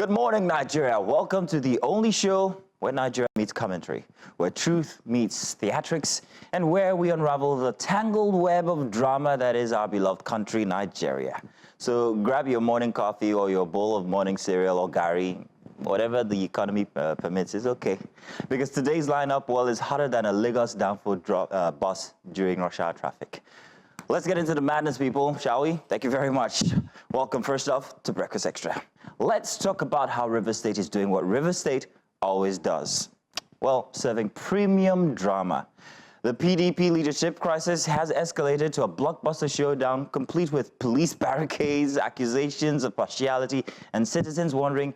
Good morning, Nigeria. Welcome to the only show where Nigeria meets commentary, where truth meets theatrics, and where we unravel the tangled web of drama that is our beloved country, Nigeria. So grab your morning coffee or your bowl of morning cereal or gari, whatever the economy permits is okay. Because today's lineup, well, is hotter than a Lagos downfall bus during rush hour traffic. Let's get into the madness, people, shall we? Thank you very much. Welcome, first off, to Breakfast Extra. Let's talk about how River State is doing what River State always does. Well, serving premium drama. The PDP leadership crisis has escalated to a blockbuster showdown, complete with police barricades, accusations of partiality, and citizens wondering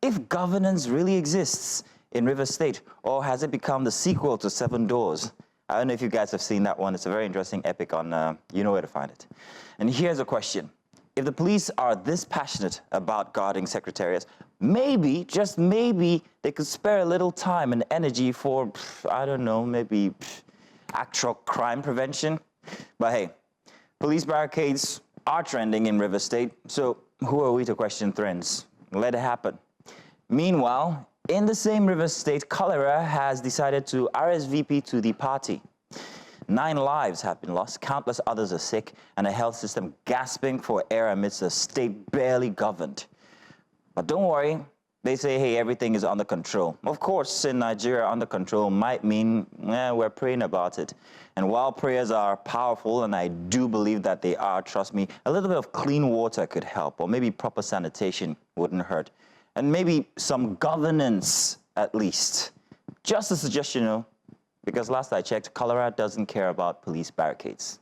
if governance really exists in River State, or has it become the sequel to Seven Doors? I don't know if you guys have seen that one. It's a very interesting epic on, you know where to find it. And here's a question. If the police are this passionate about guarding secretariats, maybe, just maybe, they could spare a little time and energy for, I don't know, maybe actual crime prevention. But hey, police barricades are trending in River State, so who are we to question trends? Let it happen. Meanwhile, in the same River State, Cholera has decided to RSVP to the party. 9 lives have been lost, countless others are sick, and a health system gasping for air amidst a state barely governed. But don't worry, they say, hey, everything is under control. Of course, in Nigeria, under control might mean we're praying about it. And while prayers are powerful, and I do believe that they are, trust me, a little bit of clean water could help, or maybe proper sanitation wouldn't hurt. And maybe some governance, at least. Just a suggestion, you know, because last I checked, Cholera doesn't care about police barricades.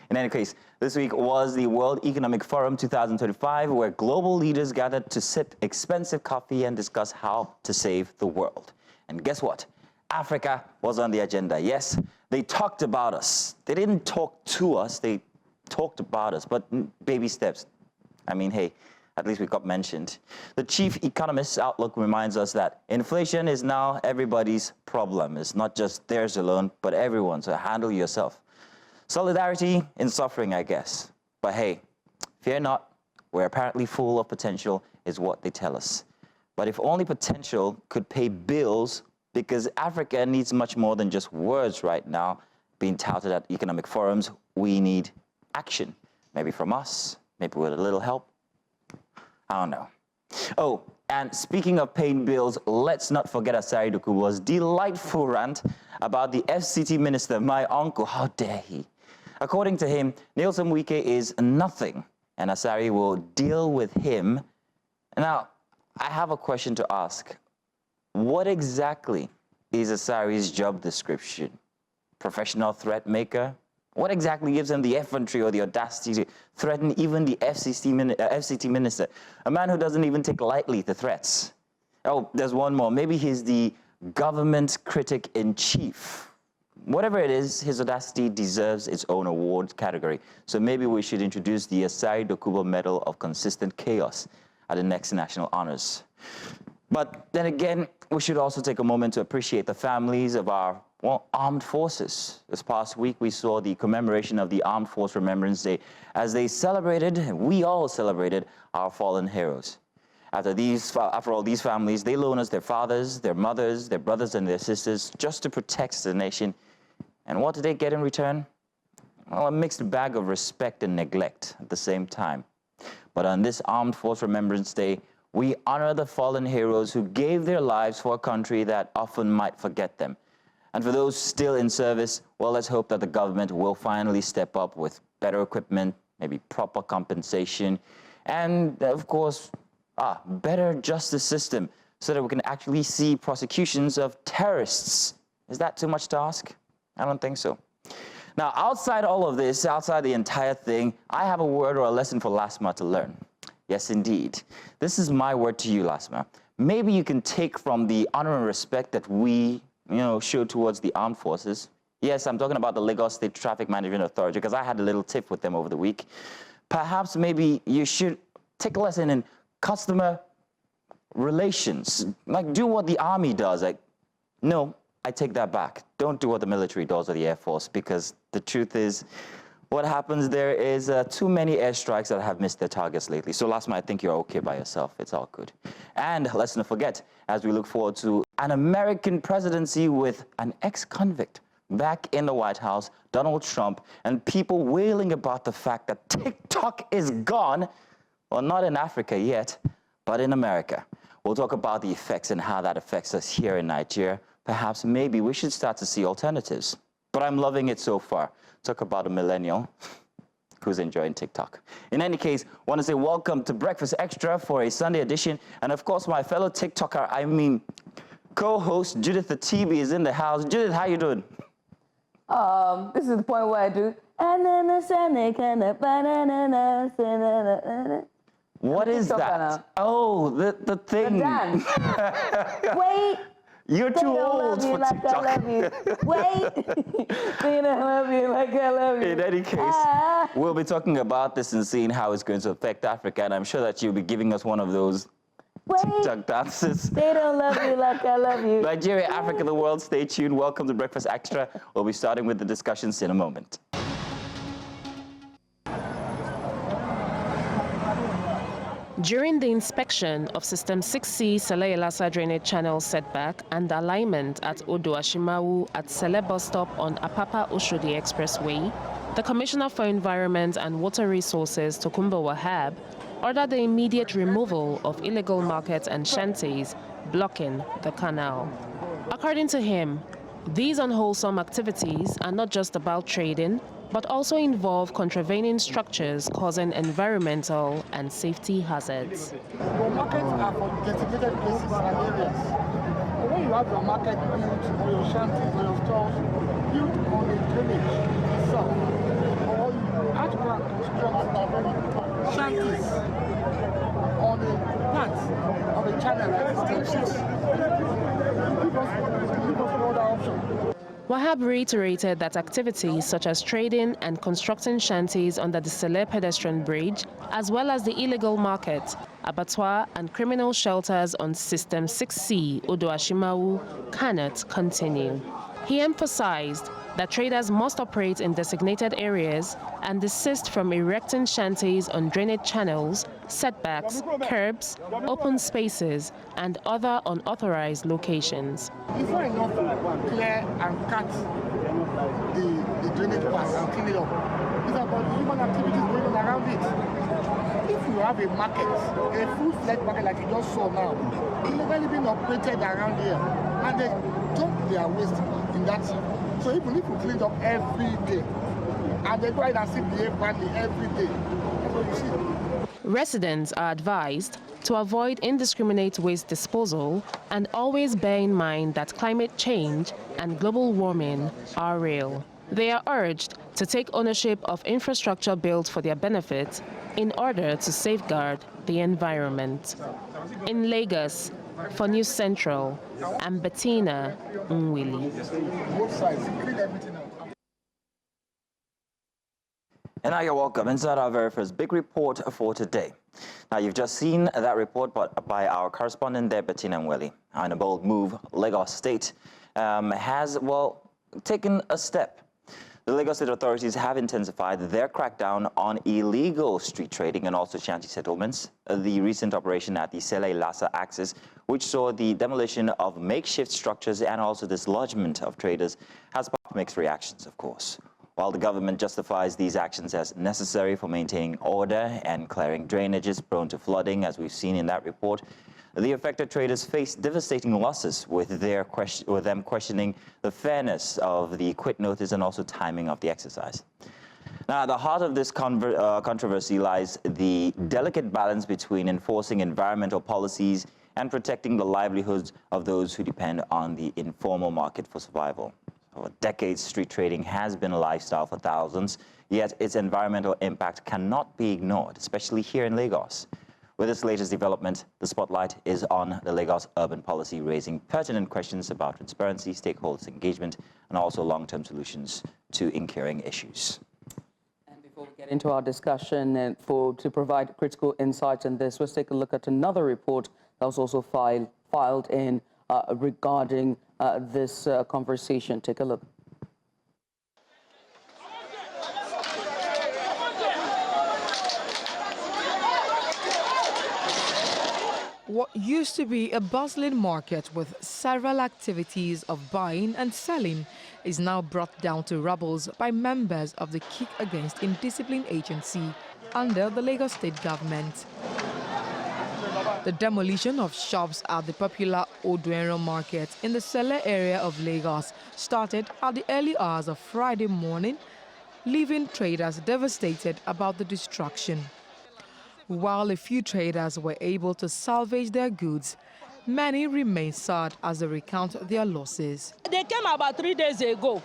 In any case, this week was the World Economic Forum 2025, where global leaders gathered to sip expensive coffee and discuss how to save the world. And guess what? Africa was on the agenda. Yes, they talked about us. They didn't talk to us, they talked about us, but baby steps. I mean, hey, at least we got mentioned. The chief economist's outlook reminds us that inflation is now everybody's problem. It's not just theirs alone, but everyone's, so handle yourself. Solidarity in suffering, I guess. But hey, fear not, we're apparently full of potential, is what they tell us. But if only potential could pay bills, because Africa needs much more than just words right now being touted at economic forums, we need action. Maybe from us, maybe with a little help. I don't know. Oh, and speaking of paying bills, let's not forget Asari Dokubo's delightful rant about the FCT Minister, my uncle. How dare he? According to him, Nyesom Wike is nothing, and Asari will deal with him. Now, I have a question to ask. What exactly is Asari's job description? Professional threat maker? What exactly gives him the effrontery or the audacity to threaten even the FCT minister, a man who doesn't even take lightly the threats? Oh, there's one more. Maybe he's the government critic in chief. Whatever it is, his audacity deserves its own award category. So maybe we should introduce the Asari Dokubo Medal of Consistent Chaos at the next national honors. But then again, we should also take a moment to appreciate the families of our armed forces. This past week, we saw the commemoration of the Armed Force Remembrance Day as they celebrated, we all celebrated, our fallen heroes. After all, these families, they loan us their fathers, their mothers, their brothers, and their sisters just to protect the nation. And what did they get in return? Well, a mixed bag of respect and neglect at the same time. But on this Armed Force Remembrance Day, we honor the fallen heroes who gave their lives for a country that often might forget them. And for those still in service, well, let's hope that the government will finally step up with better equipment, maybe proper compensation, and of course, better justice system so that we can actually see prosecutions of terrorists. Is that too much to ask? I don't think so. Now, outside all of this, outside the entire thing, I have a word or a lesson for Lasma to learn. Yes, indeed. This is my word to you, Lasma. Maybe you can take from the honor and respect that we show towards the armed forces. Yes, I'm talking about the Lagos State Traffic Management Authority, because I had a little tiff with them over the week. Perhaps maybe you should take a lesson in customer relations. Like, do what the army does. Like, no, I take that back. Don't do what the military does or the Air Force, because the truth is, what happens there is too many airstrikes that have missed their targets lately. So last month, I think you're okay by yourself. It's all good. And let's not forget, as we look forward to an American presidency with an ex-convict back in the White House, Donald Trump, and people wailing about the fact that TikTok is gone. Well, not in Africa yet, but in America. We'll talk about the effects and how that affects us here in Nigeria. Perhaps maybe we should start to see alternatives. But I'm loving it so far. Talk about a millennial who's enjoying TikTok. In any case, I want to say welcome to Breakfast Extra for a Sunday edition. And of course, my fellow TikToker, co-host Judith the TB is in the house. Judith, how you doing? This is the point where I do. What is that? Oh, the thing. The dance. Wait. You're too old for like TikTok. I love you. Wait. They don't love you like I love you. In any case, we'll be talking about this and seeing how it's going to affect Africa. And I'm sure that you'll be giving us one of those TikTok dances. They don't love you like I love you. Nigeria, Africa, the world, stay tuned. Welcome to Breakfast Extra. We'll be starting with the discussions in a moment. During the inspection of System 6C Sele-Elasa drainage channel setback and alignment at Odo Ashimawu at Sele bus stop on Apapa-Oshodi Expressway, the Commissioner for Environment and Water Resources, Tokunbo Wahab, ordered the immediate removal of illegal markets and shanties blocking the canal. According to him, these unwholesome activities are not just about trading, but also involve contravening structures causing environmental and safety hazards. Your markets are for designated places and areas. But when you have your market built, or your shanties, or your stores built on a drainage itself, or you have to go and construct shanties on a part of a channel like extensions, give us no other option. Wahab reiterated that activities such as trading and constructing shanties under the Sele pedestrian bridge, as well as the illegal market, abattoir and criminal shelters on System 6C Odo Ashimawu cannot continue. He emphasized that traders must operate in designated areas and desist from erecting shanties on drainage channels, setbacks, curbs, open spaces, and other unauthorized locations. It's not enough to clear and cut the drainage pass and clean it up. It's about the human activities going on around it. If you have a market, a full-fledged market like you just saw now, illegally being operated around here, and they dump their waste in that. So even if you clean it up every day, and they go ahead and still behave badly every day, that's what you see. Residents are advised to avoid indiscriminate waste disposal and always bear in mind that climate change and global warming are real. They are urged to take ownership of infrastructure built for their benefit in order to safeguard the environment. In Lagos, for News Central, I'm Bettina Nwili. Both sides, clean everything out. And now you're welcome inside our very first big report for today. Now you've just seen that report by our correspondent there, Bettina Nwili. In a bold move, Lagos State has, taken a step. The Lagos State authorities have intensified their crackdown on illegal street trading and also shanty settlements. The recent operation at the Sele-Elasa axis, which saw the demolition of makeshift structures and also dislodgement of traders, has sparked mixed reactions, of course. While the government justifies these actions as necessary for maintaining order and clearing drainages prone to flooding, as we've seen in that report, the affected traders face devastating losses with them questioning the fairness of the quit notice and also timing of the exercise. Now, at the heart of this controversy lies the delicate balance between enforcing environmental policies and protecting the livelihoods of those who depend on the informal market for survival. For decades, street trading has been a lifestyle for thousands, yet its environmental impact cannot be ignored, especially here in Lagos. With this latest development, the spotlight is on the Lagos urban policy, raising pertinent questions about transparency, stakeholders' engagement, and also long-term solutions to incurring issues. And before we get into our discussion and to provide critical insights on this, let's take a look at another report that was also filed in regarding this conversation. Take a look. What used to be a bustling market with several activities of buying and selling is now brought down to rubbles by members of the Kick Against Indiscipline Agency under the Lagos State government. The demolition of shops at the popular Oduenro market in the Sele area of Lagos started at the early hours of Friday morning, leaving traders devastated about the destruction. While a few traders were able to salvage their goods, many remain sad as they recount their losses. They came about 3 days ago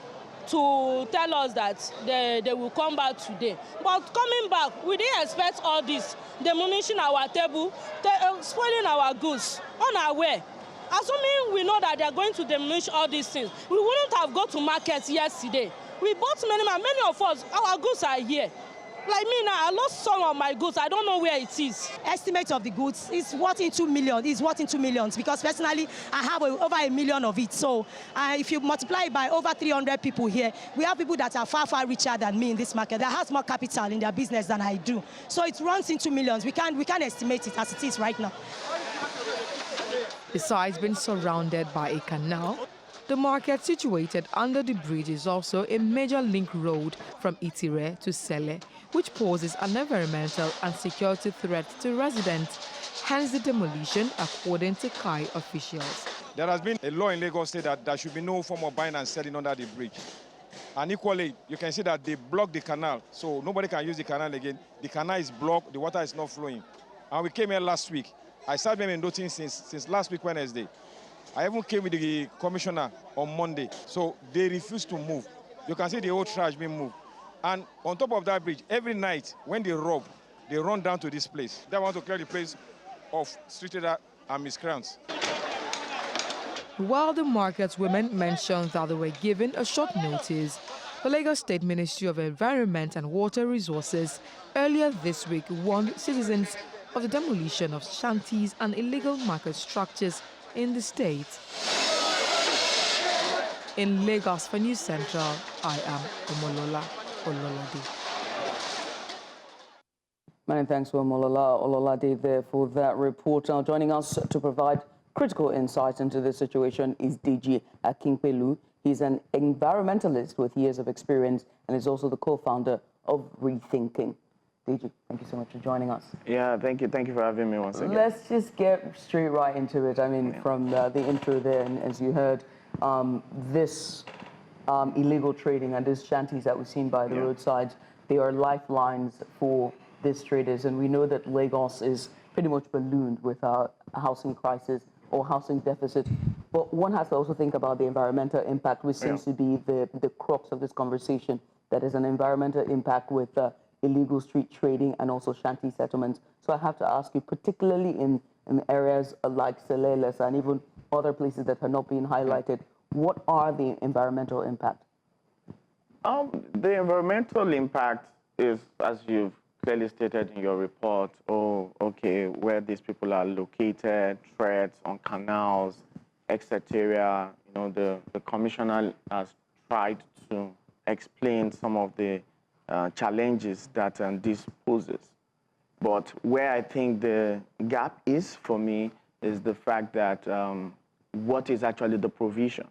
to tell us that they will come back today. But coming back, we didn't expect all this, demolishing our table, spoiling our goods, unaware. Assuming we know that they are going to demolish all these things, we wouldn't have gone to markets yesterday. We bought many of us, our goods are here. Like me now, I lost some of my goods. I don't know where it is. Estimate of the goods is worth in 2 million. It's worth in 2 millions because personally, I have over 1 million of it. So if you multiply it by over 300 people here, we have people that are far, far richer than me in this market that has more capital in their business than I do. So it runs into millions. We can't estimate it as it is right now. Besides being surrounded by a canal, the market situated under the bridge is also a major link road from Itire to Sele, which poses an environmental and security threat to residents, hence the demolition, according to Kai officials. There has been a law in Lagos State that there should be no form of buying and selling under the bridge. And equally, you can see that they blocked the canal, so nobody can use the canal again. The canal is blocked, the water is not flowing. And we came here last week. I started being noting since last week, Wednesday. I even came with the commissioner on Monday, so they refused to move. You can see the old trash being moved. And on top of that bridge, every night when they rob, they run down to this place. They want to clear the place of street trader and miscreants. While the market's women mentioned that they were given a short notice, the Lagos State Ministry of Environment and Water Resources earlier this week warned citizens of the demolition of shanties and illegal market structures in the state. In Lagos for News Central, I am Omolola Ololade. Many thanks to Omolola Ololade there for that report. Now joining us to provide critical insight into this situation is DG Akinpelu. He's an environmentalist with years of experience and is also the co-founder of Rethinking. DG, thank you so much for joining us. Yeah, thank you. Thank you for having me once again. Let's just get straight right into it. I mean, from the intro there, and as you heard, this illegal trading and these shanties that we've seen by the roadsides, they are lifelines for these traders. And we know that Lagos is pretty much ballooned with our housing crisis or housing deficit. But one has to also think about the environmental impact, which seems to be the crux of this conversation. That is an environmental impact with illegal street trading and also shanty settlements. So I have to ask you, particularly in areas like Seleles and even other places that have not been highlighted, what are the environmental impact? The environmental impact is, as you've clearly stated in your report, where these people are located, threats on canals, etc. You know, the commissioner has tried to explain some of the challenges that this poses. But where I think the gap is for me is the fact that what is actually the provision?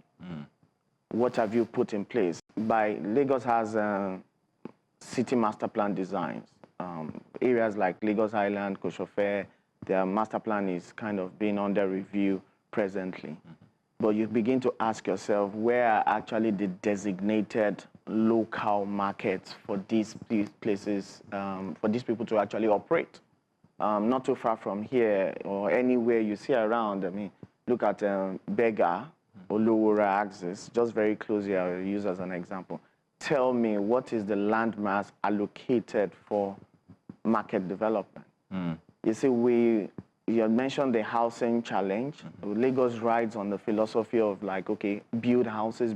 What have you put in place? Lagos has city master plan designs. Areas like Lagos Island, Koshofe, their master plan is kind of being under review presently. But you begin to ask yourself, where are actually the designated local markets for these places, for these people to actually operate? Not too far from here or anywhere you see around. I mean, look at Bega or Lowora axis, just very close here, I'll use as an example. Tell me, what is the landmass allocated for market development? You see, you had mentioned the housing challenge. Lagos rides on the philosophy of like, okay, build houses,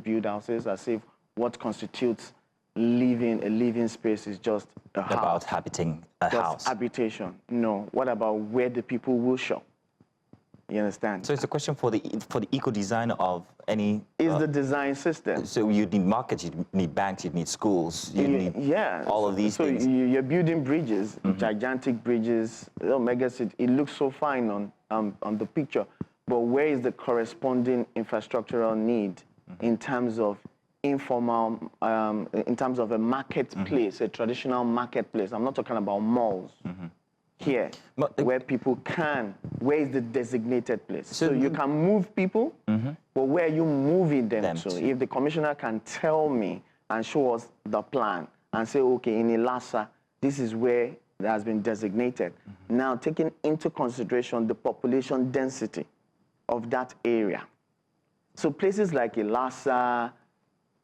as if what constitutes a living space is just a house. About habiting a house. Habitation. No. What about where the people will shop? You understand? So it's a question for the eco-design of any... Is the design system. So you need markets, you need banks, you need schools, you need all of these things. So you're building bridges, gigantic bridges, mega city. It looks so fine on the picture, but where is the corresponding infrastructural need in terms of informal, in terms of a marketplace, a traditional marketplace? I'm not talking about malls. Here, where people can, where is the designated place? So you can move people, but where are you moving them to? If the commissioner can tell me and show us the plan and say, okay, in Ilasa, this is where that has been designated. Now, taking into consideration the population density of that area. So places like Ilasa,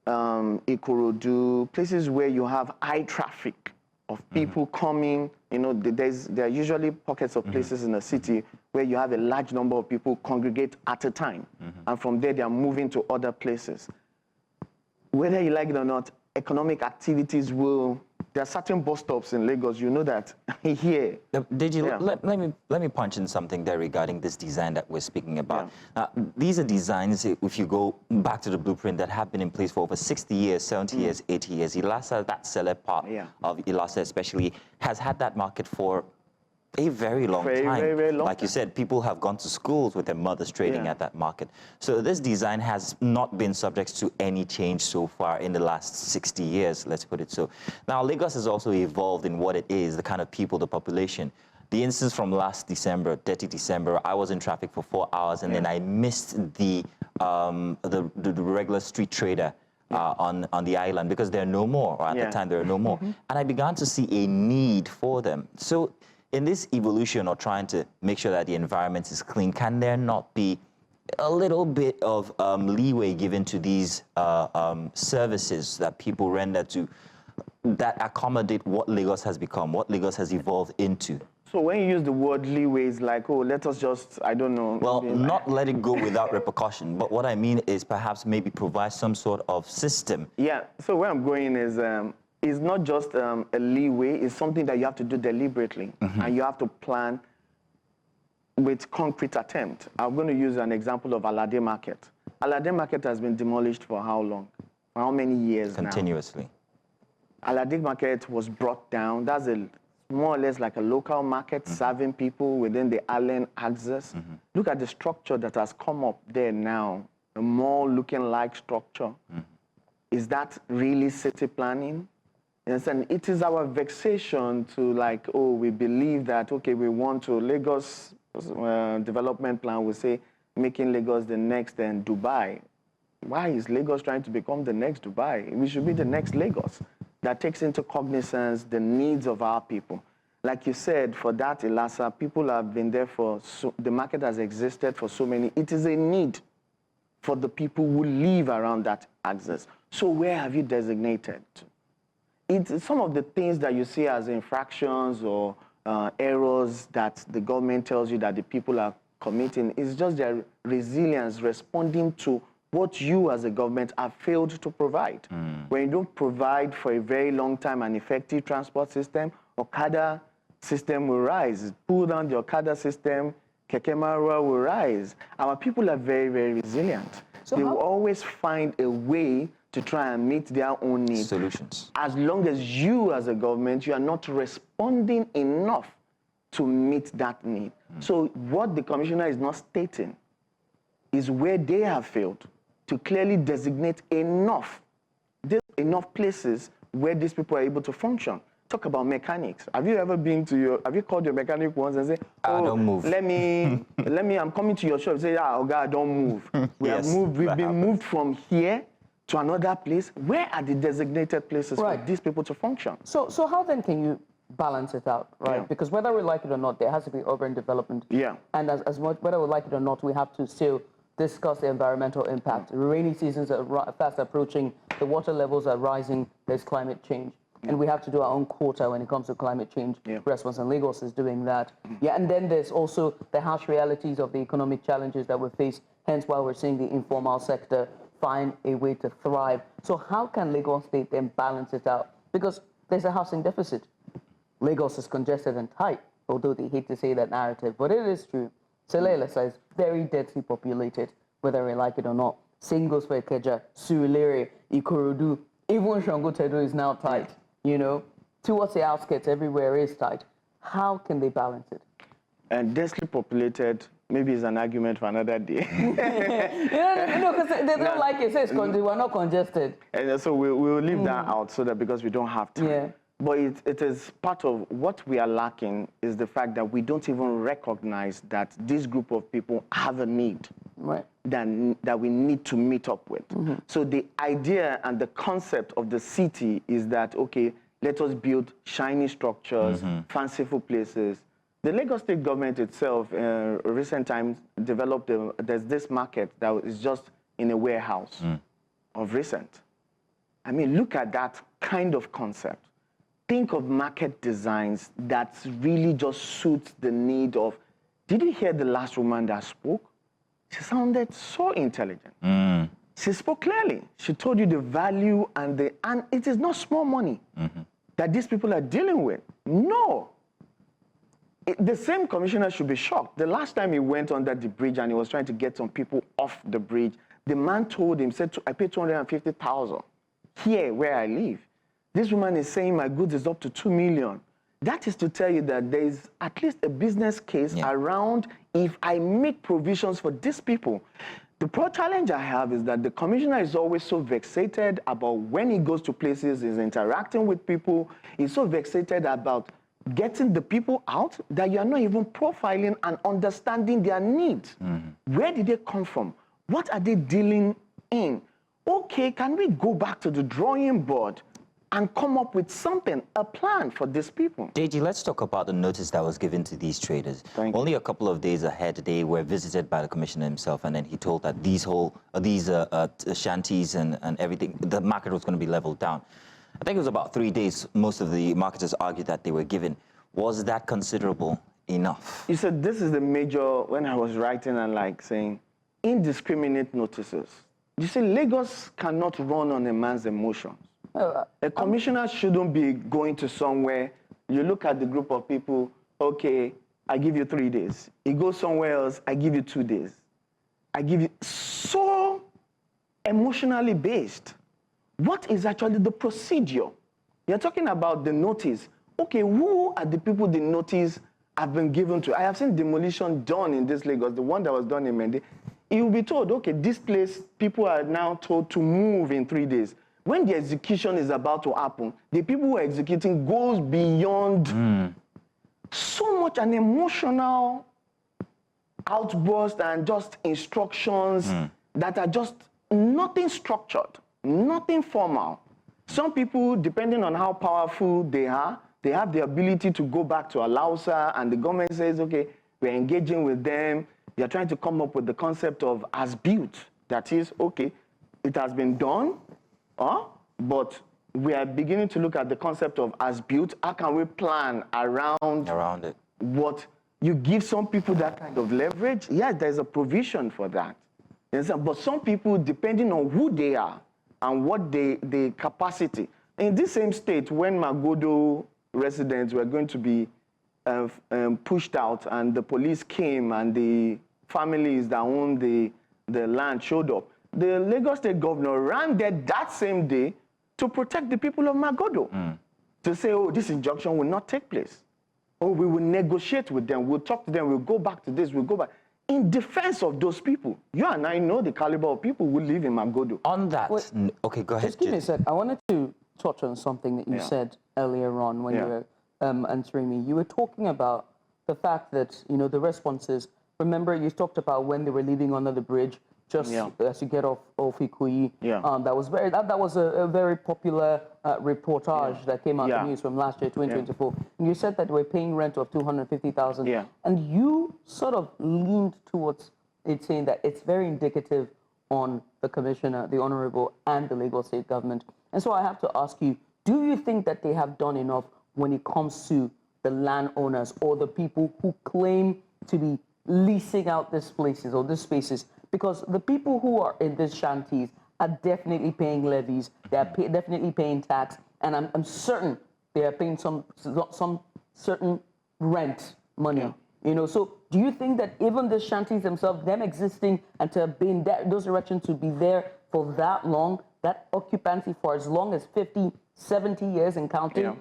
Ikorodu, places where you have high traffic of people coming, you know, there are usually pockets of places in the city where you have a large number of people congregate at a time. And from there, they are moving to other places. Whether you like it or not, economic activities will, there are certain bus stops in Lagos, you know that here. Let me punch in something there regarding this design that we're speaking about. These are designs, if you go back to the blueprint, that have been in place for over 60 years, 70 years, 80 years. Ilasa, that Sele part of Ilasa especially, has had that market for a very long time. Very long like you said, people have gone to schools with their mothers trading at that market. So this design has not been subject to any change so far in the last 60 years, let's put it so. Now, Lagos has also evolved in what it is, the kind of people, the population. The instance from last December, 30 December, I was in traffic for 4 hours and then I missed the regular street trader on the island because there are no more, or at the time there are no more. And I began to see a need for them. So in this evolution or trying to make sure that the environment is clean, can there not be a little bit of leeway given to these services that people render to that accommodate what Lagos has become, what Lagos has evolved into? So when you use the word leeway, it's like, oh, let us just, I don't know. Well, not let it go without repercussion, but what I mean is perhaps maybe provide some sort of system. Yeah, so where I'm going is, it's not just a leeway, it's something that you have to do deliberately, and you have to plan with concrete attempt. I'm going to use an example of Alade Market. Alade Market has been demolished for how long? For how many years Continuously. now? Alade Market was brought down. That's more or less like a local market serving people within the island axis. Look at the structure that has come up there now, a mall-looking like structure. Is that really city planning? Yes, and it is our vexation to like, oh, we believe that, okay, we want to, Lagos development plan will say, making Lagos the next Dubai. Why is Lagos trying to become the next Dubai? We should be the next Lagos that takes into cognizance the needs of our people. Like you said, for that Ilasa, people have been there for, the market has existed for so many. It is a need for the people who live around that axis. So where have you designated? It's some of the things that you see as infractions or errors that the government tells you that the people are committing. It's just their resilience responding to what you as a government have failed to provide. When you don't provide for a very long time an effective transport system, Okada system will rise. Pull down the Okada system, Keke Marua will rise. Our people are very, very resilient. So they will always find a way to try and meet their own needs. Solutions. As long as you as a government, you are not responding enough to meet that need. So what the commissioner is not stating is where they have failed to clearly designate enough places where these people are able to function. Talk about mechanics. Have you ever been to have you called your mechanic once and say, oh, don't move. let me, I'm coming to your shop. Say, oh God, don't move. We've been moved from here to another place. Where are the designated places for these people to function? So how then can you balance it out, right? Because whether we like it or not, there has to be urban development. And as much, whether we like it or not, we have to still discuss the environmental impact. The rainy seasons are fast approaching, the water levels are rising, there's climate change. And we have to do our own quota when it comes to climate change response, and Lagos is doing that. And then there's also the harsh realities of the economic challenges that we face, hence why we're seeing the informal sector find a way to thrive. So how can Lagos State then balance it out? Because there's a housing deficit. Lagos is congested and tight, although they hate to say that narrative, but it is true. Selelesa is very densely populated, whether we like it or not. Same goes for Ikeja, Surulere, Ikorodu, even Shangotedo is now tight. You know, towards the outskirts, everywhere is tight. How can they balance it? And densely populated maybe it's an argument for another day. Because they don't like it. It says we're not congested. And so we'll leave that out so that because we don't have time. Yeah. But it is part of what we are lacking is the fact that we don't even recognize that this group of people have a need. Right. That we need to meet up with. So the idea and the concept of the city is that, okay, let us build shiny structures, fanciful places. The Lagos State government itself, in recent times, developed, there's this market that is just in a warehouse of recent. I mean, look at that kind of concept. Think of market designs that really just suit the need of, did you hear the last woman that spoke? She sounded so intelligent. She spoke clearly. She told you the value and it is not small money that these people are dealing with. No. The same commissioner should be shocked. The last time he went under the bridge and he was trying to get some people off the bridge, the man told him, said, I paid 250,000 here where I live. This woman is saying my goods is up to 2 million. That is to tell you that there is at least a business case around if I make provisions for these people. The challenge I have is that the commissioner is always so vexated about when he goes to places, he's interacting with people, he's so vexated about getting the people out that you are not even profiling and understanding their needs. Where did they come from? What are they dealing in? Okay, can we go back to the drawing board and come up with something, a plan for these people? JG, let's talk about the notice that was given to these traders. Only a couple of days ahead, they were visited by the commissioner himself, and then he told that these shanties and everything, the market was going to be leveled down. I think it was about 3 days, most of the marketers argued that they were given. Was that considerable enough? You said this is the major, when I was writing and like saying, indiscriminate notices. You see, Lagos cannot run on a man's emotions. A commissioner shouldn't be going to somewhere, you look at the group of people, okay, I give you 3 days. You go somewhere else, I give you 2 days. I give you, so emotionally based. What is actually the procedure? You're talking about the notice. Okay, who are the people the notice have been given to? I have seen demolition done in this Lagos, the one that was done in Mende. You will be told, okay, this place, people are now told to move in 3 days. When the execution is about to happen, the people who are executing goes beyond so much an emotional outburst and just instructions that are just nothing structured, nothing formal. Some people, depending on how powerful they are, they have the ability to go back to Alausa, and the government says, okay, we're engaging with them. They're trying to come up with the concept of as built. That is, okay, it has been done, but we are beginning to look at the concept of as built. How can we plan around it? What you give some people that kind of leverage? Yes, there's a provision for that. But some people, depending on who they are and what the capacity. In this same state, when Magodo residents were going to be pushed out and the police came and the families that own the land showed up, the Lagos State governor ran there that same day to protect the people of Magodo. To say, oh, this injunction will not take place. Oh, we will negotiate with them. We'll talk to them. We'll go back to this. We'll go back. In defense of those people. You and I know the caliber of people who live in Magodo. On that, okay, go ahead. Just give me a sec. I wanted to touch on something that you said earlier on when you were answering me. You were talking about the fact that, you know, the responses, remember you talked about when they were leaving under the bridge, just as you get off Ikoyi. That was a very popular reportage that came out in the news from last year, 2024. And you said that they were paying rent of 250,000. And you sort of leaned towards it, saying that it's very indicative on the commissioner, the honorable, and the Lagos State government. And so I have to ask you, do you think that they have done enough when it comes to the landowners or the people who claim to be leasing out these places or these spaces? Because the people who are in these shanties are definitely paying levies, they are definitely paying tax, and I'm certain they are paying some certain rent money. You know, so do you think that even the shanties themselves, them existing and to be in those erections to be there for that long, that occupancy for as long as 50, 70 years and counting,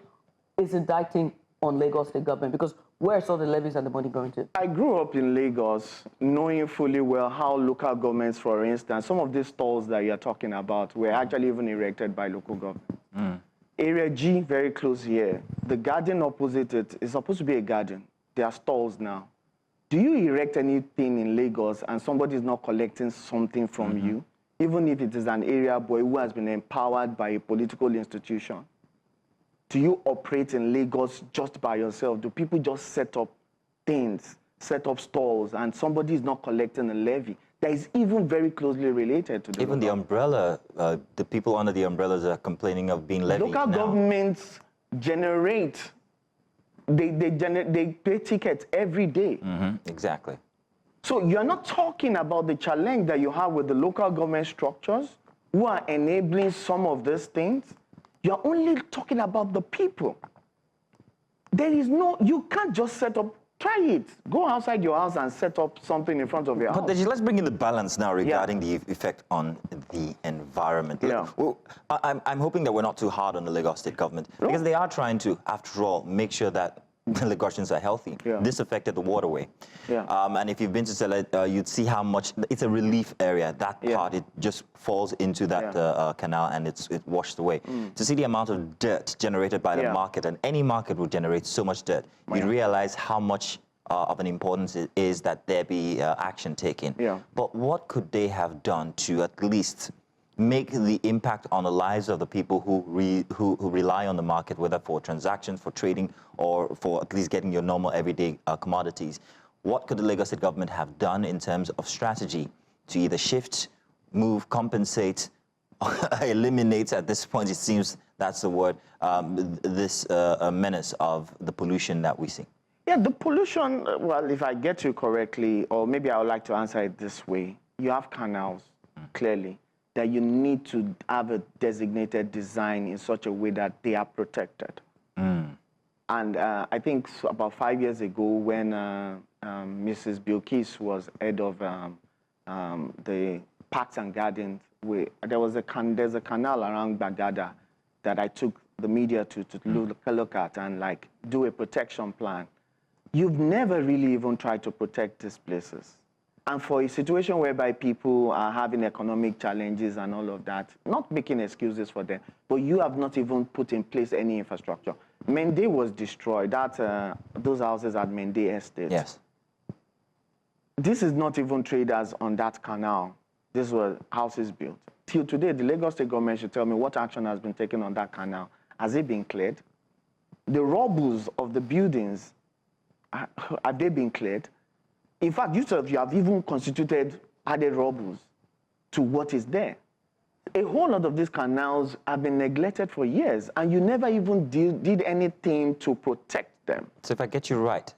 is indicting on Lagos State government? Because Where's all the levies and the money going to? I grew up in Lagos, knowing fully well how local governments, for instance, some of these stalls that you're talking about were actually even erected by local government. Area G, very close here, the garden opposite it is supposed to be a garden. There are stalls now. Do you erect anything in Lagos and somebody is not collecting something from you, even if it is an area boy who has been empowered by a political institution? Do you operate in Lagos just by yourself? Do people just set up things, set up stalls, and somebody is not collecting a levy? That is even very closely related to the even the umbrella, the people under the umbrellas are complaining of being levied local now. Governments generate, they pay tickets every day. Exactly. So you're not talking about the challenge that you have with the local government structures who are enabling some of these things. You're only talking about the people. There is no, you can't just set up, try it. Go outside your house and set up something in front of your house. But let's bring in the balance now regarding the effect on the environment. Yeah. Well, I'm hoping that we're not too hard on the Lagos State government because they are trying to, after all, make sure that the Lagosians are healthy. This affected the waterway. And if you've been to Cholera, you'd see how much, it's a relief area. That part, it just falls into that canal and it's washed away. To see the amount of dirt generated by the market, and any market will generate so much dirt, you realize how much of an importance it is that there be action taken. But what could they have done to at least make the impact on the lives of the people who rely on the market, whether for transactions, for trading, or for at least getting your normal everyday commodities? What could the Lagos State government have done in terms of strategy to either shift, move, compensate, eliminate, at this point it seems that's the word, this menace of the pollution that we see? Yeah, the pollution, well, if I get you correctly, or maybe I would like to answer it this way, you have canals, clearly, that you need to have a designated design in such a way that they are protected. And I think about 5 years ago when Mrs. Bilkis was head of the Parks and Gardens, there's a canal around Bagada that I took the media to look at and like do a protection plan. You've never really even tried to protect these places. And for a situation whereby people are having economic challenges and all of that, not making excuses for them, but you have not even put in place any infrastructure. Mende was destroyed. Those houses at Mende Estate. Yes. This is not even traders on that canal. These were houses built. Till today, the Lagos State government should tell me what action has been taken on that canal. Has it been cleared? The rubbles of the buildings, have they been cleared? In fact, you have even constituted added rubbles to what is there. A whole lot of these canals have been neglected for years, and you never even did anything to protect them. So if I get you right,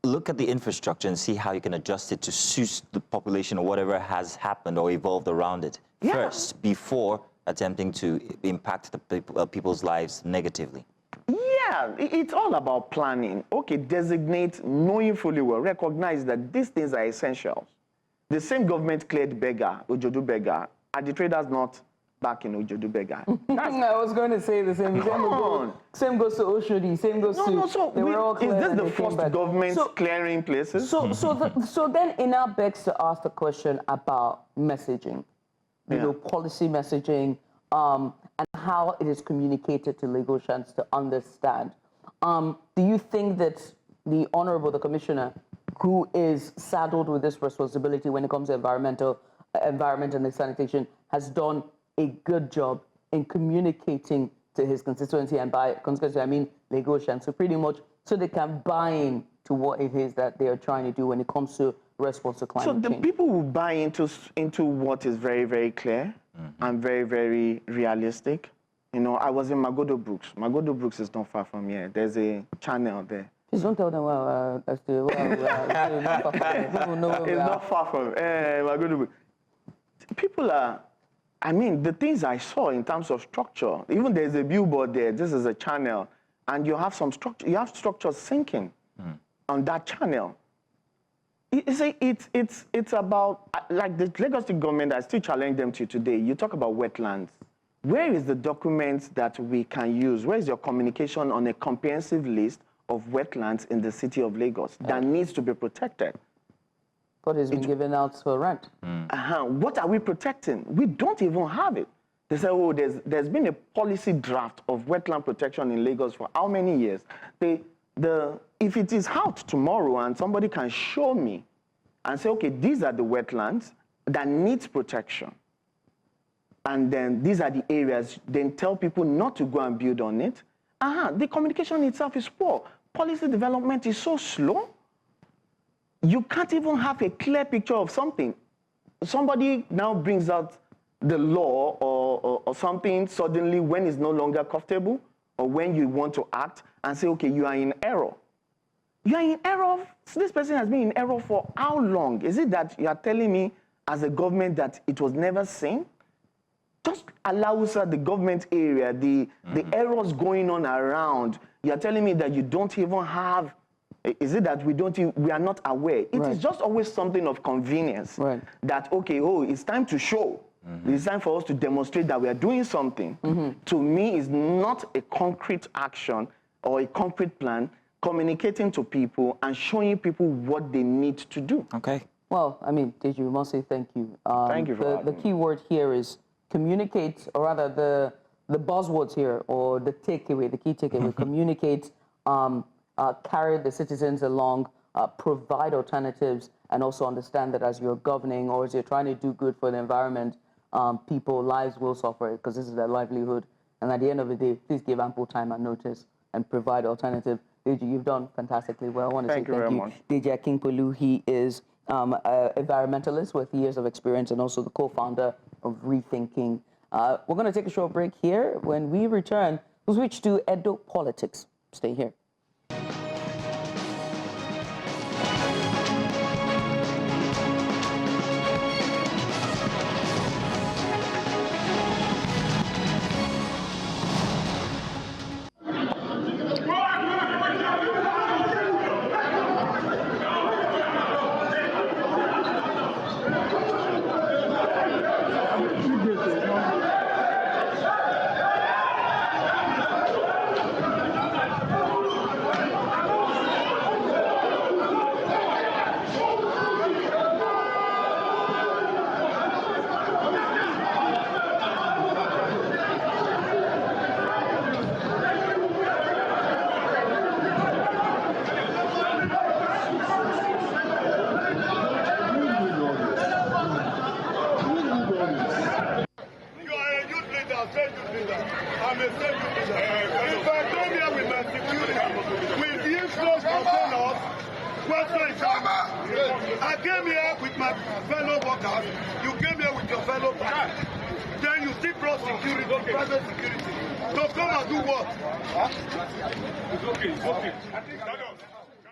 look at the infrastructure and see how you can adjust it to suit the population or whatever has happened or evolved around it first, before attempting to impact the people's lives negatively. Yeah, it's all about planning. Okay, designate, knowing fully well, recognize that these things are essentials. The same government cleared Bega, Ojodu Bega. Are the traders not back in Ojodu Bega? I was going to say the same. Same goes to Oshodi, same goes to... So they were all is this the first back. government clearing places? So then it now begs to ask the question about messaging, you know, policy messaging, and how it is communicated to Lagosians to understand. Do you think that the Commissioner, who is saddled with this responsibility when it comes to environment and the sanitation, has done a good job in communicating to his constituency, and by constituency I mean Lagosians, so pretty much so they can buy in to what it is that they are trying to do when it comes to response to climate change? So the people will buy into what is very, very clear and very, very realistic. You know, I was in Magodo Brooks. Magodo Brooks is not far from here. There's a channel there. Please don't tell them it's not far from Magodo Brooks. People are, I mean, the things I saw in terms of structure, even there's a billboard there, this is a channel, and you have some structure, you have structures sinking on that channel. It's about, like the Lagos State government, I still challenge them to today. You talk about wetlands. Where is the document that we can use? Where is your communication on a comprehensive list of wetlands in the city of Lagos that needs to be protected. But it's been given out for rent. What are we protecting? We don't even have it. They say, oh, there's been a policy draft of wetland protection in Lagos for how many years? If it is out tomorrow and somebody can show me and say, okay, these are the wetlands that needs protection, and then these are the areas, then tell people not to go and build on it. The communication itself is poor. Policy development is so slow. You can't even have a clear picture of something. Somebody now brings out the law or something suddenly when it's no longer comfortable or when you want to act and say, okay, you are in error. You are in error. This person has been in error for how long? Is it that you are telling me as a government that it was never seen? Just allow us at the government area, the errors going on around. You are telling me that you don't even have. Is it that we are not aware? It is just always something of convenience. That, okay, oh, it's time to show. It's time for us to demonstrate that we are doing something. To me, it's not a concrete action or a concrete plan, communicating to people and showing people what they need to do. Okay. Well, I mean, Deji, we must say thank you. Thank you for the key word here is communicate, or rather the buzzwords here, or the takeaway, the key takeaway, communicate, carry the citizens along, provide alternatives, and also understand that as you're governing or as you're trying to do good for the environment, people's lives will suffer because this is their livelihood. And at the end of the day, please give ample time and notice and provide alternative. Deji, you've done fantastically well. I want to say thank you very much. Deji Akinpolu, he is an environmentalist with years of experience and also the co-founder of Rethinking. We're going to take a short break here. When we return, we'll switch to Edo politics. Stay here. I came here with my fellow workers, you came here with your fellow workers. Then you still brought security, private security. So come and do what? It's okay.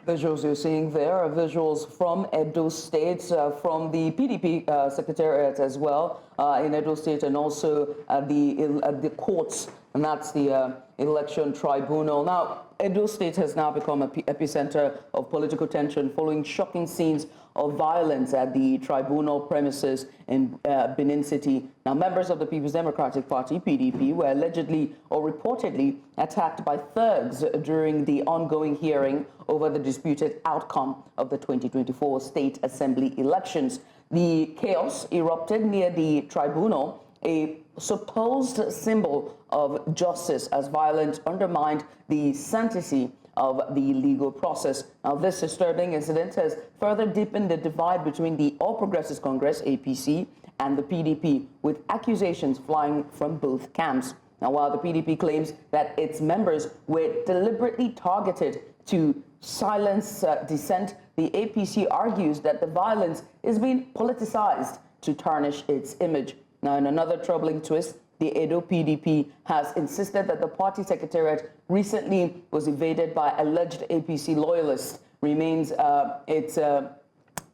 Visuals you're seeing there are visuals from Edo State, from the PDP secretariat as well in Edo State, and also the courts, and that's the election tribunal. Now, Edo State has now become an epicenter of political tension following shocking scenes of violence at the tribunal premises in Benin City. Now, members of the People's Democratic Party, PDP, were allegedly or reportedly attacked by thugs during the ongoing hearing over the disputed outcome of the 2024 State Assembly elections. The chaos erupted near the tribunal, a supposed symbol of justice, as violence undermined the sanctity of the legal process. Now, this disturbing incident has further deepened the divide between the All Progressives Congress, APC, and the PDP, with accusations flying from both camps. Now, while the PDP claims that its members were deliberately targeted to silence dissent, the APC argues that the violence is being politicized to tarnish its image. Now, in another troubling twist, the Edo PDP has insisted that the party secretariat recently was invaded by alleged APC loyalists,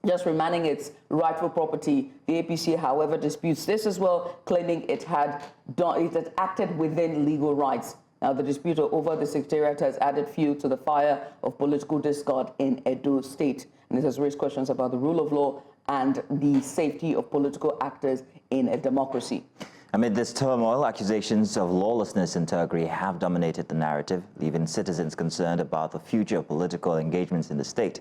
just remaining its rightful property. The APC, however, disputes this as well, claiming it had acted within legal rights. Now, the dispute over the secretariat has added fuel to the fire of political discord in Edo State, and this has raised questions about the rule of law and the safety of political actors in a democracy. Amid this turmoil, accusations of lawlessness and thuggery have dominated the narrative, leaving citizens concerned about the future of political engagements in the state.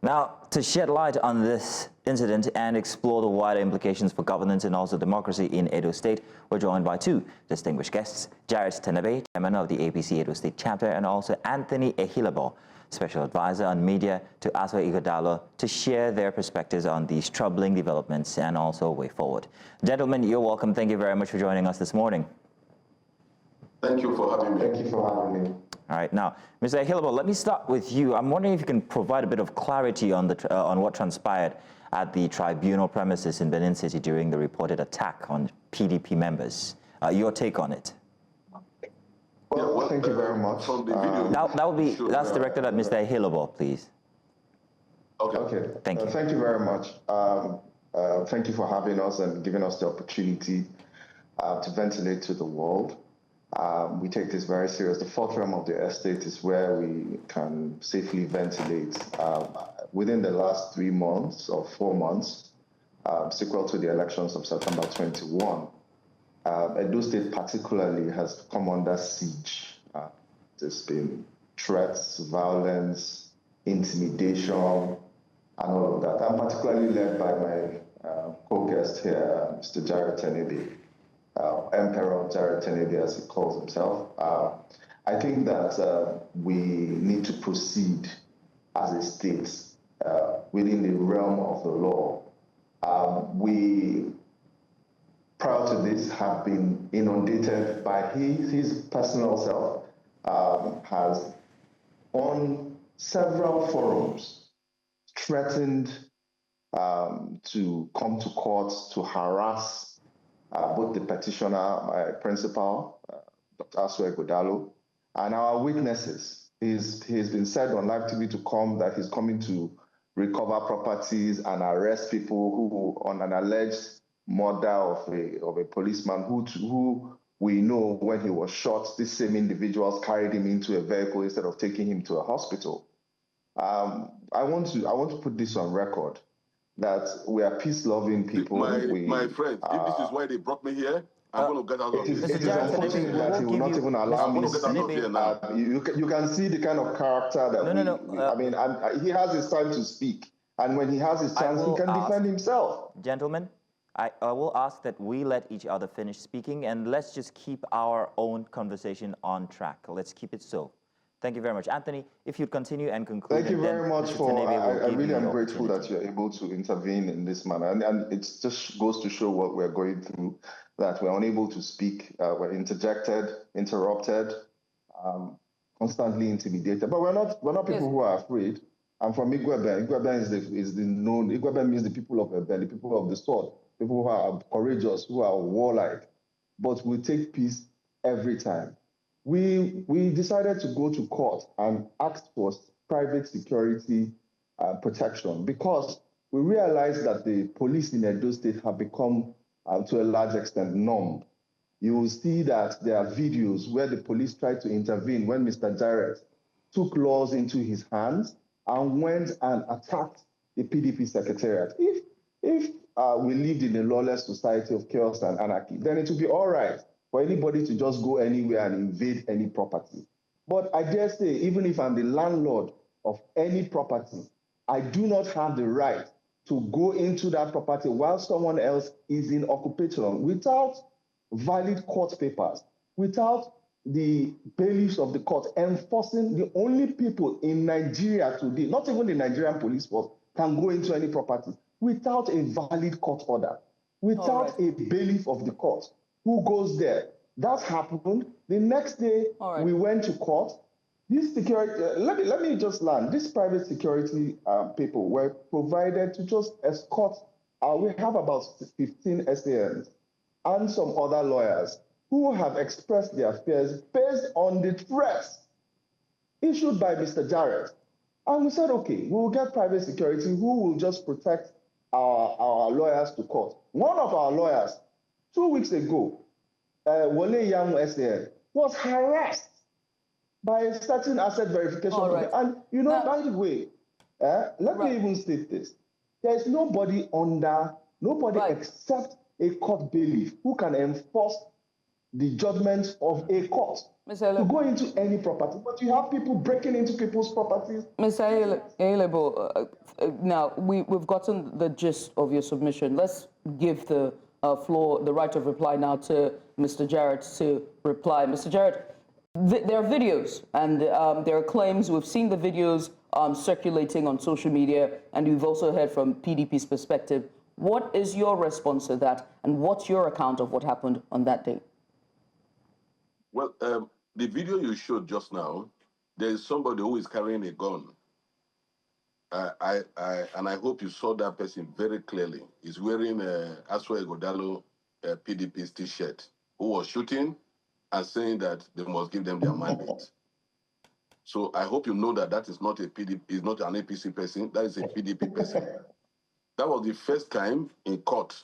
Now, to shed light on this incident and explore the wider implications for governance and also democracy in Edo State, we're joined by two distinguished guests, Jared Tenebe, chairman of the APC Edo State chapter, and also Anthony Ehilabo, special advisor on media to Asari Dokubo, to share their perspectives on these troubling developments and also a way forward. Gentlemen, you're welcome. Thank you very much for joining us this morning. Thank you for having me. Thank you for having me. All right, now, Mr. Ehilabo, let me start with you. I'm wondering if you can provide a bit of clarity on what transpired at the tribunal premises in Benin City during the reported attack on PDP members. Your take on it? Well, thank you very much. From the video, that's directed at Mr. Ehilabo, please. Okay. Thank you. Thank you very much. Thank you for having us and giving us the opportunity to ventilate to the world. We take this very serious. The fourth realm of the estate is where we can safely ventilate. Within the last 3 months or 4 months, sequel to the elections of September 21, Edo State particularly has come under siege. There's been threats, violence, intimidation, and all of that. I'm particularly led by my co-guest here, Mr. Jared Tenebe. Emperor Jared Tenebe, as he calls himself. I think that we need to proceed as a state within the realm of the law. We, prior to this, have been inundated by his personal self, has on several forums threatened to come to court to harass both the petitioner, my principal, Dr. Asari Dokubo, and our witnesses. He's been said on live TV to come, that he's coming to recover properties and arrest people who on an alleged murder of a policeman who we know when he was shot, these same individuals carried him into a vehicle instead of taking him to a hospital. I want to put this on record, that we are peace-loving people. My friend, if this is why they brought me here, I'm going to get out of here. It is unfortunate that he will not even allow me to speak. You can see the kind of character that he has his time to speak. And when he has his chance, he can defend himself. Gentlemen, I will ask that we let each other finish speaking, and let's just keep our own conversation on track. Let's keep it so. Thank you very much. Anthony, if you'd continue and conclude. Thank you very much I really am grateful that you're able to intervene in this manner. And it just goes to show what we're going through, that we're unable to speak, we're interjected, interrupted, constantly intimidated. But we're not people who are afraid. I'm from Igwebe. Igwebe is the known, Igwebe means the people of Ebe, the people of the sword, people who are courageous, who are warlike. But we take peace every time. We decided to go to court and ask for private security protection because we realized that the police in Edo State have become, to a large extent, numb. You will see that there are videos where the police tried to intervene when Mr. Jared took laws into his hands and went and attacked the PDP secretariat. If we lived in a lawless society of chaos and anarchy, then it would be all right for anybody to just go anywhere and invade any property. But I dare say, even if I'm the landlord of any property, I do not have the right to go into that property while someone else is in occupation without valid court papers, without the bailiffs of the court enforcing. The only people in Nigeria today, not even the Nigerian police force, can go into any property without a valid court order, without a bailiff of the court. Who goes there? That happened. The next day, we went to court. This security, let me just land. These private security people were provided to just escort. We have about 15 SANs and some other lawyers who have expressed their fears based on the threats issued by Mr. Jared. And we said, okay, we will get private security who will just protect our lawyers to court. One of our lawyers, 2 weeks ago, Wole Young SAN, was harassed by a certain asset verification. And, you know, by the way, let me even state this. There is nobody except a court bailiff who can enforce the judgment of a court to go into any property. But you have people breaking into people's properties. Mr. Ayelebo, now we've gotten the gist of your submission. Let's give the floor, the right of reply now to Mr. Jarrett to reply. Mr. Jarrett, there are videos and there are claims. We've seen the videos circulating on social media, and we've also heard from PDP's perspective. What is your response to that, and what's your account of what happened on that day? Well, the video you showed just now, there is somebody who is carrying a gun. And I hope you saw that person very clearly. He's wearing a Asari Dokubo PDP's T-shirt, who was shooting and saying that they must give them their mandate. So I hope you know that that is not a PDP, is not an APC person, that is a PDP person. That was the first time in court.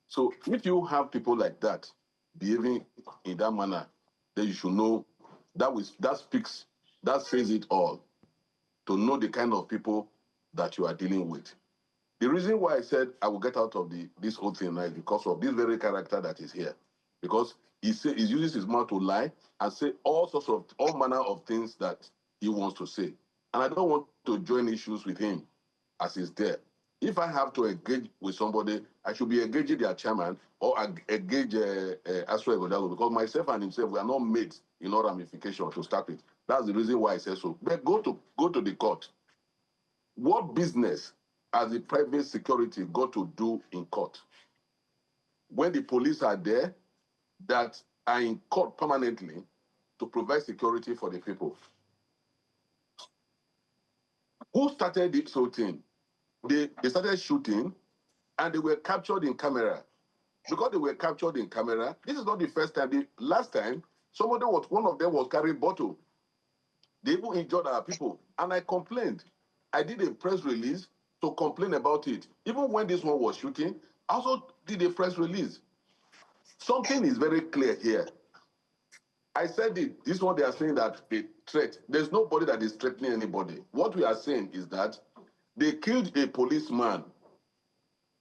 So if you have people like that behaving in that manner, then you should know that says it all, to know the kind of people that you are dealing with. The reason why I said I will get out of this whole thing now is because of this very character that is here. Because he uses his mouth to lie and say all manner of things that he wants to say. And I don't want to join issues with him as he's there. If I have to engage with somebody, I should be engaging their chairman or engage Asari Dokubo, because myself and himself, we are not mates in all ramifications to start with. That's the reason why I say so. But go to the court. What business has the private security got to do in court? When the police are there that are in court permanently to provide security for the people. Who started this whole thing? They started shooting and they were captured in camera. Because they were captured in camera, this is not the first time. The last time, one of them was carrying bottle. They even injured our people. And I complained. I did a press release to complain about it. Even when this one was shooting, I also did a press release. Something is very clear here. I said it. This one they are saying that a threat. There's nobody that is threatening anybody. What we are saying is that they killed a policeman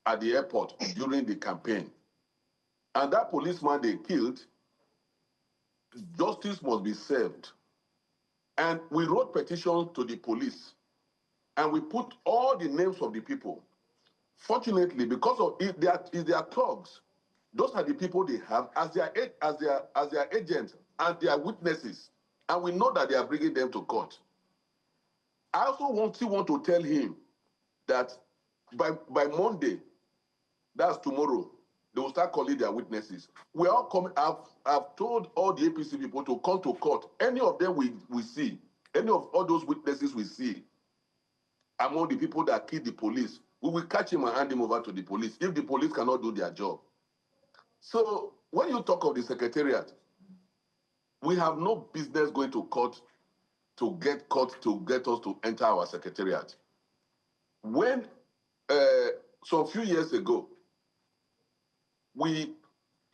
at the airport during the campaign. And that policeman they killed, justice must be served. And we wrote petitions to the police. And we put all the names of the people. Fortunately, because of it, they are thugs. Those are the people they have as their agents and their witnesses. And we know that they are bringing them to court. I also want to tell him that by Monday, that's tomorrow, they will start calling their witnesses. We are all coming. I've told all the APC people to come to court. Any of them we see, any of all those witnesses we see, among the people that killed the police, we will catch him and hand him over to the police if the police cannot do their job. So when you talk of the secretariat, we have no business going to court to get us to enter our secretariat. When some few years ago, we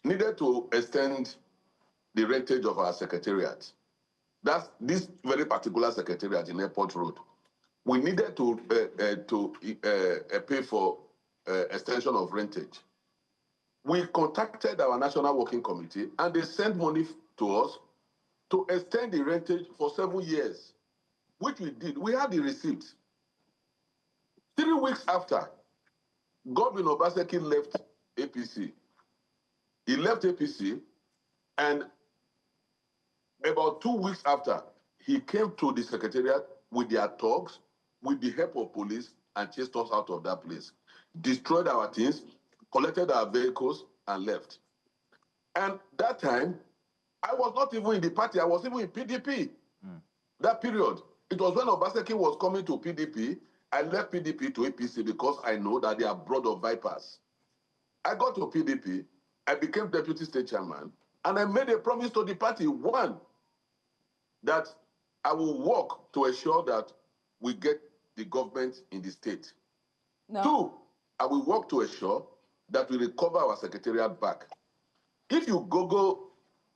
needed to extend the rentage of our secretariat. That's this very particular secretariat in Airport Road. We needed to pay for extension of rentage. We contacted our National Working Committee and they sent money to us to extend the rentage for 7 years, which we did. We had the receipt. 3 weeks after, Godwin Obaseki left APC. He left APC, and about 2 weeks after, he came to the secretariat with their thugs, with the help of police, and chased us out of that place. Destroyed our things, collected our vehicles, and left. And that time, I was not even in the party, I was even in PDP. That period. It was when Obaseki was coming to PDP, I left PDP to APC because I know that they are brood of vipers. I got to PDP, I became deputy state chairman, and I made a promise to the party. One, that I will work to ensure that we get the government in the state. No. 2, I will work to ensure that we recover our secretariat back. If you Google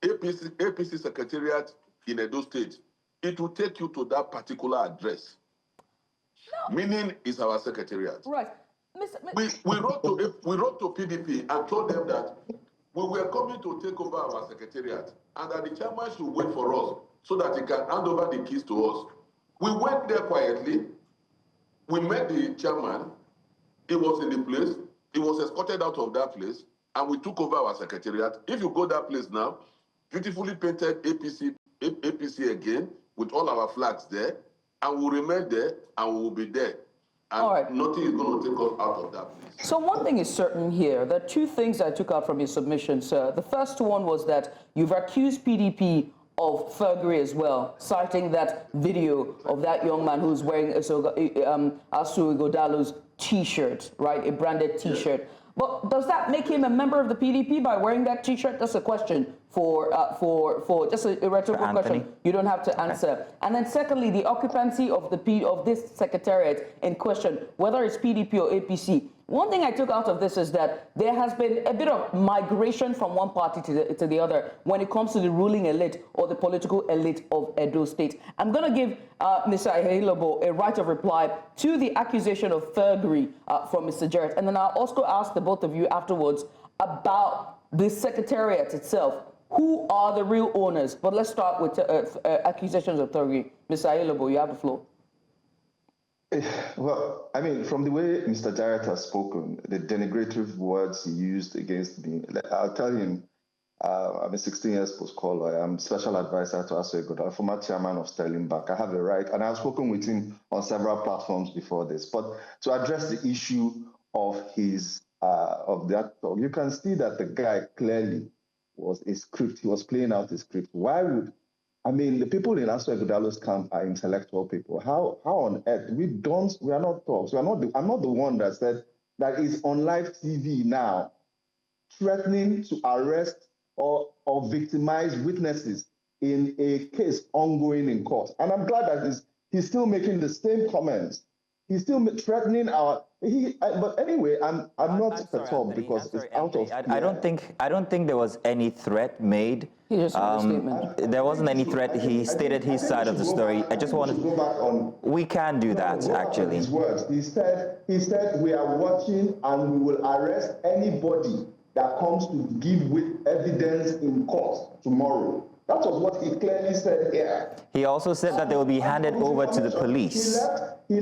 APC secretariat in Edo State, it will take you to that particular address. No. Meaning is our secretariat. Right. We wrote to PDP and told them that we were coming to take over our secretariat and that the chairman should wait for us so that he can hand over the keys to us. We went there quietly. We met the chairman. He was in the place. He was escorted out of that place, and we took over our secretariat. If you go that place now, beautifully painted APC again with all our flags there, and we'll remain there, and we will be there. And nothing is going to take us out of that place. So one thing is certain here. There are two things I took out from your submission, sir. The first one was that you've accused PDP of thuggery as well, citing that video of that young man who's wearing Asu Ighodalo's T-shirt, right, a branded T-shirt. Yes. But does that make him a member of the PDP by wearing that T-shirt? That's a question for just a rhetorical question. You don't have to answer. Okay. And then secondly, the occupancy of this secretariat in question, whether it's PDP or APC. One thing I took out of this is that there has been a bit of migration from one party to the other when it comes to the ruling elite or the political elite of Edo State. I'm going to give Mr. Ahelobo a right of reply to the accusation of thuggery from Mr. Jarrett. And then I'll also ask the both of you afterwards about the secretariat itself. Who are the real owners? But let's start with accusations of thuggery. Mr. Ahelobo, you have the floor. Well, I mean, from the way Mr. Jarrett has spoken, the denigrative words he used against me, I'll tell him, I'm a 16 years post-call lawyer. I'm special advisor to Asari Dokubo, former chairman of Sterling Bank. I have the right, and I've spoken with him on several platforms before this. But to address the issue of his, of that talk, you can see that the guy clearly was a script. He was playing out a script. Why would, I mean, the people in Asari Dokubolo's camp are intellectual people. How on earth? We are not talks. I'm not the one that said that is on live TV now, threatening to arrest or victimize witnesses in a case ongoing in court. And I'm glad that he's still making the same comments. He's still threatening our. But anyway, I'm not perturbed because it's out of. I don't think there was any threat made. He just made a statement. There wasn't any threat. He stated his side of the story. I just wanted to go back on. We can do that actually. His words. He said we are watching and we will arrest anybody that comes to give with evidence in court tomorrow. That was what he clearly said here. He also said that they will be handed over to the police. He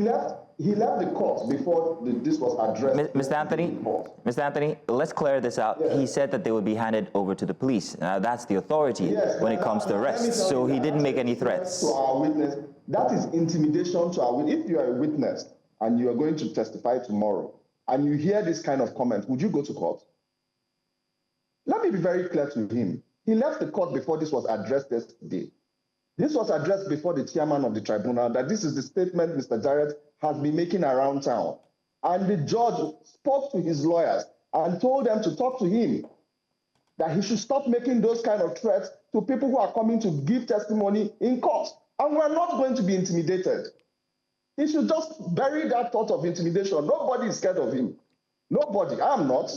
left the court before this was addressed. Mr. Anthony, let's clear this out. Yes. He said that they would be handed over to the police. Now, that's the authority when it comes to arrests. So he didn't make any threats. To our witness, that is intimidation to our witness. If you are a witness and you are going to testify tomorrow and you hear this kind of comment, would you go to court? Let me be very clear to him. He left the court before this was addressed yesterday. This was addressed before the chairman of the tribunal, that this is the statement Mr. Jarrett has been making around town. And the judge spoke to his lawyers and told them to talk to him, that he should stop making those kind of threats to people who are coming to give testimony in court. And we're not going to be intimidated. He should just bury that thought of intimidation. Nobody is scared of him. Nobody. I am not.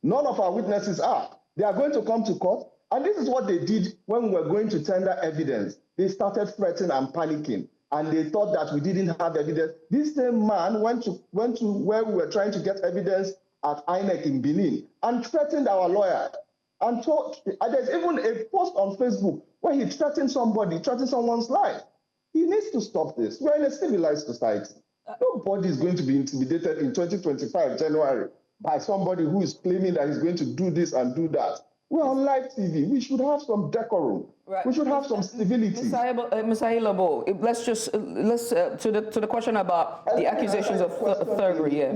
None of our witnesses are. They are going to come to court. And this is what they did when we were going to tender evidence. They started threatening and panicking, and they thought that we didn't have evidence. This same man went to where we were trying to get evidence at INEC in Benin and threatened our lawyer. And there's even a post on Facebook where he threatened somebody, threatened someone's life. He needs to stop this. We're in a civilized society. Nobody is going to be intimidated in 2025 January by somebody who is claiming that he's going to do this and do that. We're on live TV. We should have some decorum. Right. We should have some civility. Mr. Ahelobo, let's to the question about the accusations of thuggery. Yeah.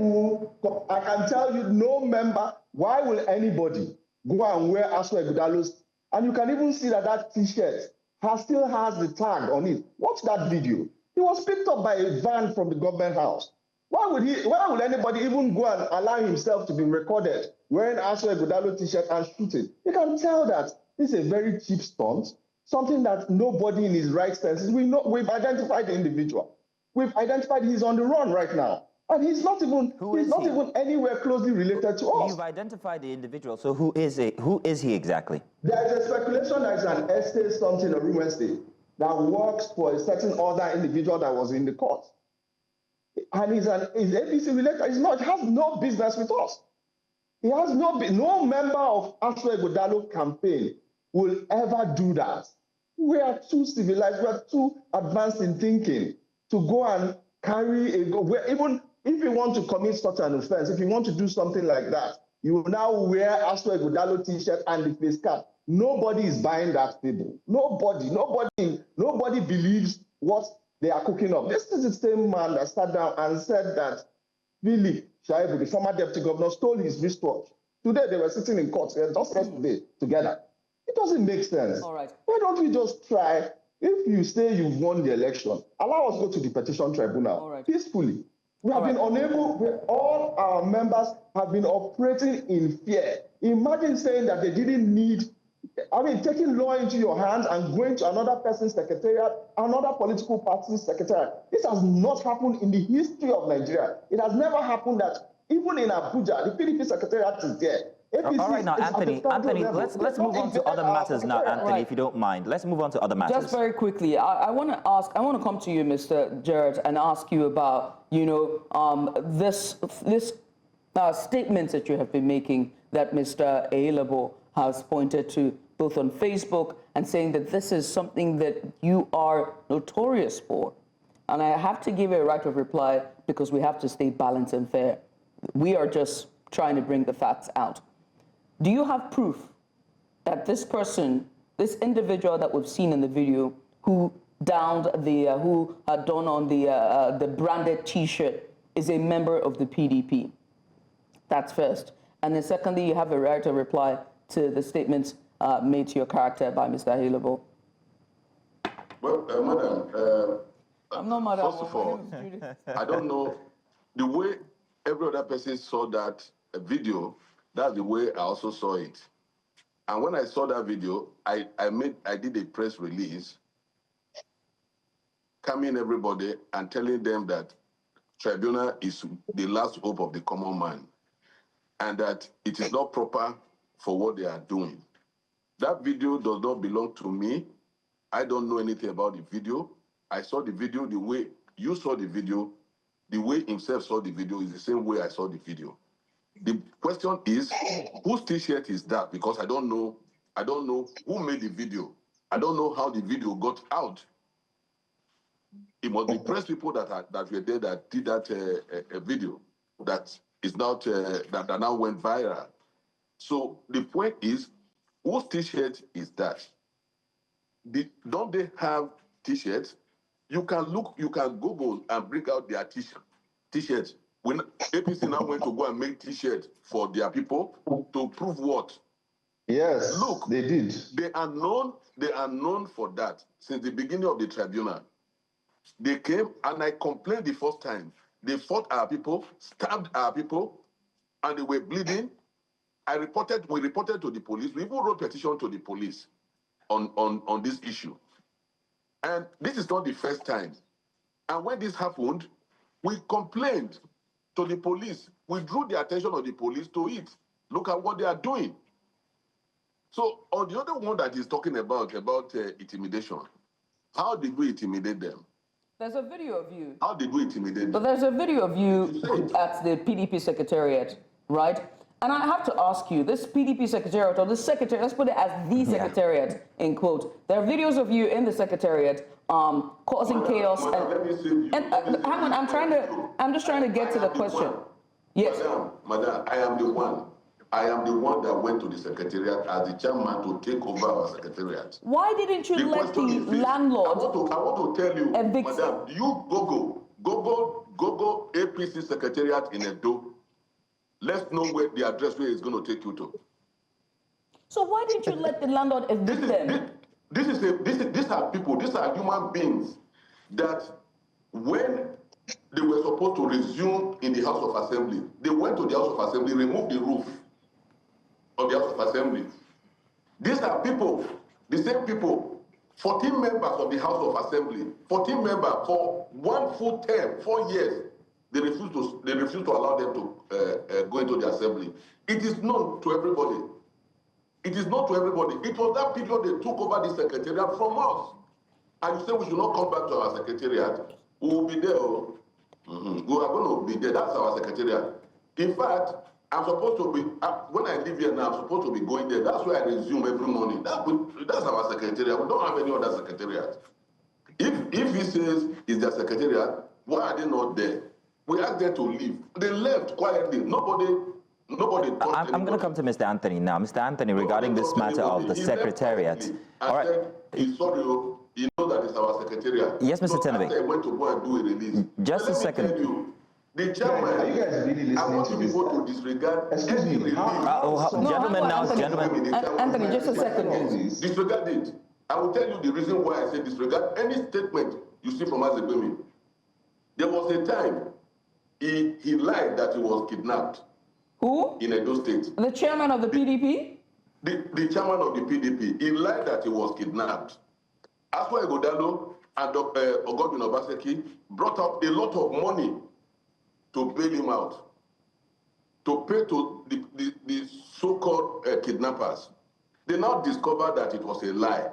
I can tell you, no member. Why will anybody go and wear Asari Dokubolo's? And you can even see that T-shirt still has the tag on it. Watch that video. He was picked up by a van from the government house. Why would anybody even go and allow himself to be recorded wearing Asari Dokubolo T-shirt and shooting? You can tell that this is a very cheap stunt, something that nobody in his right senses. We've identified the individual. We've identified he's on the run right now. And he's not even anywhere closely related to us. You've identified the individual, so who is he exactly? There is a speculation that it's an estate something or real estate that works for a certain other individual that was in the court. and is APC related. It's not. It has no business with us. It has no member of Asari Dokubo campaign will ever do that. We are too civilized. We are too advanced in thinking to go and carry even if you want to commit such an offense, if you want to do something like that, you will now wear Asari Dokubo t-shirt and the face cap. Nobody is buying that table. Nobody believes what they are cooking up. This is the same man that sat down and said that Philip Shaibu, the former deputy governor, stole his wristwatch. Today they were sitting in court just yesterday together. It doesn't make sense. All right. Why don't we just try? If you say you've won the election, allow us to go to the petition tribunal peacefully. We have been unable, all our members have been operating in fear. Imagine saying that they didn't need, taking law into your hands and going to another person's secretariat, another political party's secretariat. This has not happened in the history of Nigeria. It has never happened that even in Abuja, the PDP secretariat is there. APC all right, now, Anthony, let's move on to other matters now, Anthony, if you don't mind. Let's move on to other matters. Just very quickly, I want to come to you, Mr. Jared, and ask you about, this statements that you have been making that Mr. Ayelabo has pointed to both on Facebook and saying that this is something that you are notorious for. And I have to give you a right of reply because we have to stay balanced and fair. We are just trying to bring the facts out. Do you have proof that this person, this individual that we've seen in the video, who downed who had done on the branded T-shirt, is a member of the PDP? That's first. And then secondly, you have a right to reply to the statements made to your character by Mr. Ayelabo. Well, madam, I'm not madam. First of all, I don't know the way every other person saw that video. That's the way I also saw it. And when I saw that video, I did a press release calming everybody and telling them that tribunal is the last hope of the common man and that it is not proper for what they are doing. That video does not belong to me. I don't know anything about the video. I saw the video the way you saw the video, the way himself saw the video is the same way I saw the video. The question is, whose T-shirt is that? Because I don't know who made the video. I don't know how the video got out. It must be press people that were there that did that video that is not that now went viral. So the point is, whose T-shirt is that? Don't they have T-shirts? You can Google and bring out their T-shirts. When APC now went to go and make T-shirts for their people to prove what? Yes, look, they did. They are known for that since the beginning of the tribunal. They came and I complained the first time. They fought our people, stabbed our people, and they were bleeding. We reported to the police. We even wrote petition to the police on this issue. And this is not the first time. And when this happened, we complained to the police. We drew the attention of the police to it. Look at what they are doing. So on the other one that is talking about intimidation, how did we intimidate them? There's a video of you. How did we intimidate them? But there's a video of you at the PDP secretariat, right? And I have to ask you, this PDP secretariat, or this secretariat, let's put it as the secretariat, in quote. There are videos of you in the secretariat causing chaos. Hang on, I'm just trying to get to the question. Yes. Madam, I am the one that went to the secretariat as the chairman to take over our secretariat. Why didn't you let the landlord I want to tell you, evict? Madam, you Google APC secretariat in Edo. Let's know where the address where it's going to take you to. So why didn't you let the landlord evict them? These are people, these are human beings that when they were supposed to resume in the House of Assembly, they went to the House of Assembly, removed the roof of the House of Assembly. These are people, the same people, 14 members of the House of Assembly, 14 members for one full term, 4 years. They refuse to allow them to go into the assembly. It is known to everybody. It is not to everybody. It was that period they took over the secretariat from us. And you say we should not come back to our secretariat. We will be there. We are going to be there. That's our secretariat. In fact, I'm supposed to be, when I live here now, I'm supposed to be going there. That's where I resume every morning. That's our secretariat. We don't have any other secretariat. If he says it's their secretariat, why are they not there? We asked them to leave. They left quietly. Nobody. I'm going to come to Mr. Anthony now. Mr. Anthony, regarding this matter of the secretariat. All right. He's sorry, you know that it's our secretariat. Yes, Mr. Tenebe. I went to go and do a release. Just a second. Tell you, the chairman, are you guys really listening I want you people to disregard. Excuse me. Gentlemen now, gentlemen. Anthony, just a second. Disregard it. I will tell you the reason why I say disregard any statement you see from Azegbemi. There was a time he lied that he was kidnapped. Who? In Edo State. The chairman of the PDP? The chairman of the PDP. He lied that he was kidnapped. Aswa Egodalo and Ogodwin Obaseki brought up a lot of money to bail him out, to pay to the so-called kidnappers. They now discovered that it was a lie.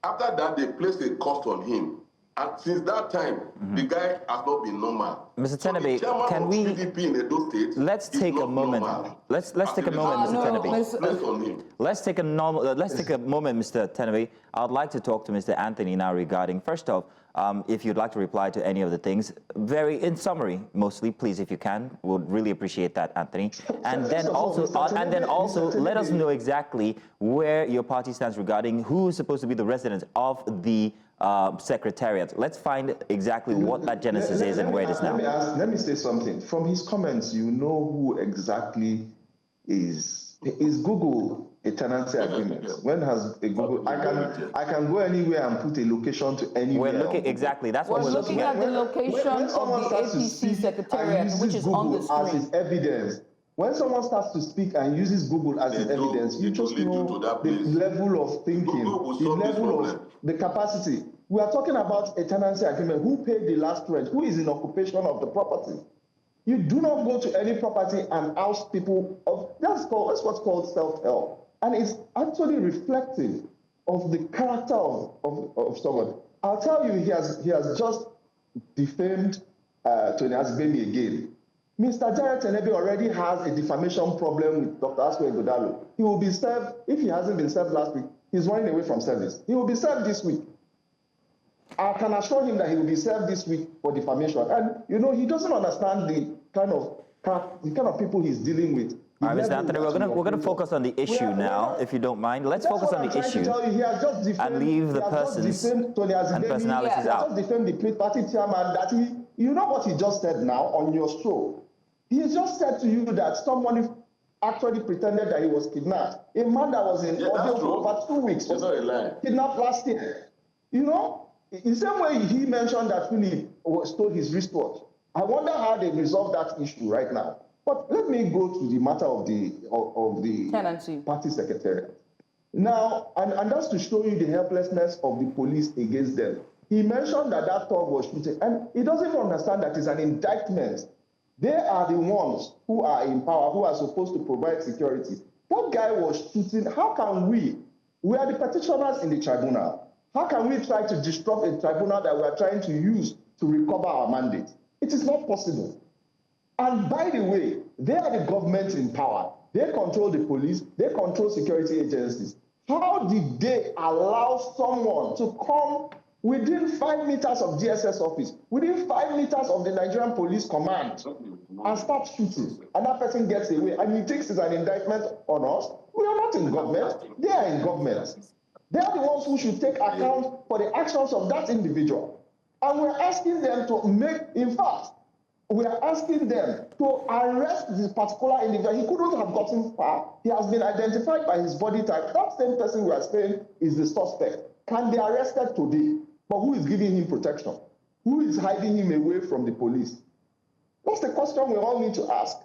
After that, they placed a cost on him. And since that time, the guy has not been normal. Mr. Tenebe, can we let's take a moment. Let's take a moment, Mr. Tenebe. Let's take a moment, Mr. Tenebe. I'd like to talk to Mr. Anthony now regarding, first off, if you'd like to reply to any of the things, in summary, mostly, please, if you can, would really appreciate that, Anthony. And then also, let us know exactly where your party stands regarding who is supposed to be the resident of the secretariat. Let's find exactly what that genesis is and where it is now. Let me say something. From his comments, you know who exactly is Google a tenancy agreement. When has a Google? I can go anywhere and put a location to anywhere. We're looking exactly. That's what we're looking at. The location of the APC secretariat, which is on the screen. As his evidence. When someone starts to speak and uses Google as his evidence, you just know the level of thinking, the level of the capacity. We are talking about a tenancy agreement. Who paid the last rent? Who is in occupation of the property? You do not go to any property and oust people. That's what's called self-help. And it's actually reflective of the character of someone. I'll tell you, he has just defamed Tony Azegbemi again. Mr. Jared Tenebe already has a defamation problem with Dr. Aswa Egodalo. He will be served, if he hasn't been served last week, he's running away from service. He will be served this week. I can assure him that he will be served this week for defamation. And, you know, he doesn't understand the kind of people he's dealing with. All right, Mr. Anthony, we're going to focus on the issue now, if you don't mind. Let's focus on the issue and leave the persons and personalities out. He has just defamed the party chairman that you know what he just said now on your show? He just said to you that somebody actually pretended that he was kidnapped. A man that was in audio for over 2 weeks was kidnapped last year. You know, in the same way he mentioned that Philip stole his wristwatch. I wonder how they resolve that issue right now. But let me go to the matter of the tenancy party secretariat. Now, and that's to show you the helplessness of the police against them. He mentioned that thug was shooting, and he doesn't even understand that it's an indictment. They are the ones who are in power, who are supposed to provide security. That guy was shooting. How can we are the petitioners in the tribunal. How can we try to disrupt a tribunal that we are trying to use to recover our mandate? It is not possible. And by the way, they are the government in power. They control the police. They control security agencies. How did they allow someone to come within 5 meters of DSS office, within 5 meters of the Nigerian Police Command, and start shooting? And that person gets away. And he thinks it's an indictment on us. We are not in government. They are in government. They are the ones who should take account for the actions of that individual. And we're asking them to we are asking them to arrest this particular individual. He couldn't have gotten far. He has been identified by his body type. That same person we are saying is the suspect. Can be arrested today. But who is giving him protection? Who is hiding him away from the police? That's the question we all need to ask.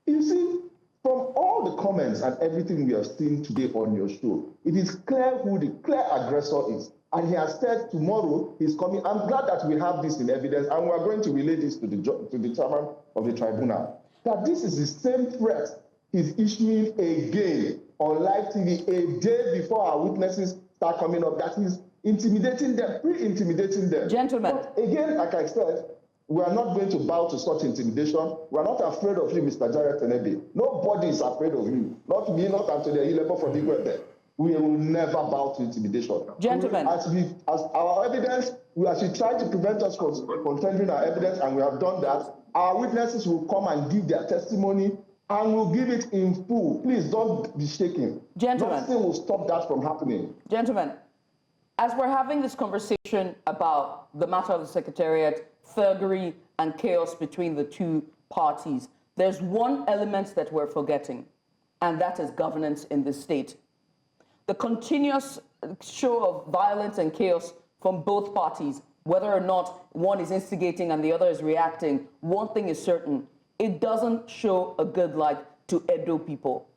You see, from all the comments and everything we have seen today on your show, it is clear who the clear aggressor is. And he has said tomorrow he's coming. I'm glad that we have this in evidence, and we are going to relay this to the chairman of the tribunal, that this is the same threat he's issuing again on live TV a day before our witnesses start coming up, that he's intimidating them, pre-intimidating them. Gentlemen. But again, like I said, we are not going to bow to such intimidation. We are not afraid of you, Mr. Jared Tenebe. Nobody is afraid of you. Not me, not Anthony Ilebo for the Igwebe. We will never bow to intimidation. Gentlemen. As our evidence, as we try to prevent us from tendering our evidence, and we have done that, our witnesses will come and give their testimony, and we'll give it in full. Please don't be shaking. Gentlemen. Nothing will stop that from happening. Gentlemen, as we're having this conversation about the matter of the Secretariat, thuggery and chaos between the two parties, there's one element that we're forgetting, and that is governance in this state. The continuous show of violence and chaos from both parties, whether or not one is instigating and the other is reacting, one thing is certain: it doesn't show a good light to Edo people.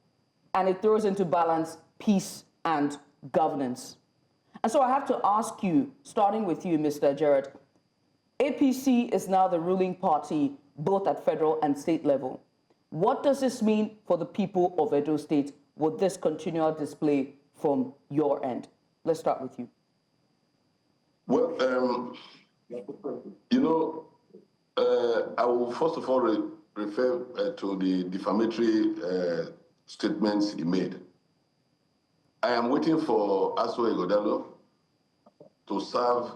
And it throws into balance peace and governance. And so I have to ask you, starting with you, Mr. Jared, APC is now the ruling party both at federal and state level. What does this mean for the people of Edo State with this continual display from your end? Let's start with you. Well, you know, I will first of all refer to the defamatory statements he made. I am waiting for Asari Dokubo to serve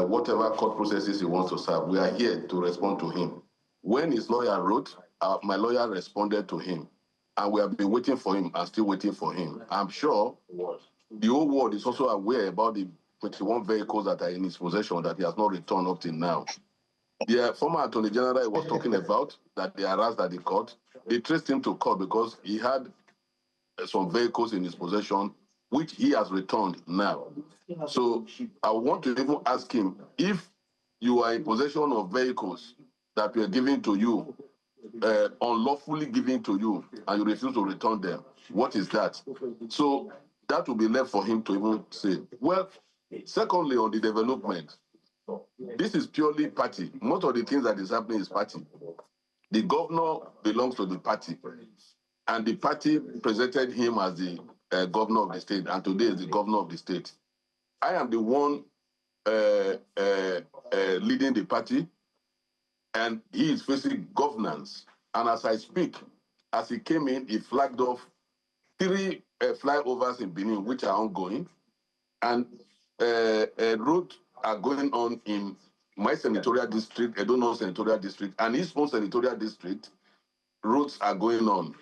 whatever court processes he wants to serve. We are here to respond to him. When his lawyer wrote, my lawyer responded to him. And we have been waiting for him and still waiting for him. I'm sure the whole world is also aware about the 21 vehicles that are in his possession that he has not returned up till now. The former Attorney General was talking about that they harassed at the court. They traced him to court because he had some vehicles in his possession, which he has returned now. So I want to even ask him, if you are in possession of vehicles that were given to you, unlawfully given to you, and you refuse to return them, what is that? So that will be left for him to even say. Well, secondly, on the development, this is purely party. Most of the things that is happening is party. The governor belongs to the party, and the party presented him as the governor of the state, and today is the governor of the state. I am the one leading the party, and he is facing governance. And as I speak, as he came in, he flagged off 3 flyovers in Benin, which are ongoing, and roads are going on in my senatorial district, Edo North senatorial district, and his own senatorial district. Roads are going on.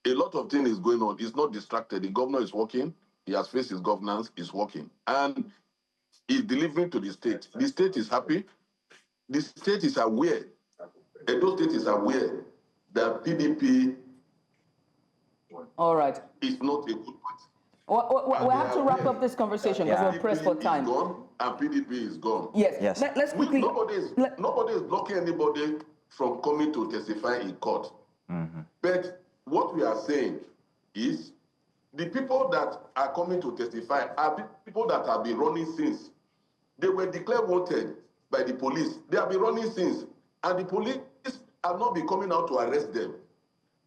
A lot of things is going on. He's not distracted. The governor is working. He has faced his governance. He's working. And he's delivering to the state. The state is happy. The state is aware. Edo State is aware that PDP All right. is not a good party. We have to wrap up this conversation because we're pressed for time. Is gone, and PDP is gone. Yes. Let's quickly. Nobody is blocking anybody from coming to testify in court. But what we are saying is the people that are coming to testify are people that have been running since. They were declared wanted by the police. They have been running since. And the police have not been coming out to arrest them.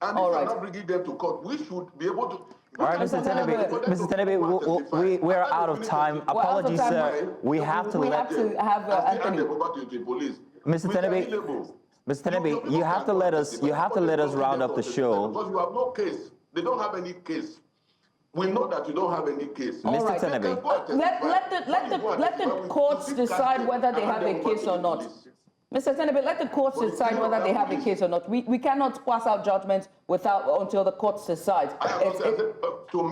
And if we are not bringing them to court, we should be able to... All right, Mr. Tenebe, we're out of time. Apologies, sir. We have to let... Anthony. Mr. Tenebe, you have to let us round up the show. Because you have no case. They don't have any case. We know that you don't have any case. Mr. Tenebe. Let the courts decide whether they have a case or not. Mr. Tenebe, let the courts decide whether they have a case or not. We cannot pass out judgments until the courts decide. To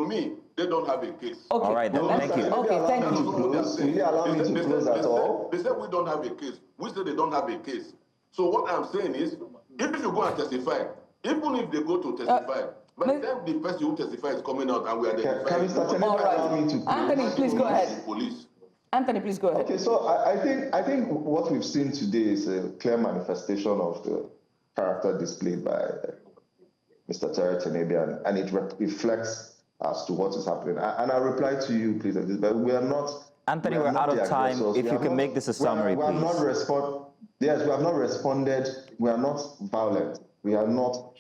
me, they don't have a case. Okay. All right, then. Thank you. Okay, thank you. Will you allow me to close at all? They said we don't have a case. We said they don't have a case. So what I'm saying is, even if you go and testify, even if they go to testify, by the time the person who testifies is coming out and we are there. Can Mr. Tenebe allow me to close? Anthony, please go ahead. Police. Anthony, please go ahead. Okay, so I think what we've seen today is a clear manifestation of the character displayed by Mr. Terry Tenebe, and it reflects as to what is happening. And I'll reply to you, please, but we are not... Anthony, we're out of time. If you can make this a summary, please. We have not responded. We are not violent. We are not...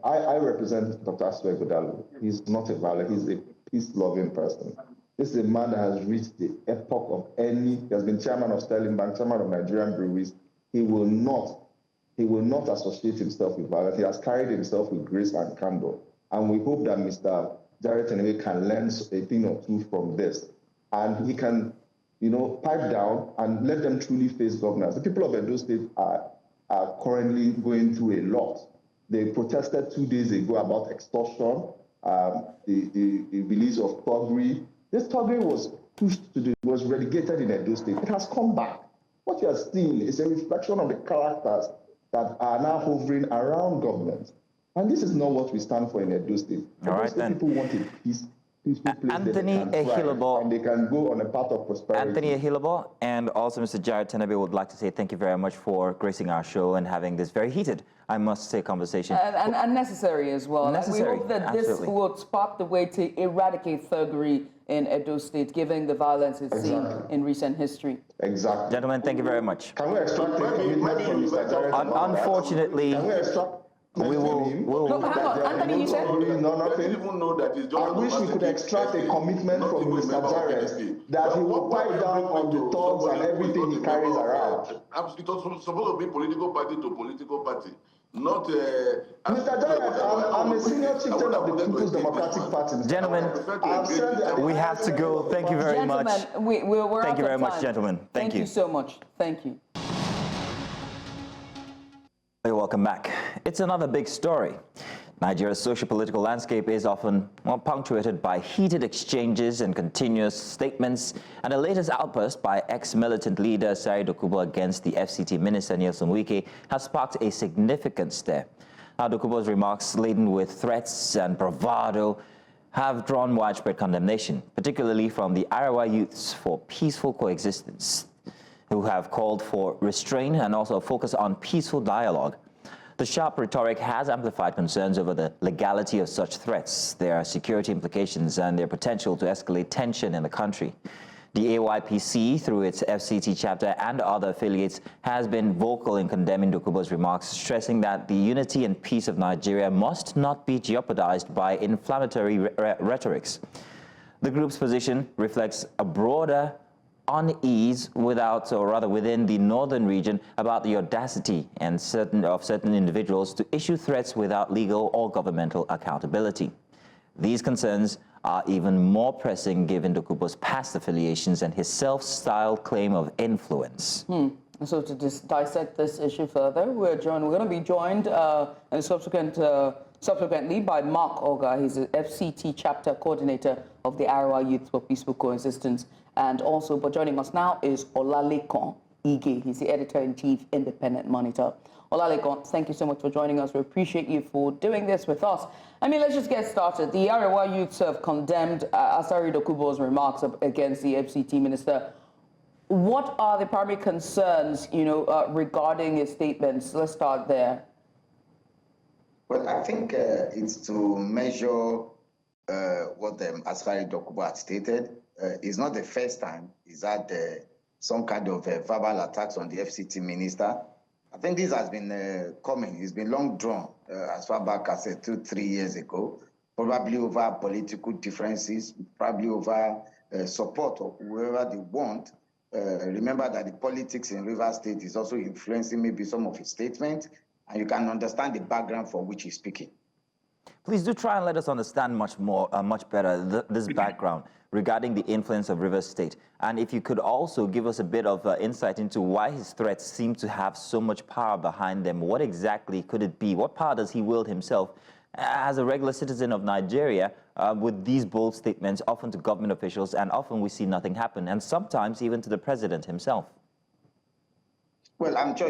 I represent Dr. Asari Dokubo. He's not a violent, he's a peace-loving person. This is a man that has reached the epoch of any, he has been chairman of Sterling Bank, chairman of Nigerian Breweries. He will not associate himself with violence. He has carried himself with grace and candor. And we hope that Mr. Jared Tenebe can learn a thing or two from this. And he can, pipe down and let them truly face governance. The people of Edo State are currently going through a lot. They protested 2 days ago about extortion, the beliefs of thuggery. This thuggery was was relegated in Edo State. It has come back. What you are seeing is a reflection of the characters that are now hovering around government. And this is not what we stand for in Edo State. All right, then. People want a peaceful place Anthony that they can thrive, Ehilabo, and they can go on a path of prosperity. Anthony Ehilabo and also Mr. Jared Tenebe would like to say thank you very much for gracing our show and having this very heated, I must say, conversation. And necessary as well. Necessary, we hope that absolutely. this will spark the way to eradicate thuggery in Edo State, given the violence it's seen in recent history. Exactly. Gentlemen, thank you very much. Can we extract a commitment from Mr. Jared? Unfortunately, Can we extract? we will. No, hang on, Anthony, you said? Nothing. Even know that it's just I wish we could extract a commitment from Mr. Jared that he will pipe down on the thugs and everything he carries around. It was supposed to be political party to political party, not... Mr. Jared, I'm a senior chieftain of the People's Democratic Party. Gentlemen, we have to go. Thank you very much. Gentlemen, we're Thank out you of very much, time. gentlemen. Thank you. Thank you so much. Thank you. Hey, welcome back. It's another big story. Nigeria's socio-political landscape is often punctuated by heated exchanges and continuous statements, and the latest outburst by ex-militant leader Asari Dokubo against the FCT Minister Nyesom Wike has sparked a significant stir. Now, Dokubo's remarks, laden with threats and bravado, have drawn widespread condemnation, particularly from the Arewa Youths for Peaceful Coexistence, who have called for restraint and also a focus on peaceful dialogue. The sharp rhetoric has amplified concerns over the legality of such threats, their security implications, and their potential to escalate tension in the country. The AYPC, through its FCT chapter and other affiliates, has been vocal in condemning Dokubo's remarks, stressing that the unity and peace of Nigeria must not be jeopardized by inflammatory rhetorics. The group's position reflects a broader unease within the northern region about the audacity and certain individuals to issue threats without legal or governmental accountability. These concerns are even more pressing given Dokubo's past affiliations and his self-styled claim of influence. So to dissect this issue further, we're going to be joined subsequently by Mark Oga. He's the FCT chapter coordinator of the Arewa Youths for Peaceful Coexistence. And also, but joining us now is Olalekan Ige. He's the editor-in-chief, Independent Monitor. Olalekan, thank you so much for joining us. We appreciate you for doing this with us. I mean, let's just get started. The Arewa Youths have condemned Asari Dokubo's remarks against the FCT minister. What are the primary concerns, regarding his statements? Let's start there. Well, I think it's to measure what Asari Dokubo had stated. It's not the first time he's had some kind of verbal attacks on the FCT minister. I think this has been coming. It's been long drawn as far back as 2-3 years ago, probably over political differences, probably over support of whoever they want. Remember that the politics in Rivers State is also influencing maybe some of his statements, and you can understand the background for which he's speaking. Please do try and let us understand much better this background regarding the influence of Rivers State. And if you could also give us a bit of insight into why his threats seem to have so much power behind them. What exactly could it be? What power does he wield himself as a regular citizen of Nigeria with these bold statements, often to government officials, and often we see nothing happen, and sometimes even to the president himself? Well, I'm sure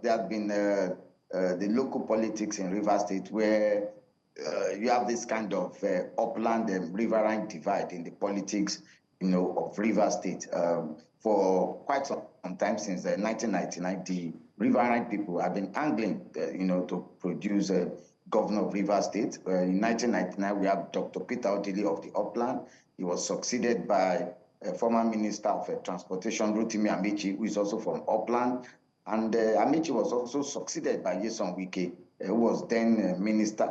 there have been the local politics in Rivers State where you have this kind of upland and riverine divide in the politics, of Rivers State. For quite some time, since 1999, the riverine people have been angling, to produce a governor of Rivers State. In 1999, we have Dr. Peter Odili of the upland. He was succeeded by former Minister of Transportation, Rotimi Amaechi, who is also from upland. And Amaechi was also succeeded by Nyesom Wike, who was then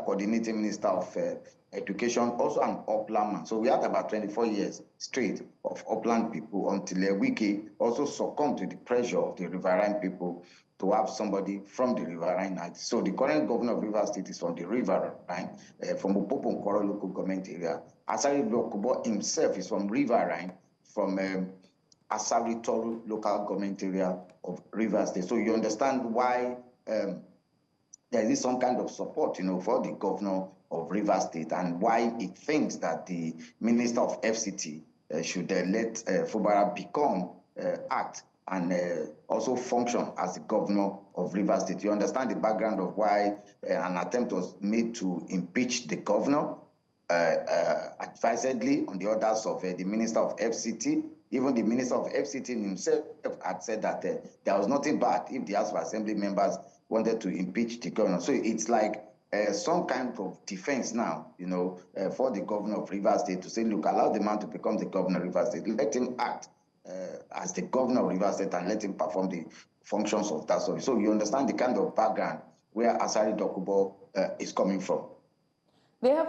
coordinating minister of education, also an upland man. So we had about 24 years straight of upland people until Wike also succumbed to the pressure of the riverine people to have somebody from the riverine. So the current governor of Rivers State is from the riverine, from Opoponkoro local government area. Asari Dokubo himself is from riverine, from Asari Toru local government area of Rivers State. So you understand why there is some kind of support, for the governor of Rivers State, and why he thinks that the minister of FCT should let Fubara become act and also function as the governor of Rivers State. You understand the background of why an attempt was made to impeach the governor, advisedly on the orders of the minister of FCT. Even the minister of FCT himself had said that there was nothing bad if the House of Assembly members wanted to impeach the governor. So it's like some kind of defense now, for the governor of Rivers State to say, look, allow the man to become the governor of Rivers State. Let him act as the governor of Rivers State and let him perform the functions of that. So you understand the kind of background where Asari Dokubo is coming from. They've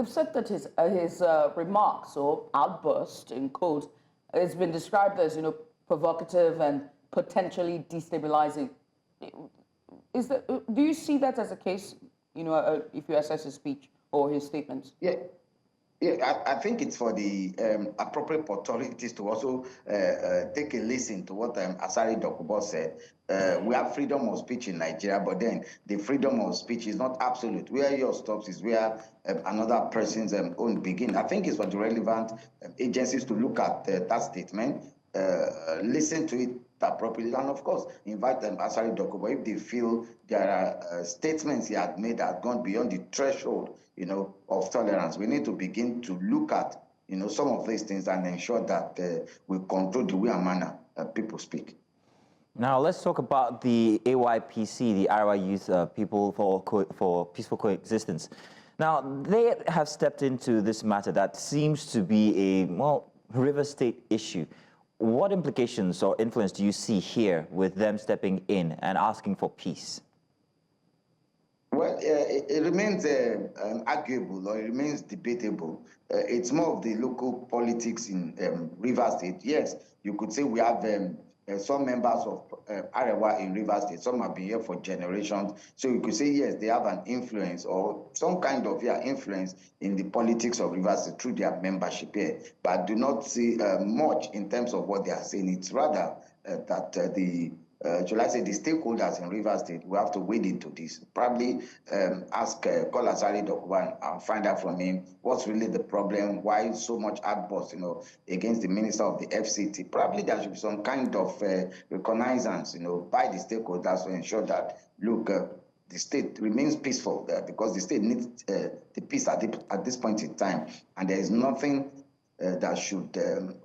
said that his remarks or outburst, in quotes, has been described as, provocative and potentially destabilizing. Do you see that as a case, if you assess his speech or his statements? Yeah, I think it's for the appropriate authorities to also take a listen to what Asari Dokubo said. We have freedom of speech in Nigeria, but then the freedom of speech is not absolute. Where yours stops is where another person's own begins. I think it's for the relevant agencies to look at that statement, listen to it appropriately, and of course, invite Asari Dokubo if they feel there are statements he had made that have gone beyond the threshold, of tolerance. We need to begin to look at, some of these things and ensure that we control the way and manner people speak. Now, let's talk about the AYPC, the Arewa Youth People for Peaceful Coexistence. Now, they have stepped into this matter that seems to be a, River State issue. What implications or influence do you see here with them stepping in and asking for peace? Well, it remains arguable, or it remains debatable. It's more of the local politics in Rivers State. Yes, you could say we have some members of Arewa in Rivers State. Some have been here for generations. So you could say, yes, they have an influence or some kind of influence in the politics of Rivers State through their membership here. But I do not see much in terms of what they are saying. It's rather that shall I say, the stakeholders in Rivers State will have to wade into this. Probably call Asari Dokubo and find out from him what's really the problem, why so much outburst, against the minister of the FCT. Probably there should be some kind of reconnaissance, by the stakeholders to ensure that, look, the state remains peaceful because the state needs the peace at this point in time, and there is nothing that should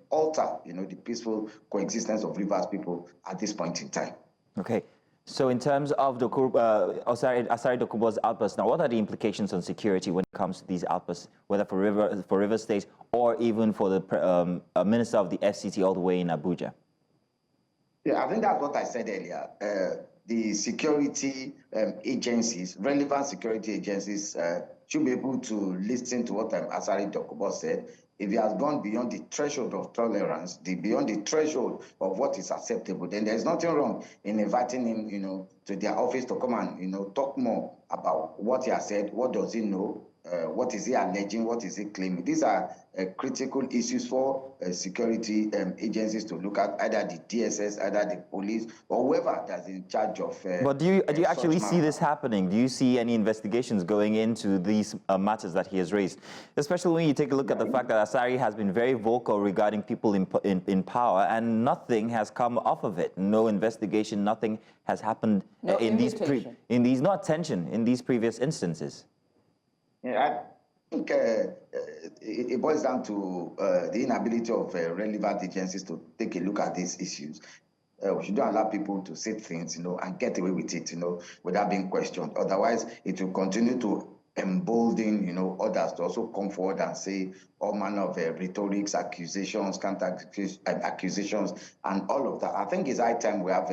alter, the peaceful coexistence of Rivers people at this point in time. Okay. So in terms of Asari Dokubo's outbursts, now what are the implications on security when it comes to these outbursts, whether for River State or even for the minister of the FCT all the way in Abuja? Yeah, I think that's what I said earlier. The security agencies, relevant security agencies, should be able to listen to what Asari Dokubo said. If he has gone beyond the threshold of tolerance, beyond the threshold of what is acceptable, then there's nothing wrong in inviting him, to their office to come and, talk more about what he has said, what does he know, what is he alleging, what is he claiming. These are critical issues for security agencies to look at, either the DSS, either the police, or whoever that's in charge of. But do you actually see this happening? Do you see any investigations going into these matters that he has raised? Especially when you take a look at the fact that Asari has been very vocal regarding people in power, and nothing has come off of it. No investigation, nothing has happened in these previous instances. Yeah, I think it boils down to the inability of relevant agencies to take a look at these issues. We shouldn't allow people to say things, and get away with it, without being questioned. Otherwise, it will continue to embolden, others to also come forward and say all manner of rhetorics, accusations, counter accusations, and all of that. I think it's high time we have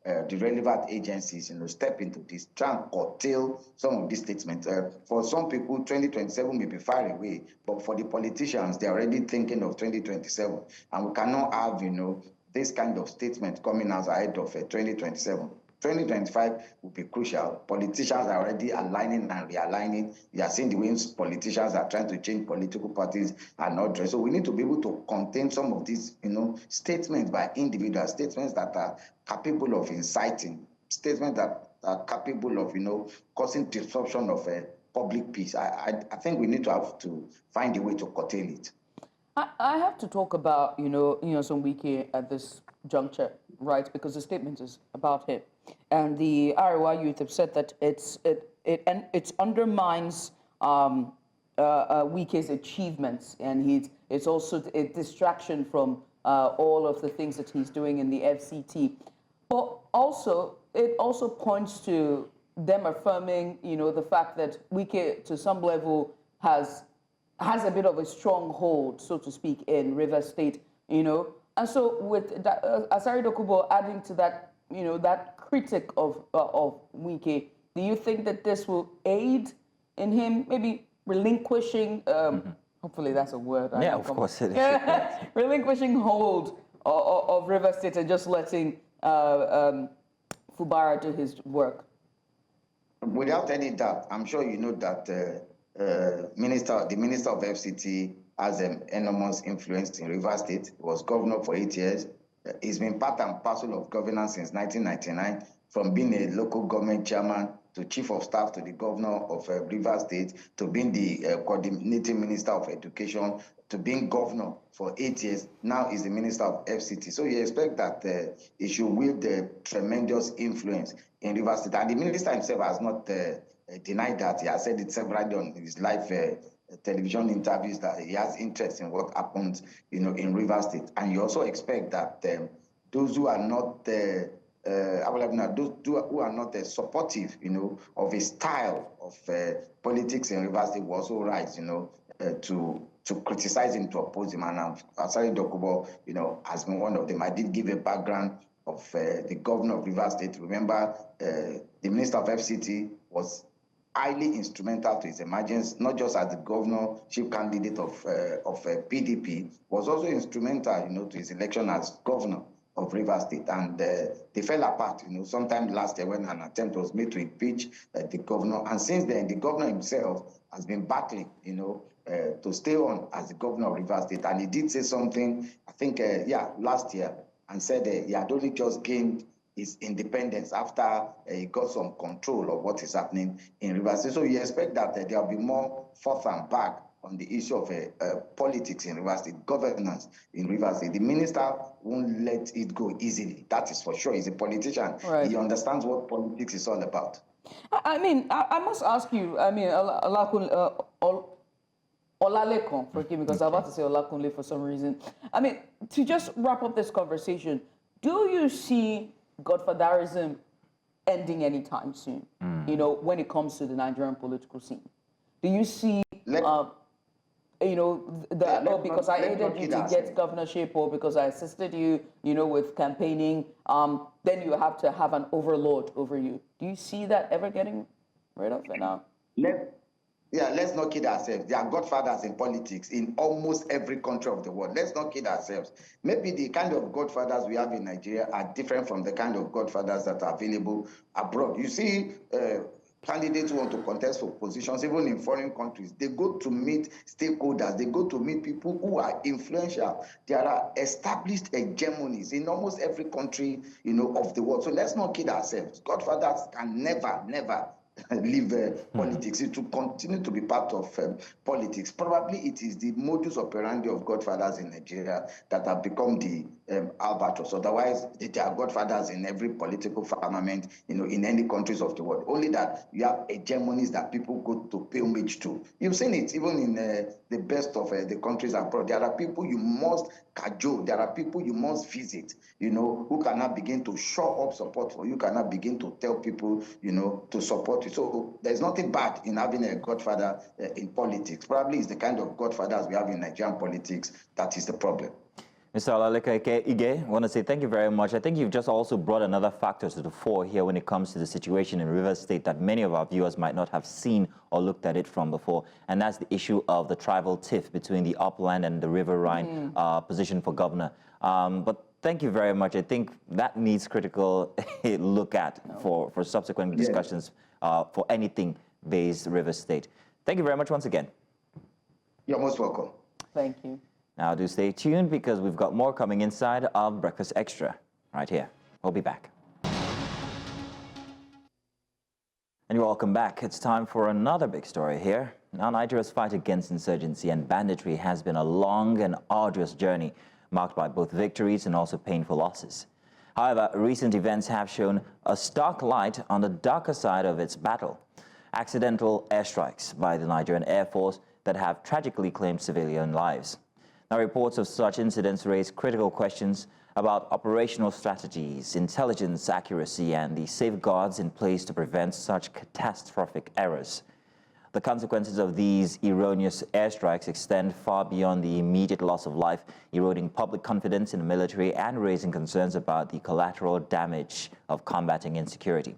the relevant agencies, step into this, try and curtail some of these statements. For some people, 2027 may be far away, but for the politicians, they're already thinking of 2027. And we cannot have, this kind of statement coming out ahead of 2027. 2025 will be crucial. Politicians are already aligning and realigning. You are seeing the way politicians are trying to change political parties and not dress. So we need to be able to contain some of these, statements by individuals, statements that are capable of inciting, statements that are capable of, causing disruption of public peace. I think we need to have to find a way to curtail it. I have to talk about, Nyesom Wike at this juncture, right? Because the statement is about him. And the Arewa Youth have said that it undermines Wike's achievements, and it's also a distraction from all of the things that he's doing in the FCT. But also, it also points to them affirming, the fact that Wike, to some level, has a bit of a stronghold, so to speak, in Rivers State, And so with that, Asari Dokubo adding to that, that critic of Wike, do you think that this will aid in him maybe relinquishing, hopefully that's a word. Yeah, of course it is. Relinquishing hold of River State and just letting Fubara do his work? Without any doubt, I'm sure you know that the Minister of FCT has an enormous influence in Rivers State. He was governor for 8 years. He's been part and parcel of governance since 1999, from being a local government chairman to chief of staff to the governor of Rivers State, to being the coordinating minister of education, to being governor for 8 years. Now he's the minister of FCT. So you expect that he should wield the tremendous influence in Rivers State. And the minister himself has not denied that. He has said it several on his live television interviews that he has interest in what happens, in Rivers State. And you also expect that those who are not those who are not supportive, of a style of politics in Rivers State will also rise, to criticize him, to oppose him. And Asari Dokubo, has been one of them. I did give a background of the governor of Rivers State. Remember, the minister of FCT was highly instrumental to his emergence, not just as the governorship candidate of PDP, was also instrumental, to his election as governor of Rivers State. And they fell apart, sometime last year when an attempt was made to impeach the governor. And since then, the governor himself has been battling, to stay on as the governor of Rivers State. And he did say something, I think, last year, and said he had only just gained his independence after he got some control of what is happening in Rivers State. So you expect that there will be more forth and back on the issue of politics in Rivers State, governance in Rivers State. The minister won't let it go easily. That is for sure. He's a politician. Right. He understands what politics is all about. I must ask you, Olalekon, forgive me, because I'm about to say Olakunle for some reason. To just wrap up this conversation, do you see godfatherism ending anytime soon, when it comes to the Nigerian political scene? Do you see, because I aided you to get governorship, or because I assisted you, with campaigning, then you have to have an overlord over you? Do you see that ever getting rid of it now? Let's not kid ourselves. There are godfathers in politics in almost every country of the world. Let's not kid ourselves. Maybe the kind of godfathers we have in Nigeria are different from the kind of godfathers that are available abroad. You see, candidates who want to contest for positions, even in foreign countries, they go to meet stakeholders, they go to meet people who are influential. There are established hegemonies in almost every country, of the world. So let's not kid ourselves. Godfathers can never leave politics. It will continue to be part of politics. Probably it is the modus operandi of godfathers in Nigeria that have become the albatross. Otherwise, there are godfathers in every political firmament, in any countries of the world. Only that you have hegemonies that people go to pay homage to. You've seen it even in the best of the countries abroad. There are people you must cajole. There are people you must visit, who cannot begin to show up support for you, cannot begin to tell people, to support you. So there's nothing bad in having a godfather in politics. Probably it's the kind of godfathers we have in Nigerian politics that is the problem. Mr. Olaleka Ige, I want to say thank you very much. I think you've just also brought another factor to the fore here when it comes to the situation in Rivers State that many of our viewers might not have seen or looked at it from before, and that's the issue of the tribal tiff between the upland and the River Rhine position for governor. But thank you very much. I think that needs critical look at for subsequent discussions for anything based Rivers State. Thank you very much once again. You're most welcome. Thank you. Now do stay tuned because we've got more coming inside of Breakfast Extra right here. We'll be back. And welcome back. It's time for another big story here. Now, Nigeria's fight against insurgency and banditry has been a long and arduous journey, marked by both victories and also painful losses. However, recent events have shown a stark light on the darker side of its battle. Accidental airstrikes by the Nigerian Air Force that have tragically claimed civilian lives. Now, reports of such incidents raise critical questions about operational strategies, intelligence accuracy, and the safeguards in place to prevent such catastrophic errors. The consequences of these erroneous airstrikes extend far beyond the immediate loss of life, eroding public confidence in the military and raising concerns about the collateral damage of combating insecurity.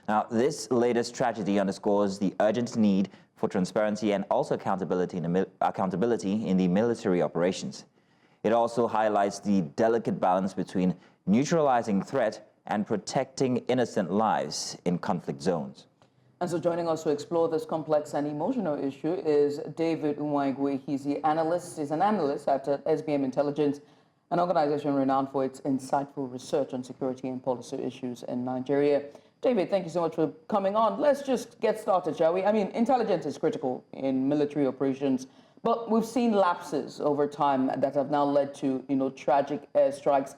Now, this latest tragedy underscores the urgent need for transparency and also accountability in the military operations. It also highlights the delicate balance between neutralizing threat and protecting innocent lives in conflict zones. And so joining us to explore this complex and emotional issue is David Nwangwe. He's an analyst at SBM Intelligence, an organization renowned for its insightful research on security and policy issues in Nigeria. David, thank you so much for coming on. Let's just get started, shall we? I mean, intelligence is critical in military operations, but we've seen lapses over time that have now led to, tragic airstrikes.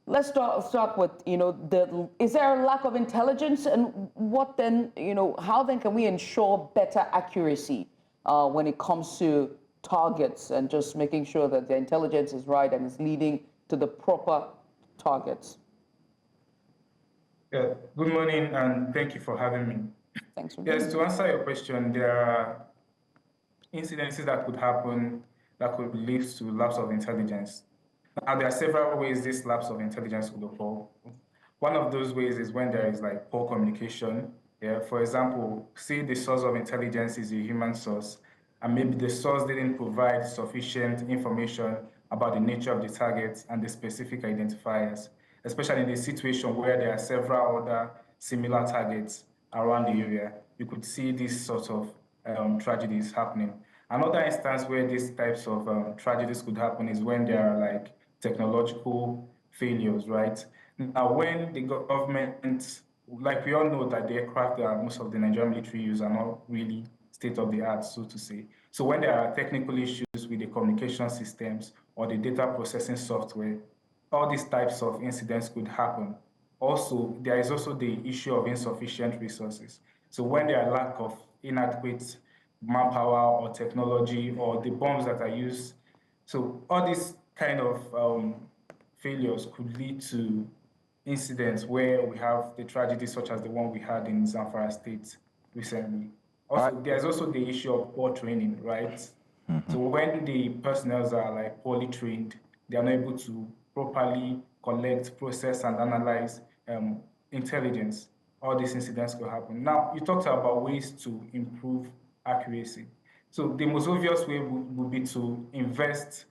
Let's start with, is there a lack of intelligence, and what then, how then can we ensure better accuracy when it comes to targets and just making sure that the intelligence is right and is leading to the proper targets? Yeah, good morning, and thank you for having me. Thanks for Yes, to answer your question, there are incidences that could happen that could lead to lapse of intelligence. Now, there are several ways this lapse of intelligence could occur. One of those ways is when there is poor communication. Yeah, for example, say the source of intelligence is a human source, and maybe the source didn't provide sufficient information about the nature of the targets and the specific identifiers, especially in a situation where there are several other similar targets around the area. You could see these sorts of tragedies happening. Another instance where these types of tragedies could happen is when there are technological failures, right? Now, when the government, we all know that the aircraft that most of the Nigerian military use are not really state-of-the-art, so to say. So when there are technical issues with the communication systems or the data processing software, all these types of incidents could happen. Also, there is also the issue of insufficient resources. So when there are lack of inadequate manpower or technology or the bombs that are used, so all these kind of failures could lead to incidents where we have the tragedy such as the one we had in Zamfara State recently. Also, there's also the issue of poor training, right? So when the personnel are poorly trained, they are not able to properly collect, process, and analyze intelligence. All these incidents could happen. Now, you talked about ways to improve accuracy. So the most obvious way would be to invest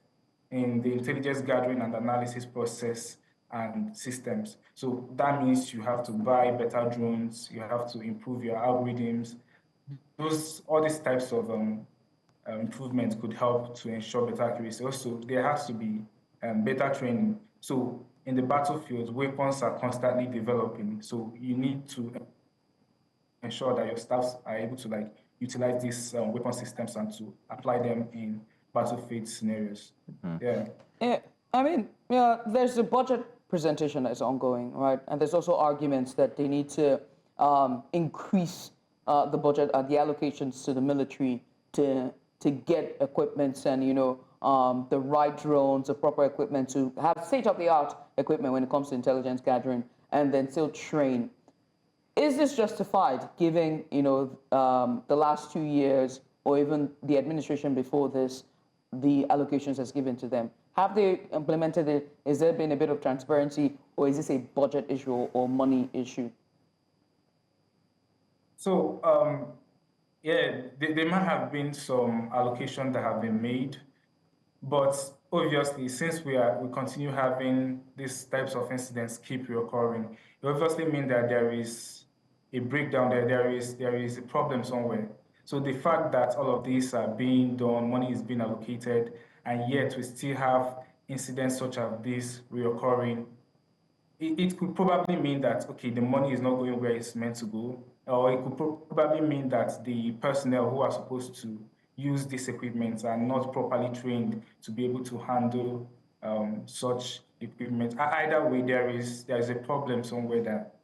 in the intelligence gathering and analysis process and systems. So that means you have to buy better drones, you have to improve your algorithms. All these types of improvements could help to ensure better accuracy. Also, there has to be better training. So in the battlefield, weapons are constantly developing. So you need to ensure that your staffs are able to utilize these weapon systems and to apply them in battlefield scenarios. Yeah. I mean, there's a budget presentation that's ongoing, right? And there's also arguments that they need to increase the budget, the allocations to the military to get equipment and, the right drones, the proper equipment to have state-of-the-art equipment when it comes to intelligence gathering and then still train. Is this justified, given, the last 2 years or even the administration before this, the allocations that's given to them? Have they implemented it? Has there been a bit of transparency, or is this a budget issue or money issue? So, yeah, there might have been some allocation that have been made, but obviously, since we continue having these types of incidents keep reoccurring, it obviously means that there is a breakdown, there is a problem somewhere. So the fact that all of these are being done, money is being allocated, and yet we still have incidents such as this reoccurring, it could probably mean that, okay, the money is not going where it's meant to go, or it could probably mean that the personnel who are supposed to use this equipment are not properly trained to be able to handle such equipment. Either way, there is a problem somewhere that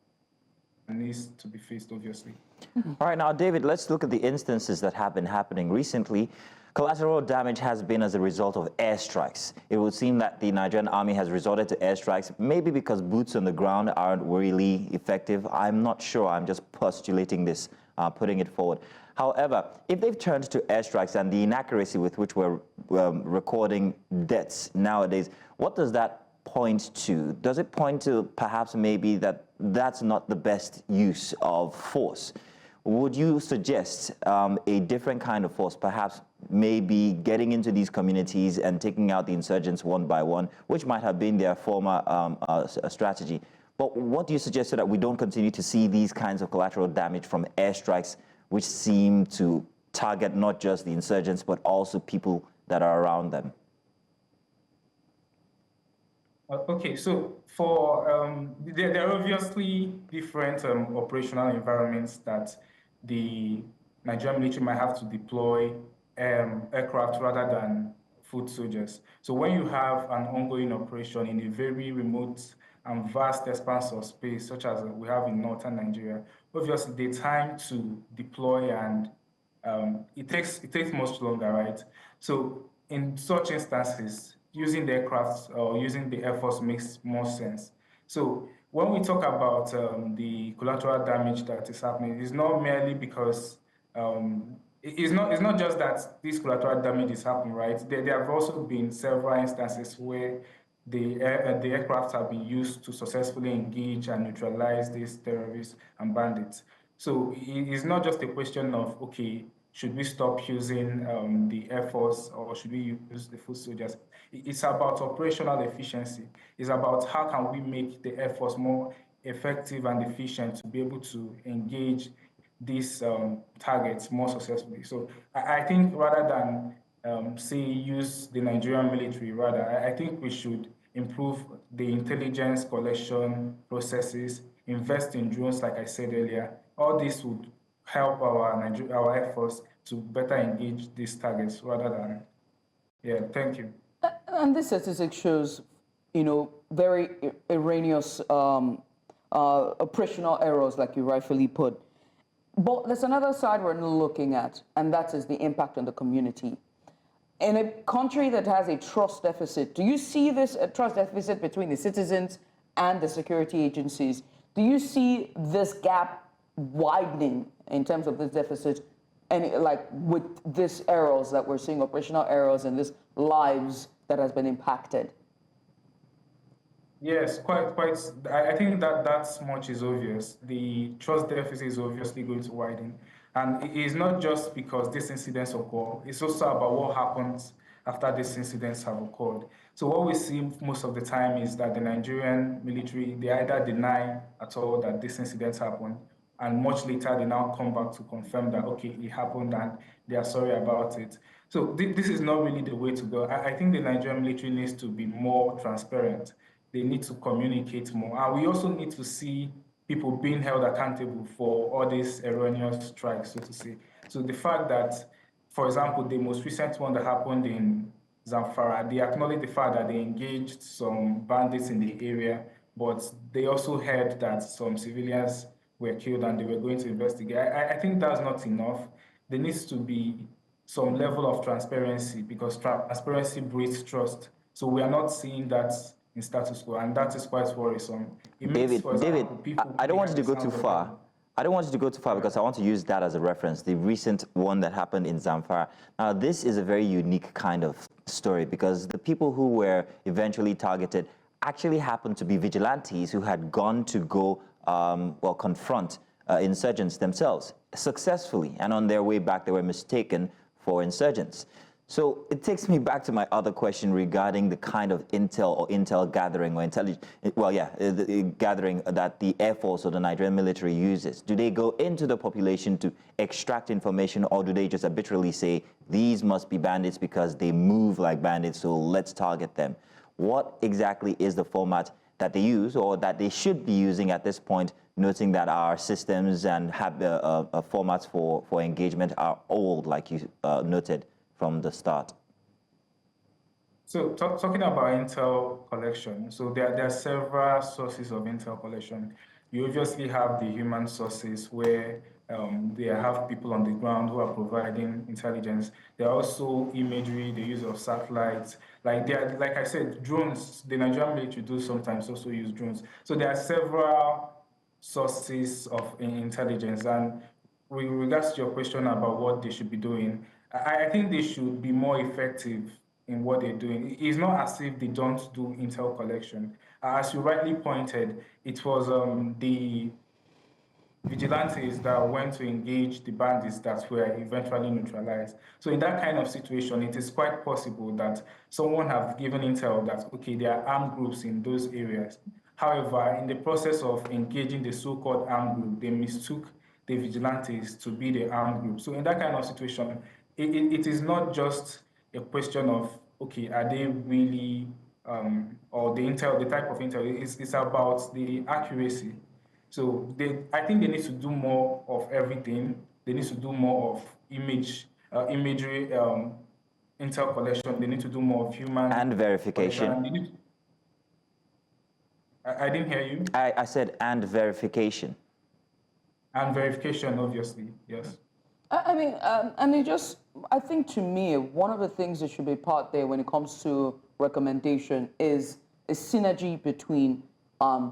needs to be faced, obviously. All right, now, David, let's look at the instances that have been happening recently. Collateral damage has been as a result of airstrikes. It would seem that the Nigerian army has resorted to airstrikes, maybe because boots on the ground aren't really effective. I'm not sure. I'm just postulating this, putting it forward. However, if they've turned to airstrikes and the inaccuracy with which we're recording deaths nowadays, what does that point to? Does it point to perhaps maybe that that's not the best use of force? Would you suggest a different kind of force, perhaps maybe getting into these communities and taking out the insurgents one by one, which might have been their former strategy? But what do you suggest so that we don't continue to see these kinds of collateral damage from airstrikes, which seem to target not just the insurgents, but also people that are around them? Okay, so for there are obviously different operational environments that the Nigerian military might have to deploy aircraft rather than foot soldiers. So when you have an ongoing operation in a very remote and vast expanse of space, such as we have in northern Nigeria, obviously the time to deploy and it takes much longer, right? So in such instances, using the aircraft or using the Air Force makes more sense. So when we talk about the collateral damage that is happening, it's not merely because it's not just that this collateral damage is happening, right? There have also been several instances where the aircraft have been used to successfully engage and neutralize these terrorists and bandits. So it's not just a question of, okay, should we stop using the Air Force or should we use the foot soldiers? It's about operational efficiency. It's about how can we make the Air Force more effective and efficient to be able to engage these targets more successfully. So I think rather than say use the Nigerian military, rather, I think we should improve the intelligence collection processes, invest in drones, like I said earlier. All this would help our Air Force to better engage these targets rather than, yeah, thank you. And this statistic shows, very erroneous operational errors, like you rightfully put. But there's another side we're looking at, and that is the impact on the community. In a country that has a trust deficit, do you see this trust deficit between the citizens and the security agencies? Do you see this gap widening in terms of this deficit, and like with these errors that we're seeing, operational errors and these lives that has been impacted? Yes, quite. I think that much is obvious. The trust deficit is obviously going to widen. And it is not just because these incidents occur, it's also about what happens after these incidents have occurred. So what we see most of the time is that the Nigerian military, they either deny at all that these incidents happened, and much later they now come back to confirm that, okay, it happened and they are sorry about it. So this is not really the way to go. I think the Nigerian military needs to be more transparent. They need to communicate more. And we also need to see people being held accountable for all these erroneous strikes, so to say. So the fact that, for example, the most recent one that happened in Zamfara, they acknowledged the fact that they engaged some bandits in the area, but they also heard that some civilians were killed and they were going to investigate. I think that's not enough. There needs to be some level of transparency, because transparency breeds trust. So we are not seeing that in status quo, and that is quite worrisome. David, I don't want you to go too far. I don't want you to go too far because I want to use that as a reference, the recent one that happened in Zamfara. Now, this is a very unique kind of story because the people who were eventually targeted actually happened to be vigilantes who had gone to go, confront insurgents themselves successfully. And on their way back, they were mistaken for insurgents. So it takes me back to my other question regarding the kind of intel gathering or intelligence, gathering that the Air Force or the Nigerian military uses. Do they go into the population to extract information, or do they just arbitrarily say, these must be bandits because they move like bandits, so let's target them? What exactly is the format that they use or that they should be using at this point, noting that our systems and formats for engagement are old, like you noted from the start? So talking about intel collection, so there are several sources of intel collection. You obviously have the human sources where they have people on the ground who are providing intelligence. There are also imagery, the use of satellites. Like I said, drones, the Nigerian military do sometimes also use drones. So there are several sources of intelligence. And with regards to your question about what they should be doing, I think they should be more effective in what they're doing. It's not as if they don't do intel collection. As you rightly pointed, it was the vigilantes that went to engage the bandits that were eventually neutralized. So in that kind of situation, it is quite possible that someone have given intel that, okay, there are armed groups in those areas. However, in the process of engaging the so-called armed group, they mistook the vigilantes to be the armed group. So in that kind of situation, it is not just a question of, okay, are they really, or the intel, the type of intel, it's about the accuracy. So I think they need to do more of everything. They need to do more of imagery, intel collection. They need to do more of human and verification. I didn't hear you. I said and verification. And verification, obviously, yes. I think to me, one of the things that should be part there when it comes to recommendation is a synergy between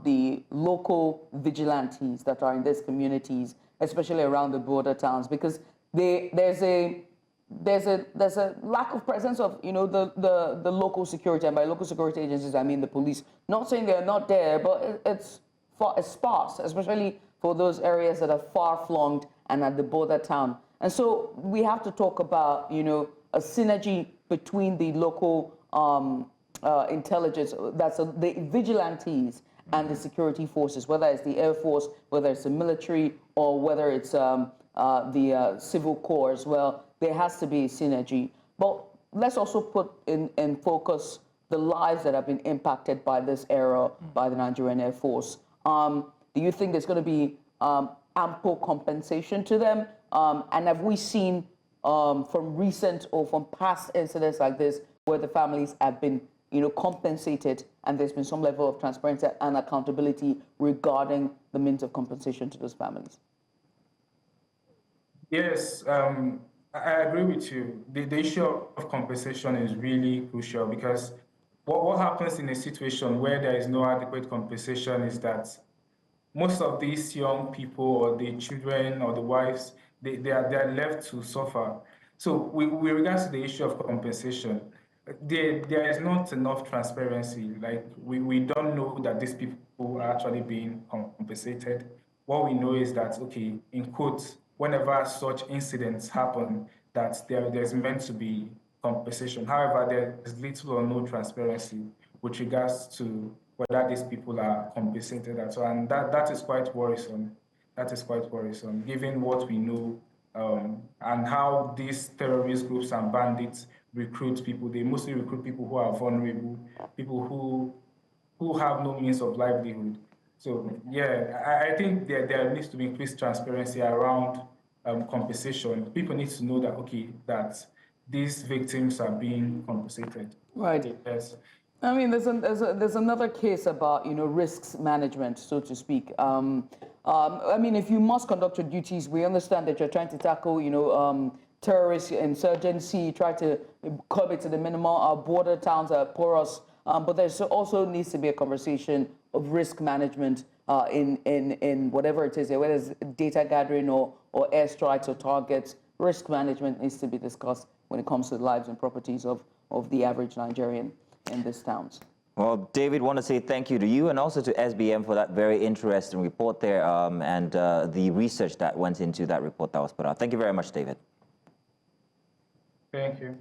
the local vigilantes that are in these communities, especially around the border towns, because there's a lack of presence of the local security, and by local security agencies I mean the police. Not saying they're not there, but it's sparse, especially for those areas that are far-flung and at the border town. And so we have to talk about, a synergy between the local intelligence, that's the vigilantes and the security forces, whether it's the Air Force, whether it's the military, or whether it's the civil corps as well. There has to be a synergy. But let's also put in focus the lives that have been impacted by this era by the Nigerian Air Force. Do you think there's going to be ample compensation to them? And have we seen from recent or from past incidents like this where the families have been compensated and there's been some level of transparency and accountability regarding the means of compensation to those families? Yes, I agree with you. The issue of compensation is really crucial because what happens in a situation where there is no adequate compensation is that most of these young people or the children or the wives, they are left to suffer. So with regards to the issue of compensation, there is not enough transparency. Like we don't know that these people are actually being compensated. What we know is that, okay, in quotes, whenever such incidents happen, that there's meant to be compensation. However, there is little or no transparency with regards to whether these people are compensated at all. And that is quite worrisome. That is quite worrisome, given what we know and how these terrorist groups and bandits recruit people. They mostly recruit people who are vulnerable, people who have no means of livelihood. So yeah, I think there needs to be increased transparency around compensation. People need to know that, okay, that these victims are being compensated. Right. Yes. I mean, there's another case about risks management, so to speak. I mean, if you must conduct your duties, we understand that you're trying to tackle terrorist insurgency, try to curb it to the minimum. Our border towns are porous, but there also needs to be a conversation risk management in whatever it is, whether it's data gathering or airstrikes or targets. Risk management needs to be discussed when it comes to the lives and properties of the average Nigerian in these towns. Well, David, want to say thank you to you and also to SBM for that very interesting report there and the research that went into that report that was put out. Thank you very much, David. Thank you.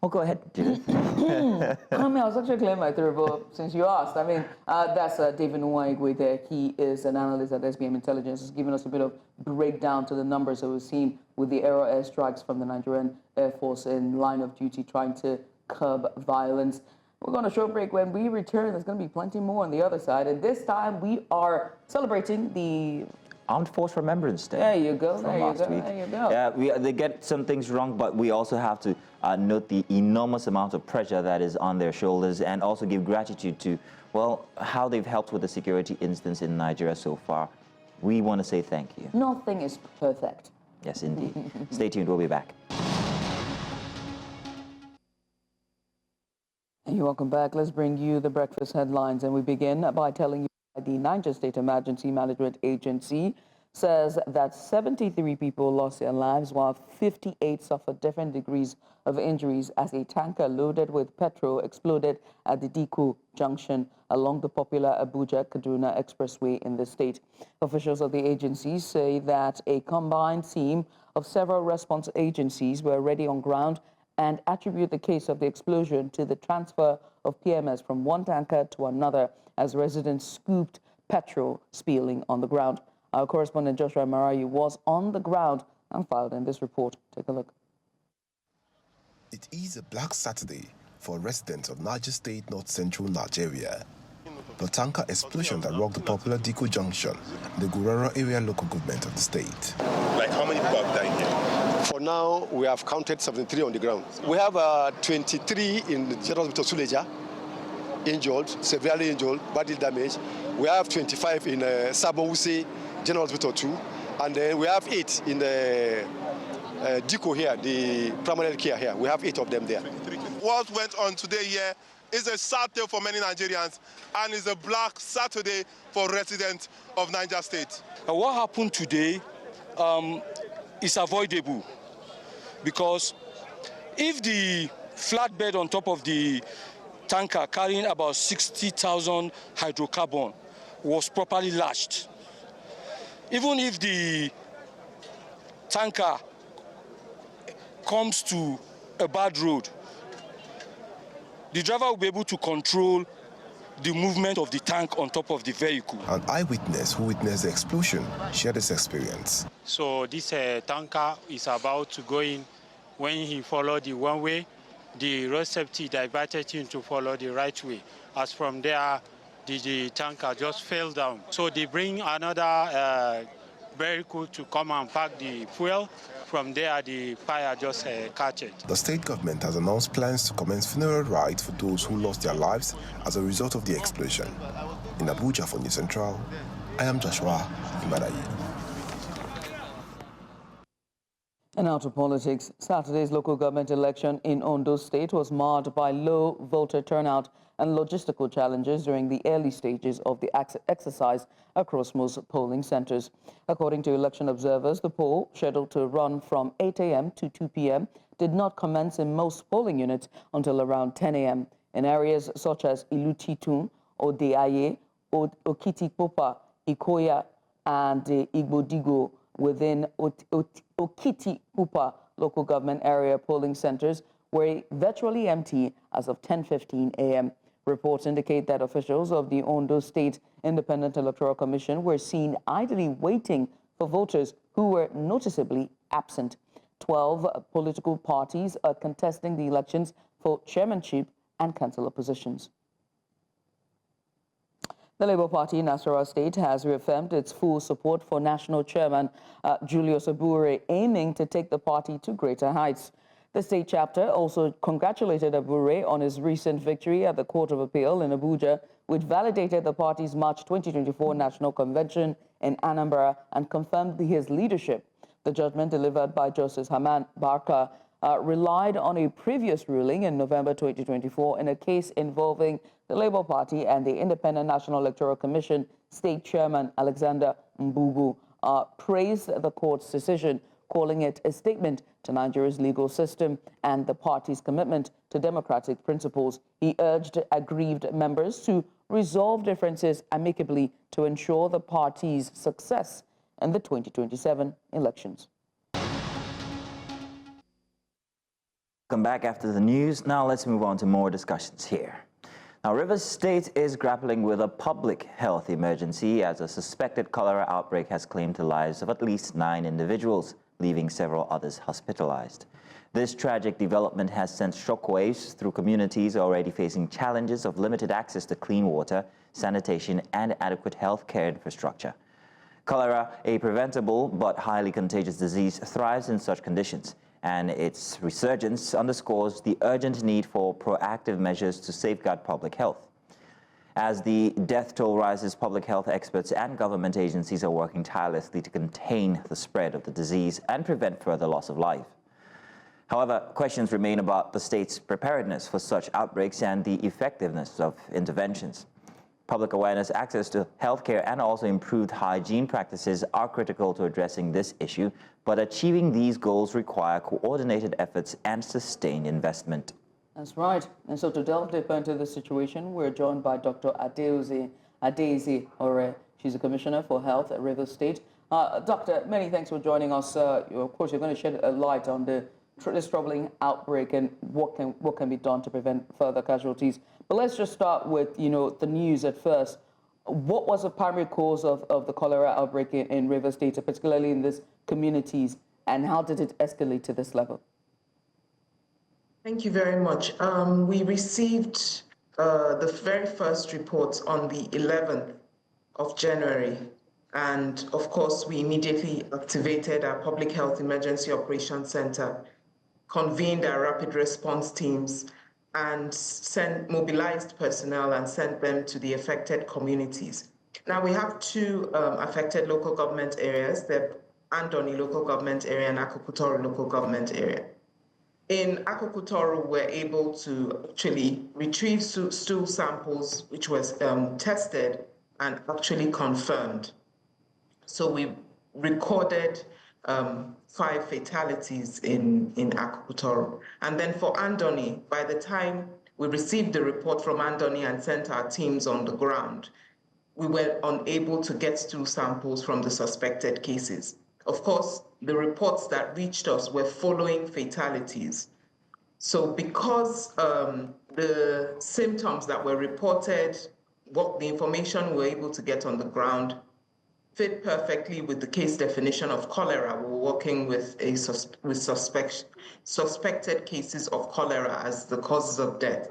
Well, go ahead, Judith. I was actually clearing my throat, but since you asked, that's David Nwigwe there. He is an analyst at SBM Intelligence. He's giving us a bit of breakdown to the numbers that we've seen with the airstrikes from the Nigerian Air Force in line of duty trying to curb violence. We're going to short break. When we return, there's going to be plenty more on the other side. And this time, we are celebrating the Armed Force Remembrance Day. There you go. From last week. There you go. Yeah, they get some things wrong, but we also have to note the enormous amount of pressure that is on their shoulders and also give gratitude to, well, how they've helped with the security instance in Nigeria so far. We want to say thank you. Nothing is perfect. Yes, indeed. Stay tuned. We'll be back. And you're welcome back. Let's bring you the breakfast headlines, and we begin by telling you that the Niger State Emergency Management Agency says that 73 people lost their lives while 58 suffered different degrees of injuries as a tanker loaded with petrol exploded at the Diko junction along the popular Abuja-Kaduna Expressway in the state. Officials of the agency say that a combined team of several response agencies were already on ground and attribute the case of the explosion to the transfer of PMS from one tanker to another as residents scooped petrol spilling on the ground. Our correspondent Joshua Marayu was on the ground and filed in this report. Take a look. It is a black Saturday for residents of Niger State, north-central Nigeria. The tanker explosion that rocked the popular Diko junction in the Cholera area local government of the state. Like how many people have died here? For now, we have counted 73 on the ground. We have 23 in the General Hospital Suleja, injured, severely injured, badly damaged. We have 25 in Sabonwuse General Hospital 2, and then we have 8 in the Diko here, the primary care here. We have 8 of them there. What went on today here is a sad day for many Nigerians and is a black Saturday for residents of Niger State. What happened today is avoidable because if the flatbed on top of the tanker carrying about 60,000 hydrocarbon was properly lashed, even if the tanker comes to a bad road, the driver will be able to control the movement of the tank on top of the vehicle. An eyewitness who witnessed the explosion shared his experience. So this tanker is about to go in. When he followed the one way, the road safety diverted him to follow the right way. As from there, the tanker just fell down. So they bring another vehicle to come and pack the fuel. From there, the fire just catch it. The state government has announced plans to commence funeral rites for those who lost their lives as a result of the explosion. In Abuja for News Central, I am Joshua Imadayi. And now to politics. Saturday's local government election in Ondo State was marred by low voter turnout and logistical challenges during the early stages of the exercise across most polling centers. According to election observers, the poll, scheduled to run from 8 a.m. to 2 p.m., did not commence in most polling units until around 10 a.m. In areas such as Ilutitun, Odeaye, Okitipopa, Ikoya, and Igbodigo within Okitipupa local government area polling centers were virtually empty as of 10:15 a.m. Reports indicate that officials of the Ondo State Independent Electoral Commission were seen idly waiting for voters who were noticeably absent. 12 political parties are contesting the elections for chairmanship and councillor positions. The Labour Party in Asari State has reaffirmed its full support for National Chairman Julius Abure, aiming to take the party to greater heights. The state chapter also congratulated Abure on his recent victory at the Court of Appeal in Abuja, which validated the party's March 2024 National Convention in Anambra and confirmed his leadership. The judgment delivered by Justice Haman Barka relied on a previous ruling in November 2024 in a case involving the Labour Party and the Independent National Electoral Commission State Chairman Alexander Mbugu praised the court's decision, calling it a statement to Nigeria's legal system and the party's commitment to democratic principles. He urged aggrieved members to resolve differences amicably to ensure the party's success in the 2027 elections. Welcome back after the news. Now let's move on to more discussions here. Now, Rivers State is grappling with a public health emergency as a suspected cholera outbreak has claimed the lives of at least 9 individuals, leaving several others hospitalized. This tragic development has sent shockwaves through communities already facing challenges of limited access to clean water, sanitation, and adequate health care infrastructure. Cholera, a preventable but highly contagious disease, thrives in such conditions, and its resurgence underscores the urgent need for proactive measures to safeguard public health. As the death toll rises, public health experts and government agencies are working tirelessly to contain the spread of the disease and prevent further loss of life. However, questions remain about the state's preparedness for such outbreaks and the effectiveness of interventions. Public awareness, access to healthcare, and also improved hygiene practices are critical to addressing this issue, but achieving these goals require coordinated efforts and sustained investment. That's right. And so to delve deeper into the situation, we're joined by Dr. Adeze Ore. She's a Commissioner for Health at Rivers State. Doctor, many thanks for joining us. Of course, you're going to shed a light on this troubling outbreak and what can be done to prevent further casualties. But let's just start with, the news at first. What was the primary cause of the cholera outbreak in Rivers State, particularly in these communities, and how did it escalate to this level? Thank you very much. We received the very first reports on the 11th of January. And of course, we immediately activated our Public Health Emergency Operations Center, convened our rapid response teams, and mobilized personnel and sent them to the affected communities. Now we have 2 affected local government areas, the Andoni local government area and Akokutoro local government area. In Akokutoro, we're able to actually retrieve stool samples, which was tested and actually confirmed. So we recorded 5 fatalities in Akokutoro. And then for Andoni, by the time we received the report from Andoni and sent our teams on the ground, we were unable to get stool samples from the suspected cases. Of course, the reports that reached us were following fatalities. So because the symptoms that were reported, what the information we were able to get on the ground fit perfectly with the case definition of cholera. We were working with suspected cases of cholera as the causes of death.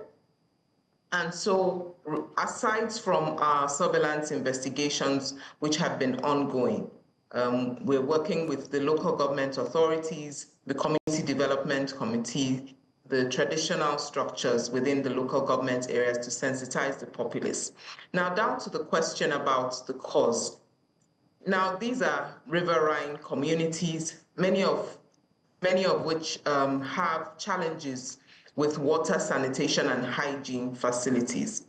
And so, aside from our surveillance investigations, which have been ongoing, we're working with the local government authorities, the Community Development Committee, the traditional structures within the local government areas to sensitize the populace. Now, down to the question about the cause. Now, these are riverine communities, many of which have challenges with water, sanitation, and hygiene facilities.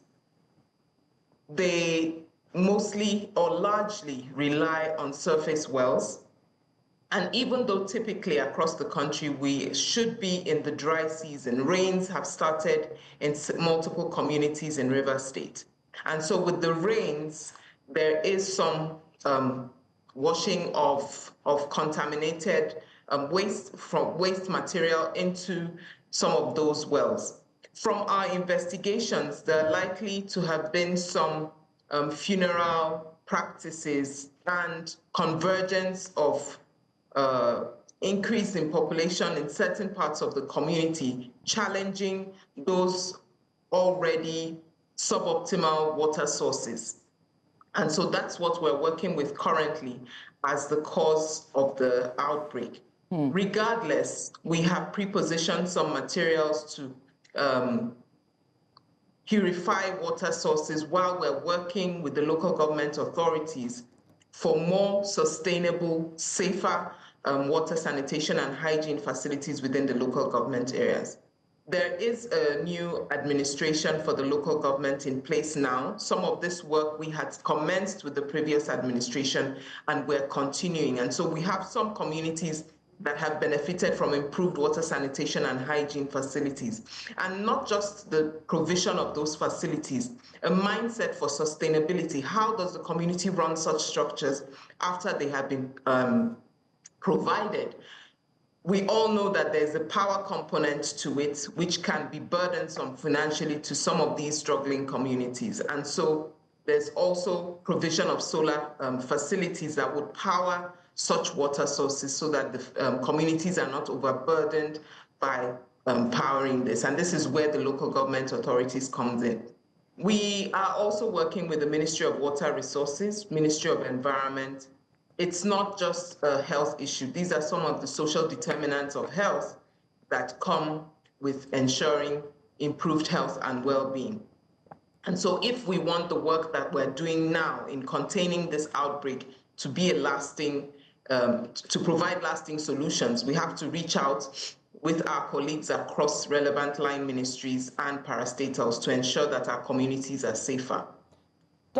They mostly or largely rely on surface wells. And even though typically across the country we should be in the dry season, rains have started in multiple communities in Rivers State. And so with the rains, there is some washing of contaminated waste material into some of those wells. From our investigations, there are likely to have been some funeral practices and convergence of increase in population in certain parts of the community, challenging those already suboptimal water sources. And so that's what we're working with currently as the cause of the outbreak. Regardless, we have pre-positioned some materials to purify water sources while we're working with the local government authorities for more sustainable, safer water, sanitation, and hygiene facilities within the local government areas. There is a new administration for the local government in place now. Some of this work we had commenced with the previous administration and we're continuing. And so we have some communities that have benefited from improved water, sanitation, and hygiene facilities. And not just the provision of those facilities, a mindset for sustainability. How does the community run such structures after they have been provided? We all know that there's a power component to it, which can be burdensome financially to some of these struggling communities. And so there's also provision of solar facilities that would power such water sources so that the communities are not overburdened by powering this. And this is where the local government authorities comes in. We are also working with the Ministry of Water Resources, Ministry of Environment. It's not just a health issue. These are some of the social determinants of health that come with ensuring improved health and well-being. And so if we want the work that we're doing now in containing this outbreak to be a lasting, to provide lasting solutions, we have to reach out with our colleagues across relevant line ministries and parastatals to ensure that our communities are safer.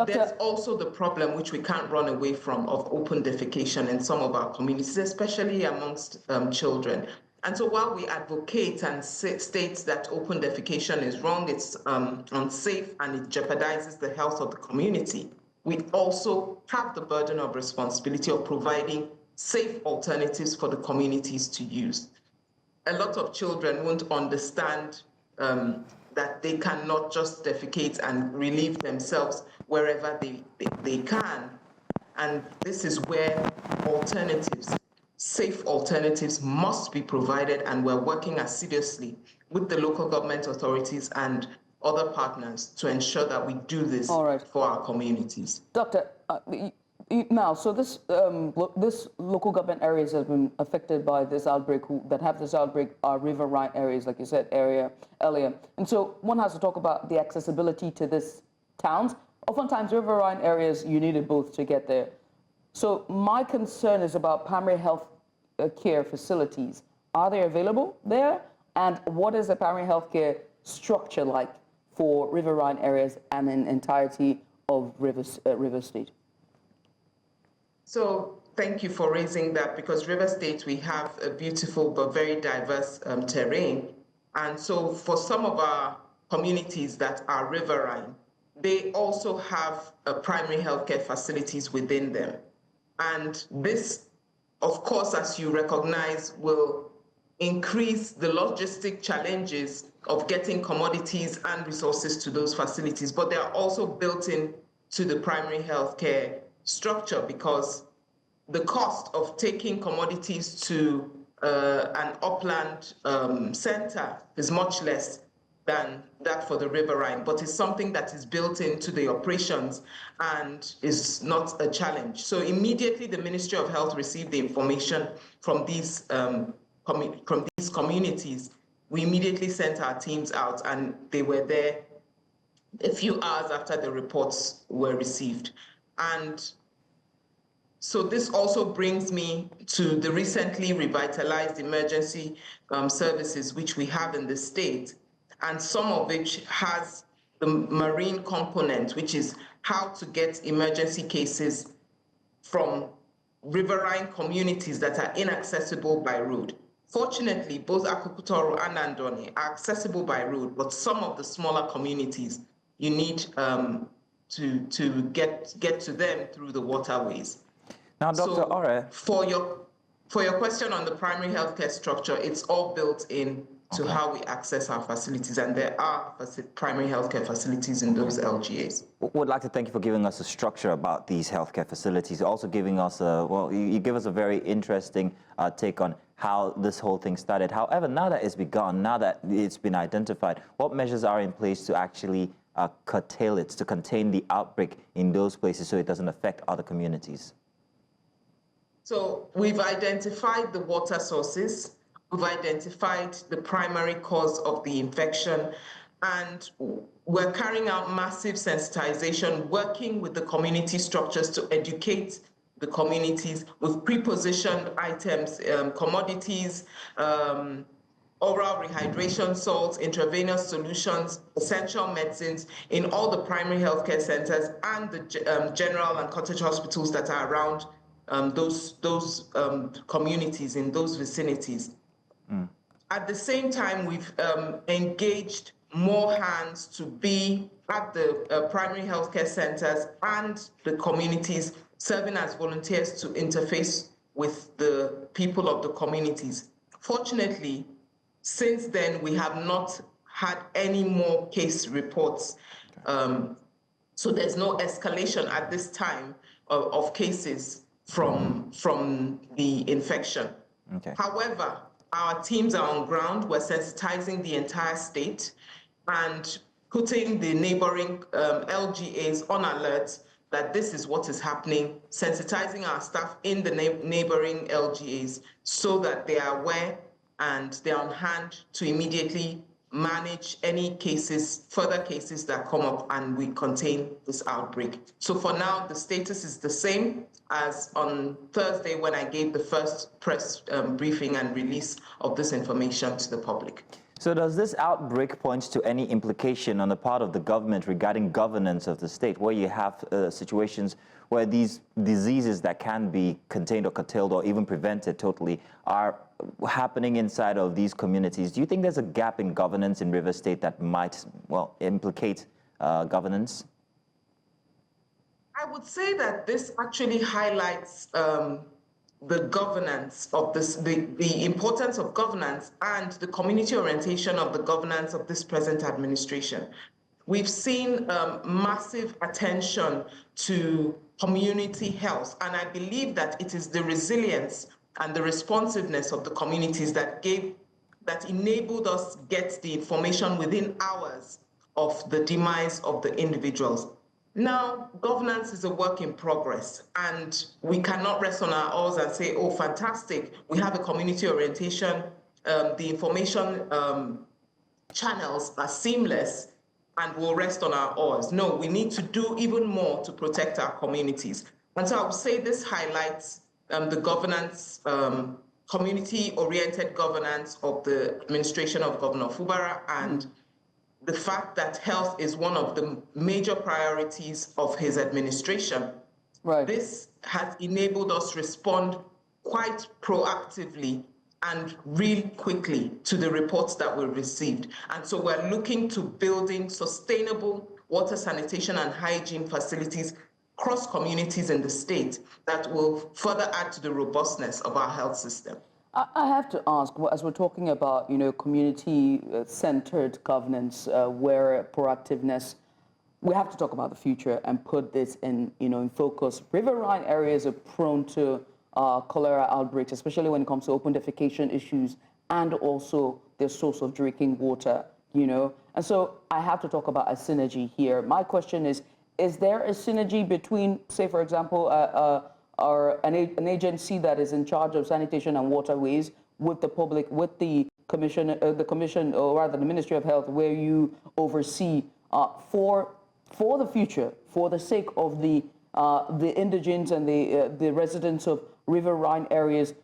There's also the problem, which we can't run away from, of open defecation in some of our communities, especially amongst children. And so while we advocate and state that open defecation is wrong, it's unsafe, and it jeopardizes the health of the community, we also have the burden of responsibility of providing safe alternatives for the communities to use. A lot of children won't understand that they cannot just defecate and relieve themselves wherever they can. And this is where alternatives, safe alternatives, must be provided, and we're working assiduously with the local government authorities and other partners to ensure that we do this for our communities. Doctor, now, so this local government areas have been affected by this outbreak, that have this outbreak are riverine areas, like you said earlier. And so one has to talk about the accessibility to these towns. Oftentimes, riverine areas, you needed both to get there. So my concern is about primary health care facilities. Are they available there? And what is the primary health care structure like for riverine areas and in entirety of River State? So thank you for raising that, because River State, we have a beautiful but very diverse terrain. And so for some of our communities that are riverine, they also have primary healthcare facilities within them. And this, of course, as you recognize, will increase the logistic challenges of getting commodities and resources to those facilities. But they are also built in to the primary healthcare structure, because the cost of taking commodities to an upland center is much less than that for the riverine, but it's something that is built into the operations and is not a challenge. So immediately the Ministry of Health received the information from these communities, we immediately sent our teams out, and they were there a few hours after the reports were received. And so this also brings me to the recently revitalized emergency services which we have in the state, and some of which has the marine component, which is how to get emergency cases from riverine communities that are inaccessible by road. Fortunately, both Akukutoro and Andoni are accessible by road, but some of the smaller communities, you need to get to them through the waterways. Now, Dr. Ore, for your question on the primary healthcare structure, it's all built in to how we access our facilities, and there are primary healthcare facilities in those LGAs. Would like to thank you for giving us a structure about these healthcare facilities, also giving us you give us a very interesting take on how this whole thing started. However, now that it's begun, now that it's been identified, what measures are in place to actually curtail it, to contain the outbreak in those places so it doesn't affect other communities? So we've identified the water sources, we've identified the primary cause of the infection, and we're carrying out massive sensitization, working with the community structures to educate the communities with pre-positioned items, commodities, oral rehydration salts, intravenous solutions, essential medicines in all the primary healthcare centers and the general and cottage hospitals that are around those communities in those vicinities. At the same time, we've engaged more hands to be at the primary healthcare centers and the communities, serving as volunteers to interface with the people of the communities. Fortunately, since then, we have not had any more case reports. So there's no escalation at this time of cases from the infection. Okay. However, our teams are on ground. We're sensitizing the entire state and putting the neighboring LGAs on alert that this is what is happening, sensitizing our staff in the neighboring LGAs so that they are aware and they're on hand to immediately manage any cases, further cases that come up, and we contain this outbreak. So for now, the status is the same as on Thursday when I gave the first press briefing and release of this information to the public. So does this outbreak point to any implication on the part of the government regarding governance of the state, where you have situations where these diseases that can be contained or curtailed or even prevented totally are happening inside of these communities? Do you think there's a gap in governance in River State that might, well, implicate governance? I would say that this actually highlights the governance of this, the importance of governance and the community orientation of the governance of this present administration. We've seen massive attention to community health, and I believe that it is the resilience and the responsiveness of the communities that enabled us get the information within hours of the demise of the individuals. Now, governance is a work in progress, and we cannot rest on our oars and say, oh, fantastic, we have a community orientation, the information channels are seamless, and we'll rest on our oars. No, we need to do even more to protect our communities. And so I would say this highlights the governance, community-oriented governance of the administration of Governor Fubara, and the fact that health is one of the major priorities of his administration. Right. This has enabled us respond quite proactively and really quickly to the reports that we received. And so we're looking to building sustainable water sanitation and hygiene facilities across communities in the state that will further add to the robustness of our health system. I have to ask, as we're talking about, community-centered governance, where proactiveness, we have to talk about the future and put this in focus. Riverine areas are prone to cholera outbreaks, especially when it comes to open defecation issues and also their source of drinking water, And so I have to talk about a synergy here. My question is there a synergy between, say, for example, or an agency that is in charge of sanitation and waterways with the public, with the commission, or rather the Ministry of Health, where you oversee for the future, for the sake of the indigents and the residents of riverine areas,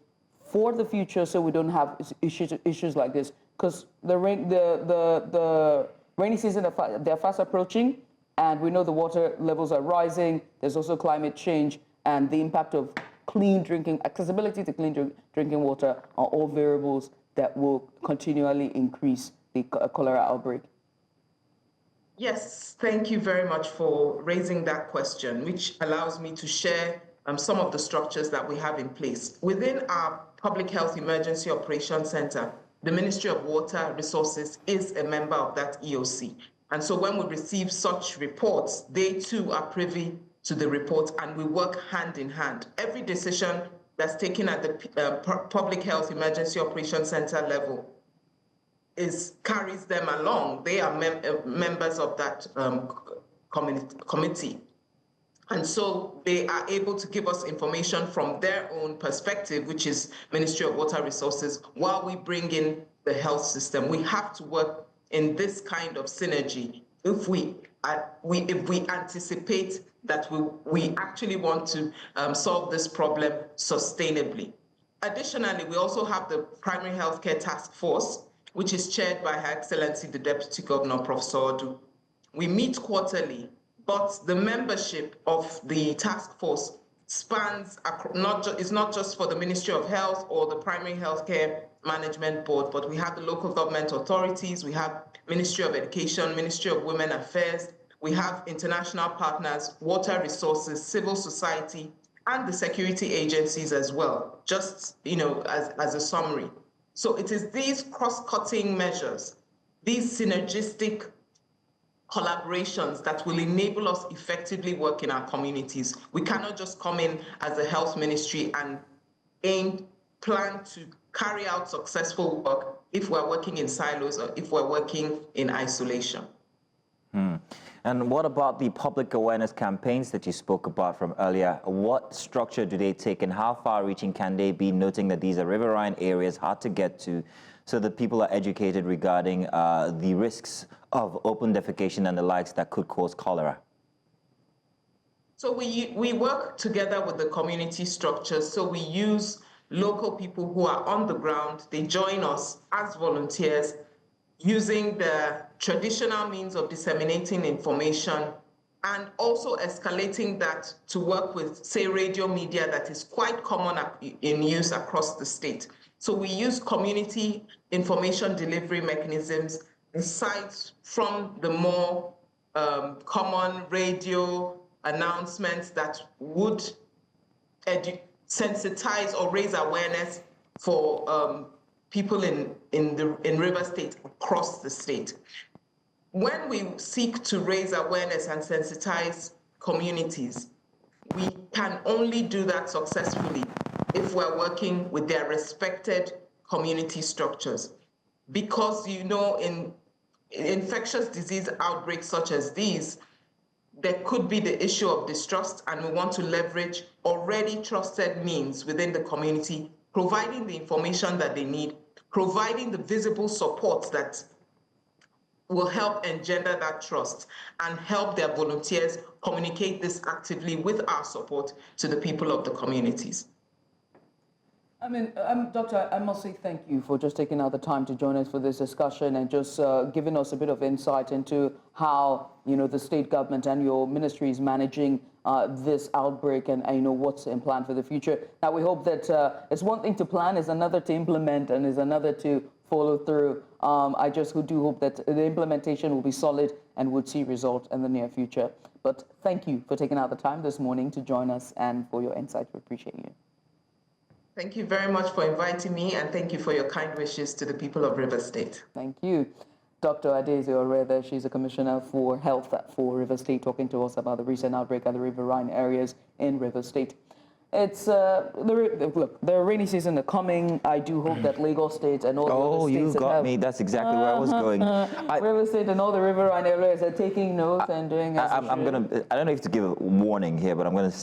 for the future, so we don't have issues like this, because the rainy season they're fast approaching, and we know the water levels are rising. There's also climate change. And the impact of accessibility to clean drinking water are all variables that will continually increase the cholera outbreak. Yes, thank you very much for raising that question, which allows me to share some of the structures that we have in place. Within our Public Health Emergency Operations Center, the Ministry of Water Resources is a member of that EOC. And so when we receive such reports, they too are privy to the report, and we work hand in hand. Every decision that's taken at the Public Health Emergency Operations Center level carries them along. They are members of that committee. And so they are able to give us information from their own perspective, which is Ministry of Water Resources, while we bring in the health system. We have to work in this kind of synergy if we anticipate that we actually want to solve this problem sustainably. Additionally, we also have the Primary Healthcare Task Force, which is chaired by Her Excellency the Deputy Governor, Professor Odu. We meet quarterly, but the membership of the task force spans, it's not just for the Ministry of Health or the Primary Healthcare Management Board, but we have the local government authorities, we have Ministry of Education, Ministry of Women Affairs, we have international partners, water resources, civil society, and the security agencies as well, just as a summary. So it is these cross-cutting measures, these synergistic collaborations that will enable us effectively work in our communities. We cannot just come in as a health ministry and plan to carry out successful work if we're working in silos or if we're working in isolation. And what about the public awareness campaigns that you spoke about from earlier? What structure do they take and how far-reaching can they be, noting that these are riverine areas, hard to get to, so that people are educated regarding the risks of open defecation and the likes that could cause cholera? So we work together with the community structures. So we use local people who are on the ground. They join us as volunteers using the traditional means of disseminating information and also escalating that to work with, say, radio media that is quite common in use across the state. So we use community information delivery mechanisms aside from the more common radio announcements that would sensitize or raise awareness for people in River State across the state. When we seek to raise awareness and sensitize communities, we can only do that successfully if we're working with their respected community structures. Because, in infectious disease outbreaks such as these, there could be the issue of distrust, and we want to leverage already trusted means within the community, providing the information that they need, providing the visible support that will help engender that trust and help their volunteers communicate this actively with our support to the people of the communities. I mean, Doctor, I must say thank you for just taking out the time to join us for this discussion and just giving us a bit of insight into how, the state government and your ministry is managing this outbreak and what's in plan for the future. Now, we hope that it's one thing to plan, it's another to implement, and is another to follow through. I just do hope that the implementation will be solid and would see results in the near future. But thank you for taking out the time this morning to join us and for your insight. We appreciate you. Thank you very much for inviting me, and thank you for your kind wishes to the people of River State. Thank you. Dr. Adeze Orede, she's a commissioner for health for River State, talking to us about the recent outbreak at the riverine areas in River State. It's look, the rainy season is coming. I do hope that Lagos State and all the other states you got me. That's exactly where I was going. River State and all the riverine areas are taking notes and doing. I don't know if to give a warning here, but I'm gonna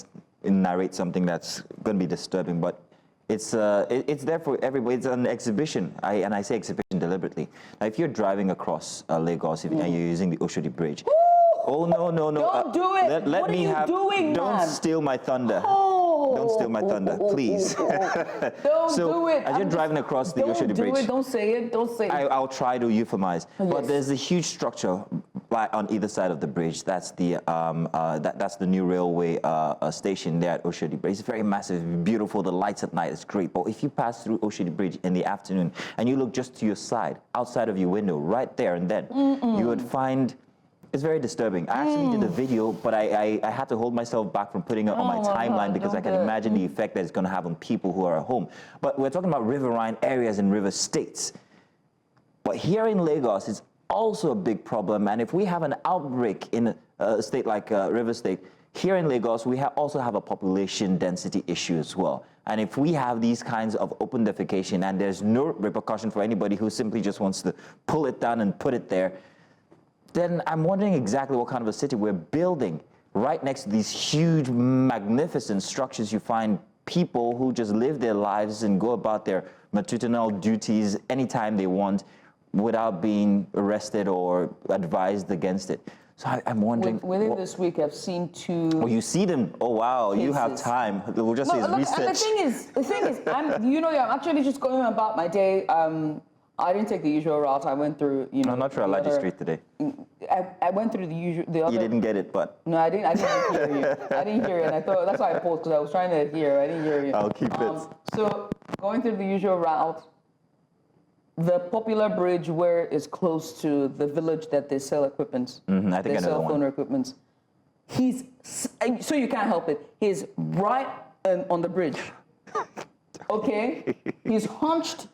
narrate something that's gonna be disturbing, but. It's there for everybody. It's an exhibition, and I say exhibition deliberately. Now, if you're driving across Lagos and you're using the Oshodi Bridge, oh no! Don't do it. Let what me are you doing, Don't man? steal my thunder. Don't steal my thunder, please. Don't do it. As you're driving across the Oshodi Bridge, don't say it. Don't say it. I'll try to euphemize. Yes. But there's a huge structure on either side of the bridge. That's the that's the new railway station there at Oshodi Bridge. It's very massive, beautiful. The lights at night is great. But if you pass through Oshodi Bridge in the afternoon and you look just to your side, outside of your window, right there and then, you would find. It's very disturbing. I actually did a video, but I had to hold myself back from putting it on my timeline because I can imagine the effect that it's going to have on people who are at home. But we're talking about riverine areas and river states. But here in Lagos, it's also a big problem. And if we have an outbreak in a state like River State, here in Lagos, we also have a population density issue as well. And if we have these kinds of open defecation and there's no repercussion for anybody who simply just wants to pull it down and put it there, then I'm wondering exactly what kind of a city we're building. Right next to these huge, magnificent structures, you find people who just live their lives and go about their matutinal duties anytime they want without being arrested or advised against it. So I'm wondering... Within this week, I've seen 2... Oh, you see them? Oh, wow. cases. You have time. We'll just say it's research. And the thing is, I'm actually just going about my day. I didn't take the usual route. I went through, No, not through Alaji Street today. I went through the other... You didn't get it, but... No, I didn't hear you. I didn't hear it. And I thought, that's why I paused, because I was trying to hear. I didn't hear you. I'll keep it. So, going through the usual route, the popular bridge where it's close to the village that they sell equipment, I think they I know sell the phone one. equipment. So you can't help it. He's right on the bridge. Okay? He's hunched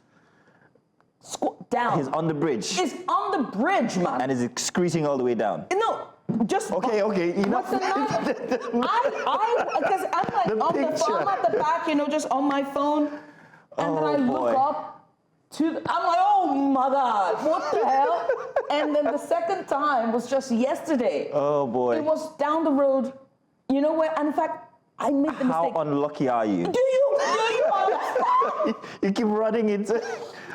down. He's on the bridge. He's on the bridge, man. And is excreting all the way down. No, just... Okay. Because I'm like on the phone at the back, just on my phone. And then I look up I'm like, oh my God, what the hell? And then the second time was just yesterday. Oh boy. It was down the road. You know where? And in fact, I made the mistake. How unlucky are you? Do you understand? You keep running into...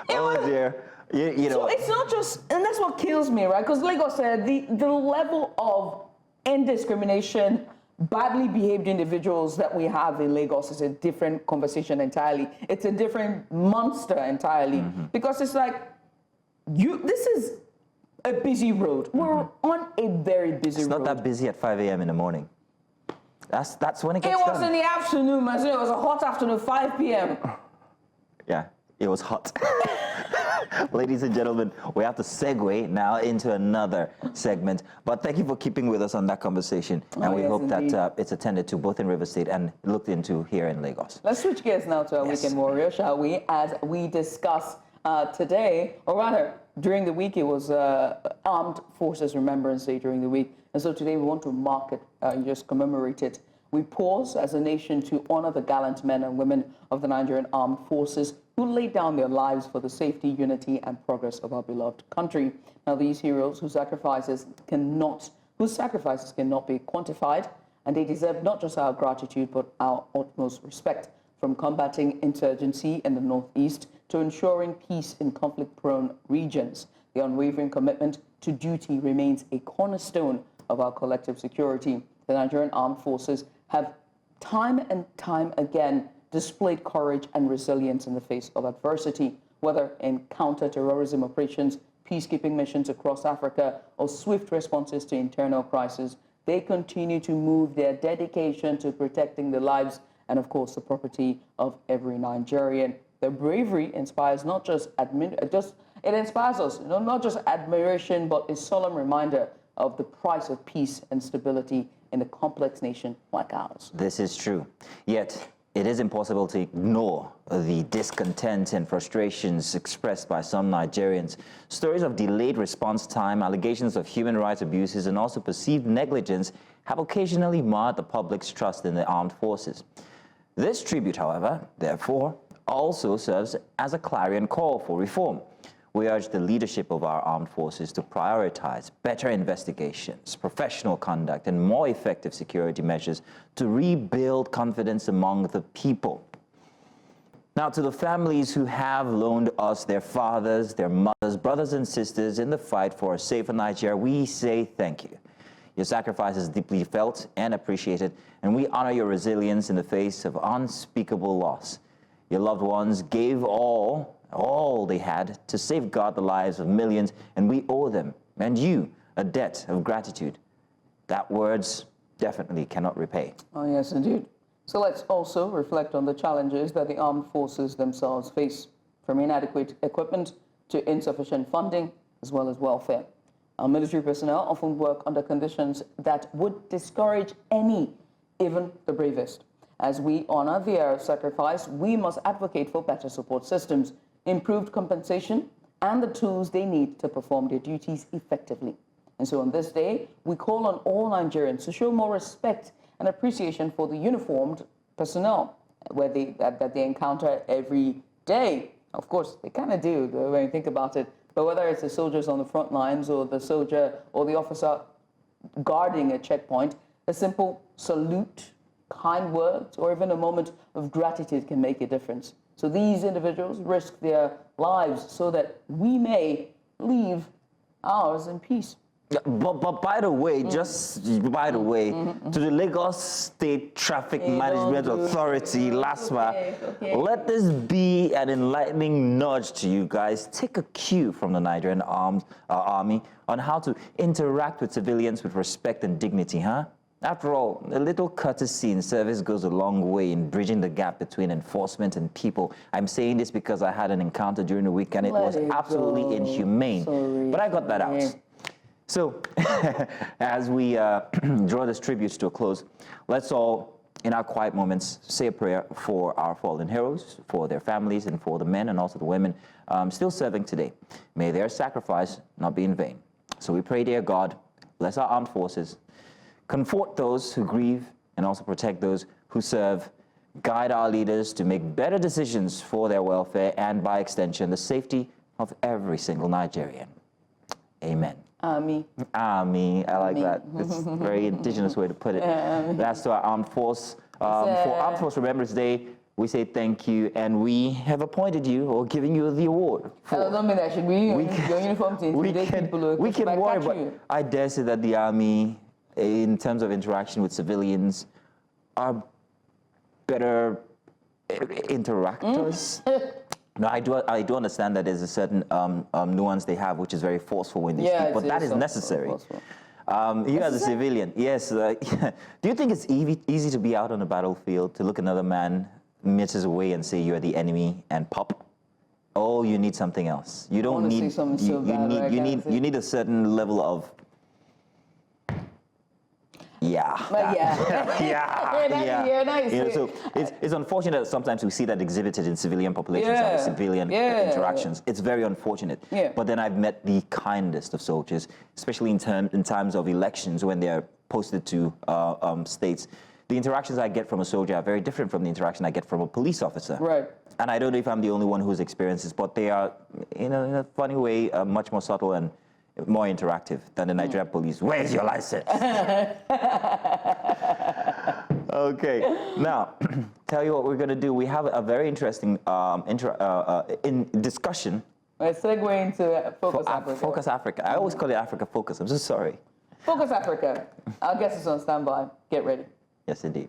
Oh dear. You know. So it's not just, and that's what kills me, right? Because Lagos said the level of indiscrimination, badly behaved individuals that we have in Lagos is a different conversation entirely. It's a different monster entirely. Because it's like, this is a busy road. We're on a very busy road. It's not that busy at 5 a.m. in the morning. That's when it gets done. It was done. in the afternoon, man. It was a hot afternoon, 5 p.m. Yeah, it was hot. Ladies and gentlemen, we have to segue now into another segment. But thank you for keeping with us on that conversation. And we hope that it's attended to both in River State and looked into here in Lagos. Let's switch gears now to our Weekend Warrior, shall we? As we discuss today, or rather, during the week, it was Armed Forces Remembrance Day during the week. And so today we want to mark it, just commemorate it. We pause as a nation to honor the gallant men and women of the Nigerian Armed Forces who laid down their lives for the safety, unity, and progress of our beloved country. Now, these heroes whose sacrifices cannot be quantified, and they deserve not just our gratitude, but our utmost respect, from combating insurgency in the Northeast to ensuring peace in conflict-prone regions. The unwavering commitment to duty remains a cornerstone of our collective security. The Nigerian Armed Forces have time and time again displayed courage and resilience in the face of adversity, whether in counter-terrorism operations, peacekeeping missions across Africa, or swift responses to internal crises. They continue to move their dedication to protecting the lives and, of course, the property of every Nigerian. Their bravery inspires not just it inspires us, not just admiration, but a solemn reminder of the price of peace and stability in a complex nation like ours. This is true. Yet, it is impossible to ignore the discontent and frustrations expressed by some Nigerians. Stories of delayed response time, allegations of human rights abuses, and also perceived negligence have occasionally marred the public's trust in the armed forces. This tribute, however, therefore, also serves as a clarion call for reform. We urge the leadership of our armed forces to prioritize better investigations, professional conduct, and more effective security measures to rebuild confidence among the people. Now, to the families who have loaned us their fathers, their mothers, brothers, and sisters in the fight for a safer Nigeria, we say thank you. Your sacrifice is deeply felt and appreciated, and we honor your resilience in the face of unspeakable loss. Your loved ones gave all they had to safeguard the lives of millions, and we owe them, and you, a debt of gratitude that words definitely cannot repay. Oh, yes, indeed. So let's also reflect on the challenges that the armed forces themselves face, from inadequate equipment to insufficient funding, as well as welfare. Our military personnel often work under conditions that would discourage even the bravest. As we honor their sacrifice, we must advocate for better support systems, improved compensation, and the tools they need to perform their duties effectively. And so on this day, we call on all Nigerians to show more respect and appreciation for the uniformed personnel that they encounter every day. Of course, they kind of do when you think about it. But whether it's the soldiers on the front lines or the soldier or the officer guarding a checkpoint, a simple salute, kind words, or even a moment of gratitude can make a difference. So these individuals risk their lives so that we may leave ours in peace. But by the way, just by the way, to the Lagos State Traffic Management Authority, LASMA, let this be an enlightening nudge to you guys. Take a cue from the Nigerian Army on how to interact with civilians with respect and dignity, huh? After all, a little courtesy in service goes a long way in bridging the gap between enforcement and people. I'm saying this because I had an encounter during the week and it was absolutely inhumane. But I got that out. So, as we draw this tribute to a close, let's all, in our quiet moments, say a prayer for our fallen heroes, for their families, and for the men and also the women still serving today. May their sacrifice not be in vain. So we pray, dear God, bless our armed forces, comfort those who grieve, and also protect those who serve. Guide our leaders to make better decisions for their welfare and, by extension, the safety of every single Nigerian. Amen. Ami. Ami, I like that. It's a very indigenous way to put it. That's to our armed force. For Armed Force Remembrance Day, we say thank you, and we have appointed you or giving you the award. I don't mean that should be your uniform team. We can worry, but I dare say that the Army, in terms of interaction with civilians, are better interactors. No, I do understand that there's a certain nuance they have, which is very forceful when they speak, but that is necessary. You as a civilian, yes. Do you think it's easy to be out on the battlefield, to look another man meters away and say you're the enemy and pop? Oh, you need something else. You don't need, you need a certain level of So it's unfortunate that sometimes we see that exhibited in civilian populations and civilian interactions. It's very unfortunate. But then I've met the kindest of soldiers, especially in times of elections when they're posted to states. The interactions I get from a soldier are very different from the interaction I get from a police officer. Right. And I don't know if I'm the only one who's experienced this, but they are, in a funny way, much more subtle and more interactive than the Nigerian police. Where's your license? Okay, now, tell you what we're going to do. We have a very interesting discussion. Let's segue into Focus Africa. Focus Africa. I always call it Africa Focus. I'm so sorry. Focus Africa. Our guest is on standby. Get ready. Yes, indeed.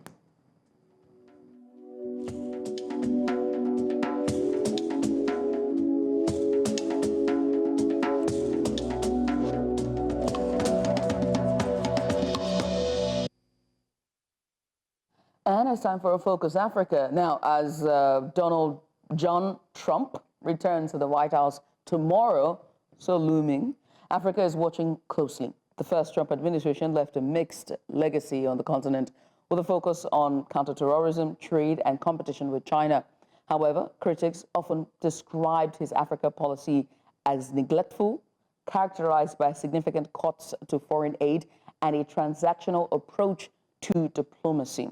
And it's time for a Focus Africa. Now, as Donald John Trump returns to the White House tomorrow, so looming, Africa is watching closely. The first Trump administration left a mixed legacy on the continent with a focus on counterterrorism, trade, and competition with China. However, critics often described his Africa policy as neglectful, characterized by significant cuts to foreign aid and a transactional approach to diplomacy.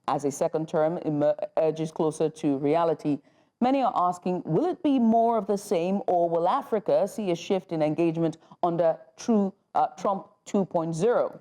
As a second term urges closer to reality, many are asking, will it be more of the same, or will Africa see a shift in engagement under Trump 2.0?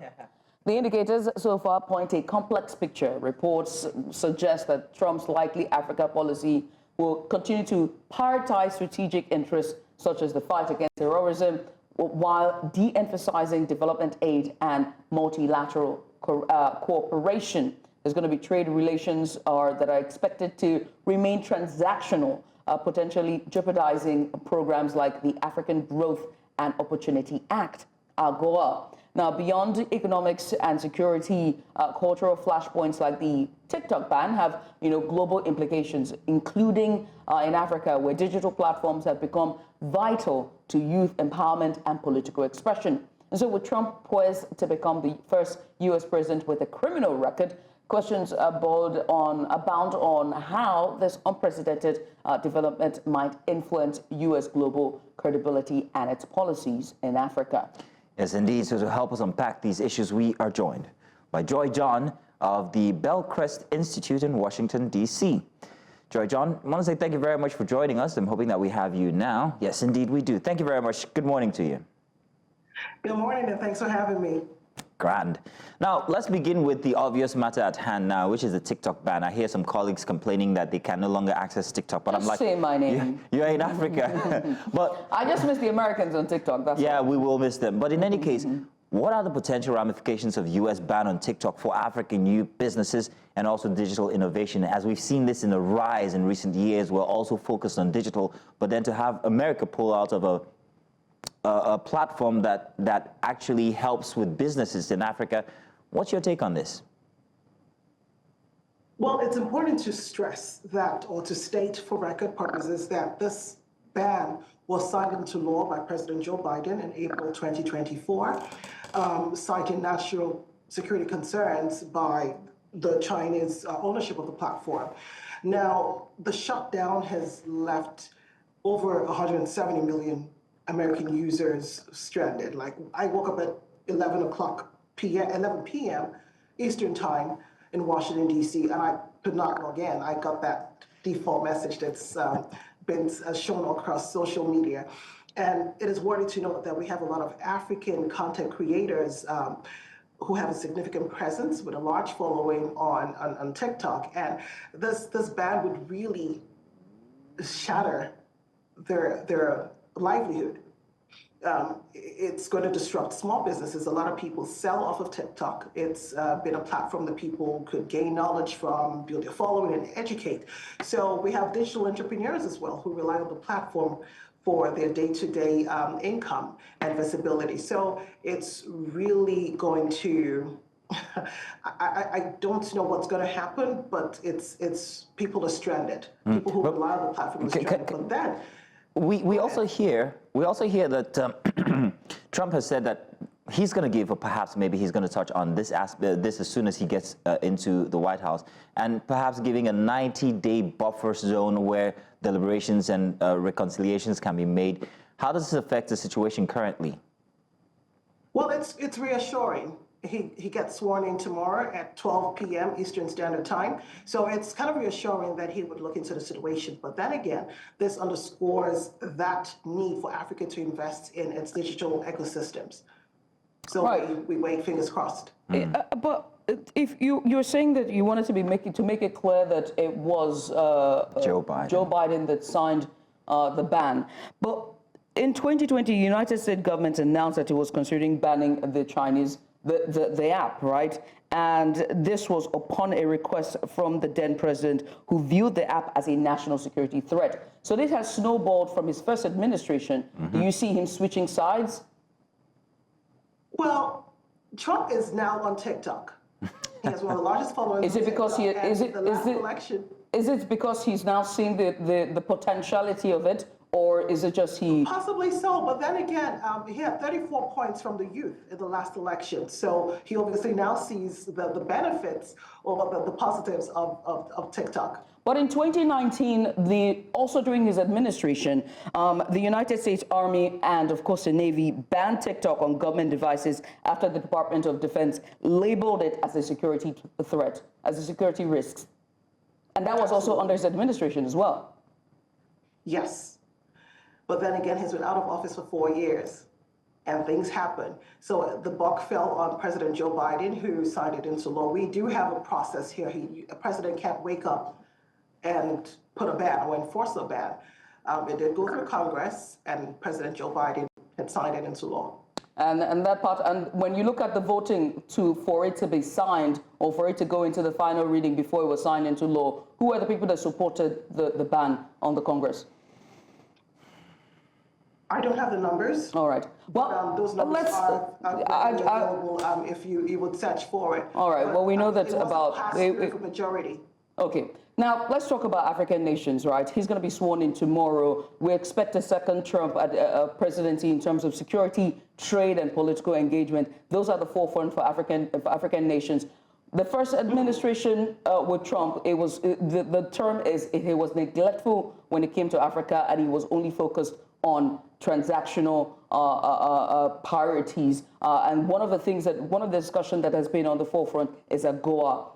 The indicators so far point a complex picture. Reports suggest that Trump's likely Africa policy will continue to prioritize strategic interests such as the fight against terrorism, while de-emphasizing development aid and multilateral cooperation. There's going to be trade relations that are expected to remain transactional, potentially jeopardizing programs like the African Growth and Opportunity Act, AGOA. Now, beyond economics and security, cultural flashpoints like the TikTok ban have, global implications, including in Africa, where digital platforms have become vital to youth empowerment and political expression. And so, with Trump poised to become the first U.S. president with a criminal record, questions abound on how this unprecedented development might influence U.S. global credibility and its policies in Africa. Yes, indeed. So to help us unpack these issues, we are joined by Joy John of the Bellcrest Institute in Washington, D.C. Joy John, I want to say thank you very much for joining us. I'm hoping that we have you now. Yes, indeed, we do. Thank you very much. Good morning to you. Good morning, and thanks for having me. Grand. Now, let's begin with the obvious matter at hand now, which is the TikTok ban. I hear some colleagues complaining that they can no longer access TikTok, but I'm like, say my name. You're in Africa. But I just miss the Americans on TikTok. That's all. We will miss them. But in any case, What are the potential ramifications of U.S. ban on TikTok for African new businesses and also digital innovation? As we've seen this in a rise in recent years, we're also focused on digital, but then to have America pull out of a platform that actually helps with businesses in Africa, what's your take on this? Well, it's important to stress that, or to state for record purposes, that this ban was signed into law by President Joe Biden in April 2024, citing national security concerns by the Chinese ownership of the platform. Now, the shutdown has left over 170 million American users stranded. Like, I woke up at 11 p.m. Eastern time in Washington, D.C., and I could not log in. I got that default message that's been shown across social media. And it is worthy to note that we have a lot of African content creators who have a significant presence with a large following on TikTok. And this ban would really shatter their livelihood. It's going to disrupt small businesses. A lot of people sell off of TikTok. It's been a platform that people could gain knowledge from, build their following, and educate. So we have digital entrepreneurs as well who rely on the platform for their day-to-day income and visibility. So it's really going to, I don't know what's going to happen, but it's people are stranded. People who rely on the platform are stranded. But then, we also hear that Trump has said that he's going to give, or perhaps maybe he's going to touch on this aspect, this as soon as he gets into the White House, and perhaps giving a 90-day buffer zone where deliberations and reconciliations can be made. How does this affect the situation currently? Well, it's reassuring. He gets sworn in tomorrow at 12 p.m. Eastern Standard Time. So it's kind of reassuring that he would look into the situation. But then again, this underscores that need for Africa to invest in its digital ecosystems. So right. we wait, fingers crossed. But if you're saying that you wanted to make it clear that it was Joe Biden that signed the ban, but in 2020, the United States government announced that it was considering banning the Chinese the app, right? And this was upon a request from the then president, who viewed the app as a national security threat. So this has snowballed from his first administration. Do you see him switching sides? Well, Trump is now on TikTok. He has one of the largest followers. Is it because is it because he's now seeing the potentiality of it, or is it just he? Possibly so, but then again, he had 34 points from the youth in the last election. So he obviously now sees the benefits or the positives of TikTok. But in 2019, also during his administration, the United States Army and, of course, the Navy banned TikTok on government devices after the Department of Defense labeled it as a security threat, as a security risk. And that was also under his administration as well. Yes. But then again, he's been out of office for 4 years, and things happen. So the buck fell on President Joe Biden, who signed it into law. We do have a process here. A president can't wake up and put a ban or enforce a ban. It did go through Congress, and President Joe Biden had signed it into law. And that part, and when you look at the voting for it to be signed or for it to go into the final reading before it was signed into law, who are the people that supported the ban on the Congress? I don't have the numbers. All right. Well, but, those numbers are available if you would search for it. All right. Well, we know that about a majority. Okay. Now, let's talk about African nations, right? He's going to be sworn in tomorrow. We expect a second Trump presidency in terms of security, trade, and political engagement. Those are the forefront for African nations. The first administration with Trump, it was the term is he was neglectful when it came to Africa, and he was only focused on transactional priorities. And one of the discussion that has been on the forefront is AGOA.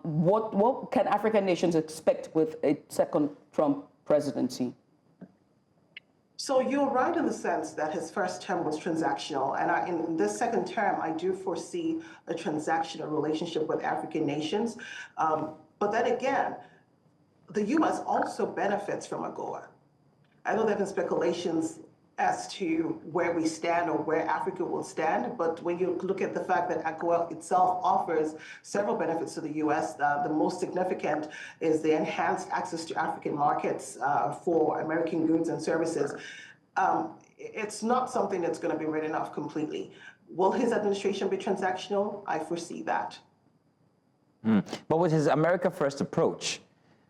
What can African nations expect with a second Trump presidency? So you're right in the sense that his first term was transactional. And in this second term, I do foresee a transactional relationship with African nations. But then again, the U.S. also benefits from AGOA. I know there have been speculations as to where we stand or where Africa will stand. But when you look at the fact that AGOA itself offers several benefits to the U.S., the most significant is the enhanced access to African markets for American goods and services. It's not something that's going to be written off completely. Will his administration be transactional? I foresee that. But with his America First approach,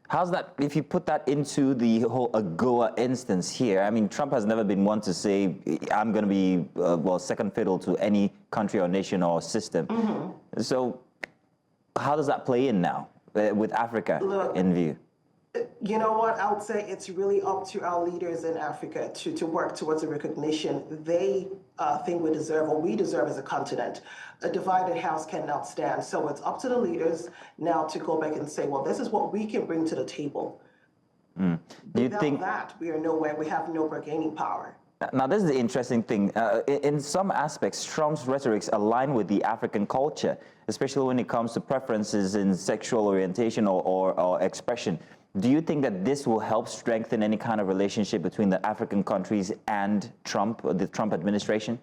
how's that, if you put that into the whole AGOA instance here? I mean, Trump has never been one to say, I'm going to be, well, second fiddle to any country or nation or system. So how does that play in now with Africa in view? You know what? I would say it's really up to our leaders in Africa to work towards a recognition they think we deserve, or we deserve as a continent. A divided house cannot stand. So it's up to the leaders now to go back and say, well, this is what we can bring to the table. Do you Without think that, we are nowhere. We have no bargaining power. Now, this is the interesting thing. In some aspects, Trump's rhetorics align with the African culture, especially when it comes to preferences in sexual orientation or expression. Do you think that this will help strengthen any kind of relationship between the African countries and Trump, or the Trump administration?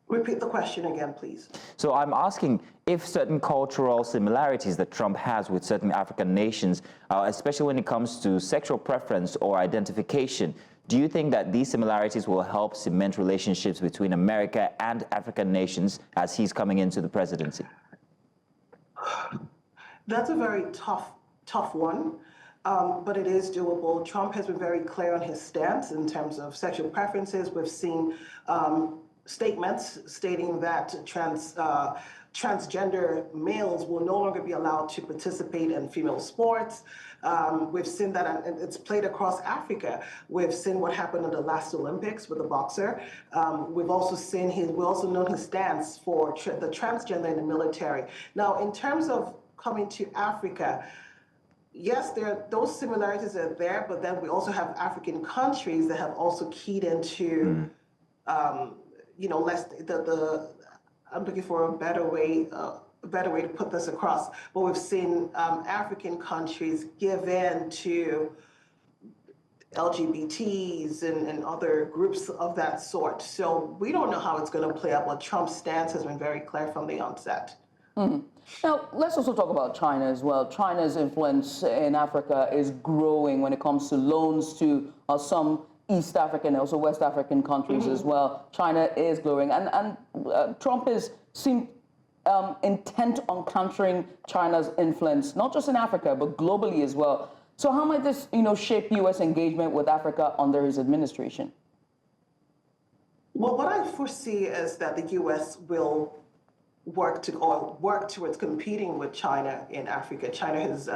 Repeat the question again, please. So I'm asking if certain cultural similarities that Trump has with certain African nations, especially when it comes to sexual preference or identification, do you think that these similarities will help cement relationships between America and African nations as he's coming into the presidency? That's a very tough one, but it is doable. Trump has been very clear on his stance in terms of sexual preferences. We've seen statements stating that transgender males will no longer be allowed to participate in female sports. We've seen that, and it's played across Africa. We've seen what happened at the last Olympics with the boxer. We've also seen we also know his stance for the transgender in the military. Now, in terms of coming to Africa, yes, those similarities are there, but then we also have African countries that have also keyed into, you know, I'm looking for a better way to put this across. But we've seen African countries give in to LGBTs and other groups of that sort. So we don't know how it's going to play out, but Trump's stance has been very clear from the onset. Now, let's also talk about China as well. China's influence in Africa is growing when it comes to loans to some East African and also West African countries as well. China is growing, and Trump seemed intent on countering China's influence, not just in Africa, but globally as well. So how might this, shape U.S. engagement with Africa under his administration? Well, what I foresee is that the U.S. will work towards competing with China in Africa. China has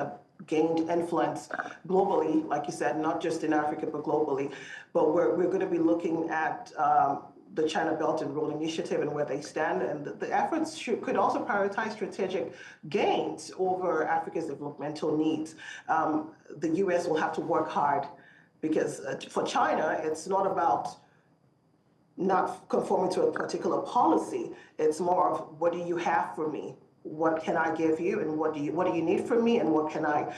gained influence globally, like you said, not just in Africa, but globally. But we're going to be looking at the China Belt and Road Initiative and where they stand. And the efforts could also prioritize strategic gains over Africa's developmental needs. The U.S. will have to work hard because for China, it's not about not conforming to a particular policy. It's more of, what do you have for me? What can I give you, and what do you need from me, and what can I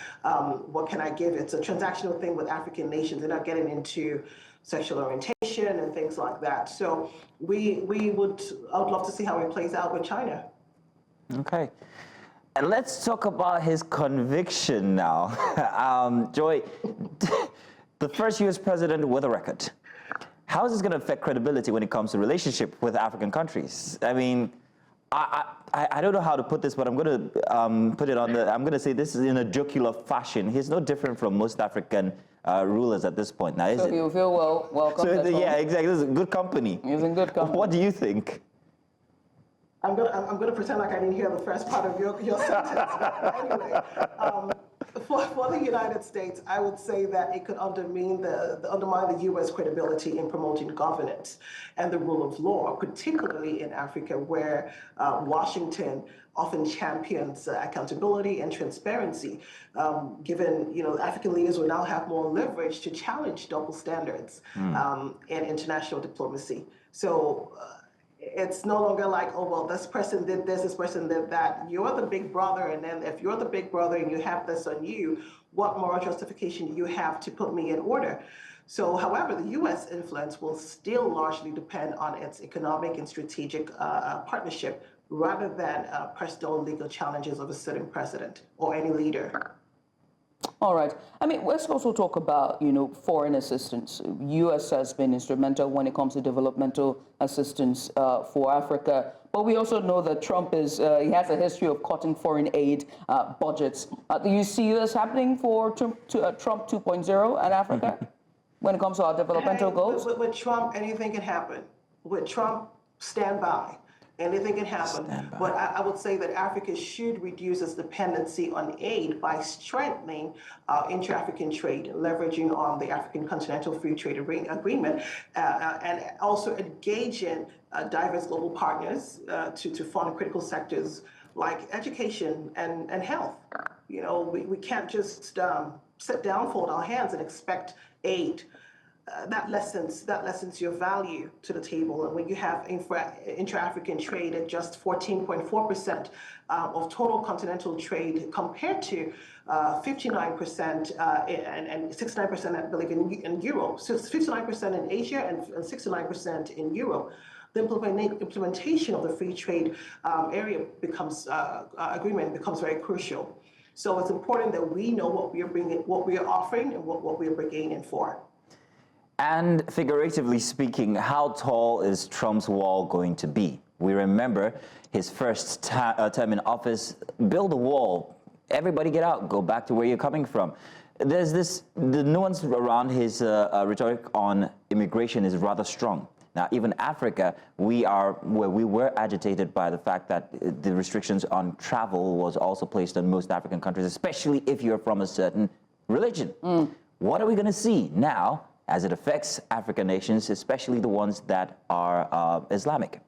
give? It's a transactional thing with African nations. They're not getting into sexual orientation and things like that. So I would love to see how it plays out with China. Okay. And let's talk about his conviction now. Joy, the first U.S. president with a record. How is this going to affect credibility when it comes to relationship with African countries? I mean, I don't know how to put this, but I'm going to put it on I'm going to say this is in a jocular fashion. He's no different from most African rulers at this point now, is it? So you feel welcome. So yeah, exactly. This is good company. He's in good company. What do you think? I'm gonna pretend like I didn't hear the first part of your sentence. Anyway, for the United States, I would say that it could undermine the U.S. credibility in promoting governance and the rule of law, particularly in Africa, where Washington often champions accountability and transparency. Given African leaders will now have more leverage to challenge double standards in international diplomacy. So. It's no longer like, oh, well, this person did this, this person did that. You're the big brother, and then if you're the big brother and you have this on you, what moral justification do you have to put me in order? So, however, the U.S. influence will still largely depend on its economic and strategic partnership rather than personal legal challenges of a sitting president or any leader. All right. I mean, let's also talk about, foreign assistance. U.S. has been instrumental when it comes to developmental assistance for Africa. But we also know that Trump he has a history of cutting foreign aid budgets. Do you see this happening for Trump 2.0 in Africa when it comes to our developmental goals? With Trump, anything can happen. With Trump, stand by. Anything can happen. But I would say that Africa should reduce its dependency on aid by strengthening intra-African trade, leveraging on the African Continental Free Trade Agreement, and also engaging diverse global partners to fund critical sectors like education and health. We can't just sit down, fold our hands, and expect aid. That lessens your value to the table. And when you have intra-African trade at just 14.4% of total continental trade compared to 59% and 69%, I believe, in Europe. So it's 59% in Asia and 69% in Europe. The implementation of the free trade area agreement becomes very crucial. So it's important that we know what we are offering, and what we are bringing in for. And figuratively speaking, how tall is Trump's wall going to be? We remember his first term in office, build a wall, everybody get out, go back to where you're coming from. There's the nuance around his rhetoric on immigration is rather strong. Now, even Africa, we were agitated by the fact that the restrictions on travel was also placed on most African countries, especially if you're from a certain religion. What are we going to see now as it affects African nations, especially the ones that are Islamic?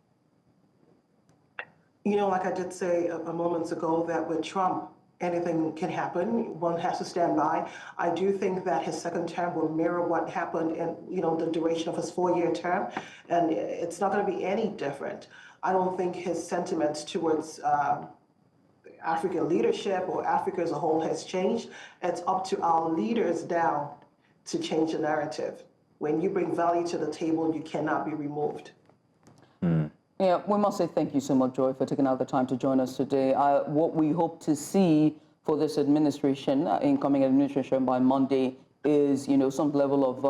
Like I did say a moment ago, that with Trump, anything can happen. One has to stand by. I do think that his second term will mirror what happened in, the duration of his 4-year term, and it's not going to be any different. I don't think his sentiments towards African leadership or Africa as a whole has changed. It's up to our leaders now to change the narrative. When you bring value to the table, you cannot be removed. Yeah, we must say thank you so much, Joy, for taking out the time to join us today. What we hope to see for this administration, incoming administration by Monday, is, some level of,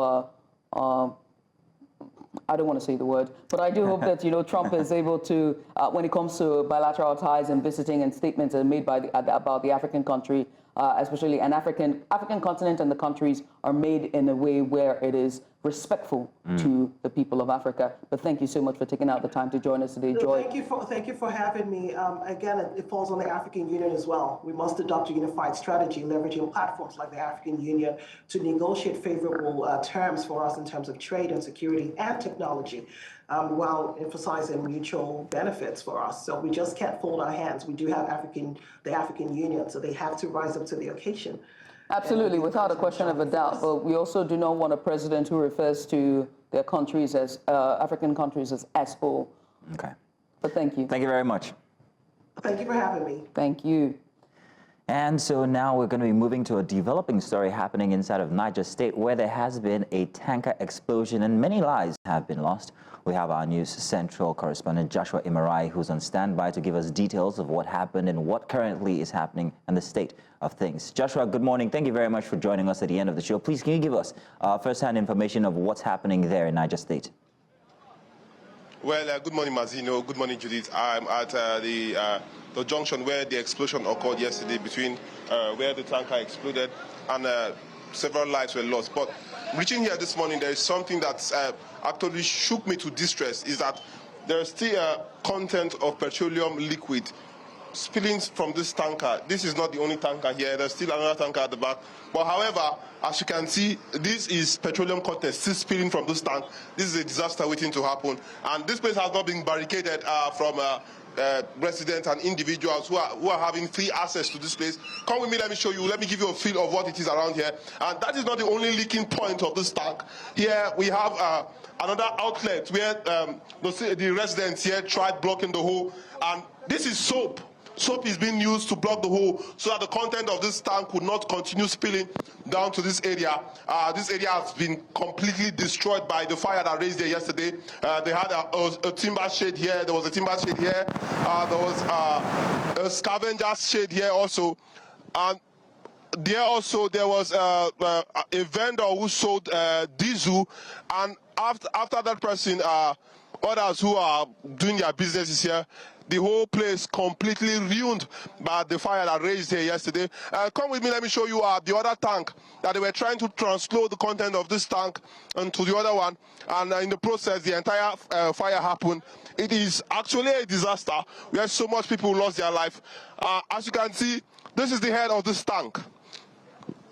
I don't want to say the word, but I do hope that, Trump is able to, when it comes to bilateral ties and visiting and statements that are made about the African country, especially an African continent, and the countries are made in a way where it is respectful to the people of Africa. But thank you so much for taking out the time to join us today, Joy. Thank you for having me. Again, it falls on the African Union as well. We must adopt a unified strategy, leveraging platforms like the African Union to negotiate favorable terms for us in terms of trade and security and technology, while emphasizing mutual benefits for us. So we just can't fold our hands. We do have the African Union, so they have to rise up to the occasion. Absolutely, without a question of a doubt. But we also do not want a president who refers to their countries as African countries as asshole. Okay. But thank you. Thank you very much. Thank you for having me. Thank you. And so now we're going to be moving to a developing story happening inside of Niger State, where there has been a tanker explosion and many lives have been lost. We have our News Central correspondent Joshua Imarai, who's on standby to give us details of what happened and what currently is happening and the state of things. Joshua, good morning. Thank you very much for joining us at the end of the show. Please, can you give us first-hand information of what's happening there in Niger State? Well, good morning, Mazino. Good morning, Judith. I'm at the junction where the explosion occurred yesterday, between where the tanker exploded and several lives were lost. But reaching here this morning, there is something that actually shook me to distress, is that there is still a content of petroleum liquid spilling from this tanker. This is not the only tanker here. There's still another tanker at the back. But however, as you can see, this is petroleum content still spilling from this tank. This is a disaster waiting to happen. And this place has not been barricaded from residents and individuals who are having free access to this place. Come with me, let me show you, let me give you a feel of what it is around here. And that is not the only leaking point of this tank. Here we have another outlet where the residents here tried blocking the hole. And this is soap. soap is being used to block the hole so that the content of this tank would not continue spilling down to this area. This area has been completely destroyed by the fire that raised there yesterday. They had a timber shade here. There was a timber shade here. There was a scavenger shade here also. And there also there was a vendor who sold diesel, and after that person, others who are doing their businesses here. The whole place completely ruined by the fire that raised here yesterday. Come with me, let me show you the other tank that they were trying to transload the content of this tank into the other one. And in the process, the entire fire happened. It is actually a disaster where so much people lost their life. As you can see, this is the head of this tank.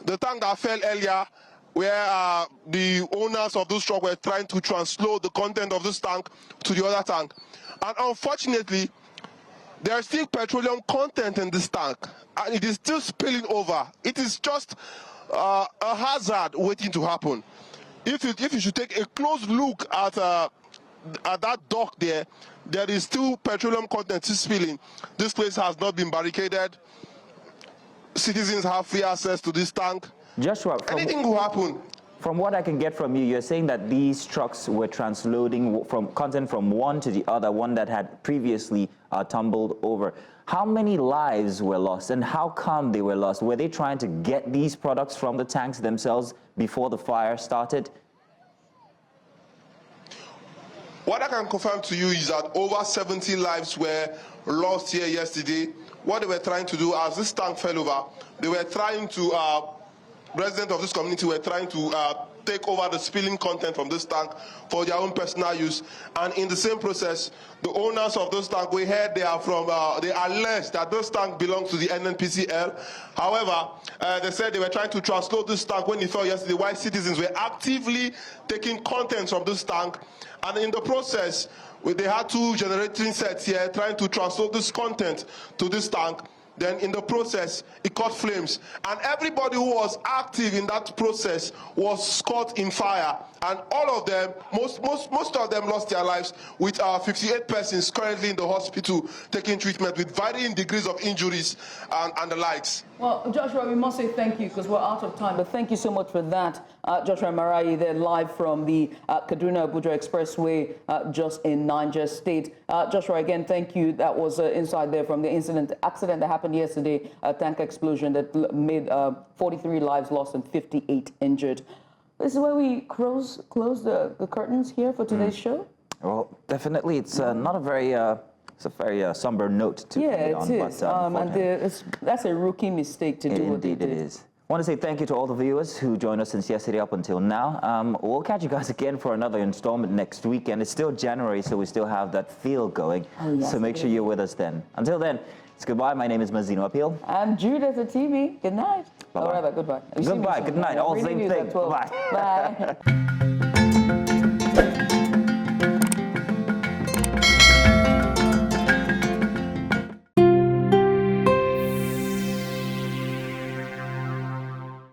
The tank that fell earlier, where the owners of this truck were trying to transload the content of this tank to the other tank. And unfortunately, there is still petroleum content in this tank, and it is still spilling over. It is just a hazard waiting to happen. If you should take a close look at that dock there, there is still petroleum content spilling. This place has not been barricaded. Citizens have free access to this tank. Joshua, anything will happen. From what I can get from you, you're saying that these trucks were transloading from content from one to the other, one that had previously tumbled over. How many lives were lost, and how come they were lost? Were they trying to get these products from the tanks themselves before the fire started? What I can confirm to you is that over 70 lives were lost here yesterday. What they were trying to do, as this tank fell over, they were trying to residents of this community were trying to take over the spilling content from this tank for their own personal use. And in the same process, the owners of this tank, we heard they are from, they allege that this tank belongs to the NNPCL. However, they said they were trying to transload this tank when it fell yesterday, while citizens were actively taking contents from this tank. And in the process, they had two generating sets here trying to transload this content to this tank. Then in the process, it caught flames. And everybody who was active in that process was caught in fire. And all of them, most of them lost their lives, with 58 persons currently in the hospital taking treatment with varying degrees of injuries and the likes. Well, Joshua, we must say thank you because we're out of time, but thank you so much for that. Joshua Marayi there live from the Kaduna-Abuja Expressway just in Niger State. Joshua, again, thank you. That was inside there from the accident that happened yesterday, a tank explosion that made 43 lives lost and 58 injured. This is where we close the curtains here for today's show. Well, definitely. It's not a very... it's a very somber note to end on. Yeah, it is. And that's a rookie mistake to do what they did. Indeed it is. I want to say thank you to all the viewers who joined us since yesterday up until now. We'll catch you guys again for another installment next week. And it's still January, so we still have that feel going. Oh, yes, so make sure you're with us then. Until then, it's goodbye. My name is Mazino Appeal. I'm Judith at TV. Good night. Bye-bye. All right, goodbye. Goodbye. Good night. All same thing. Bye. Bye.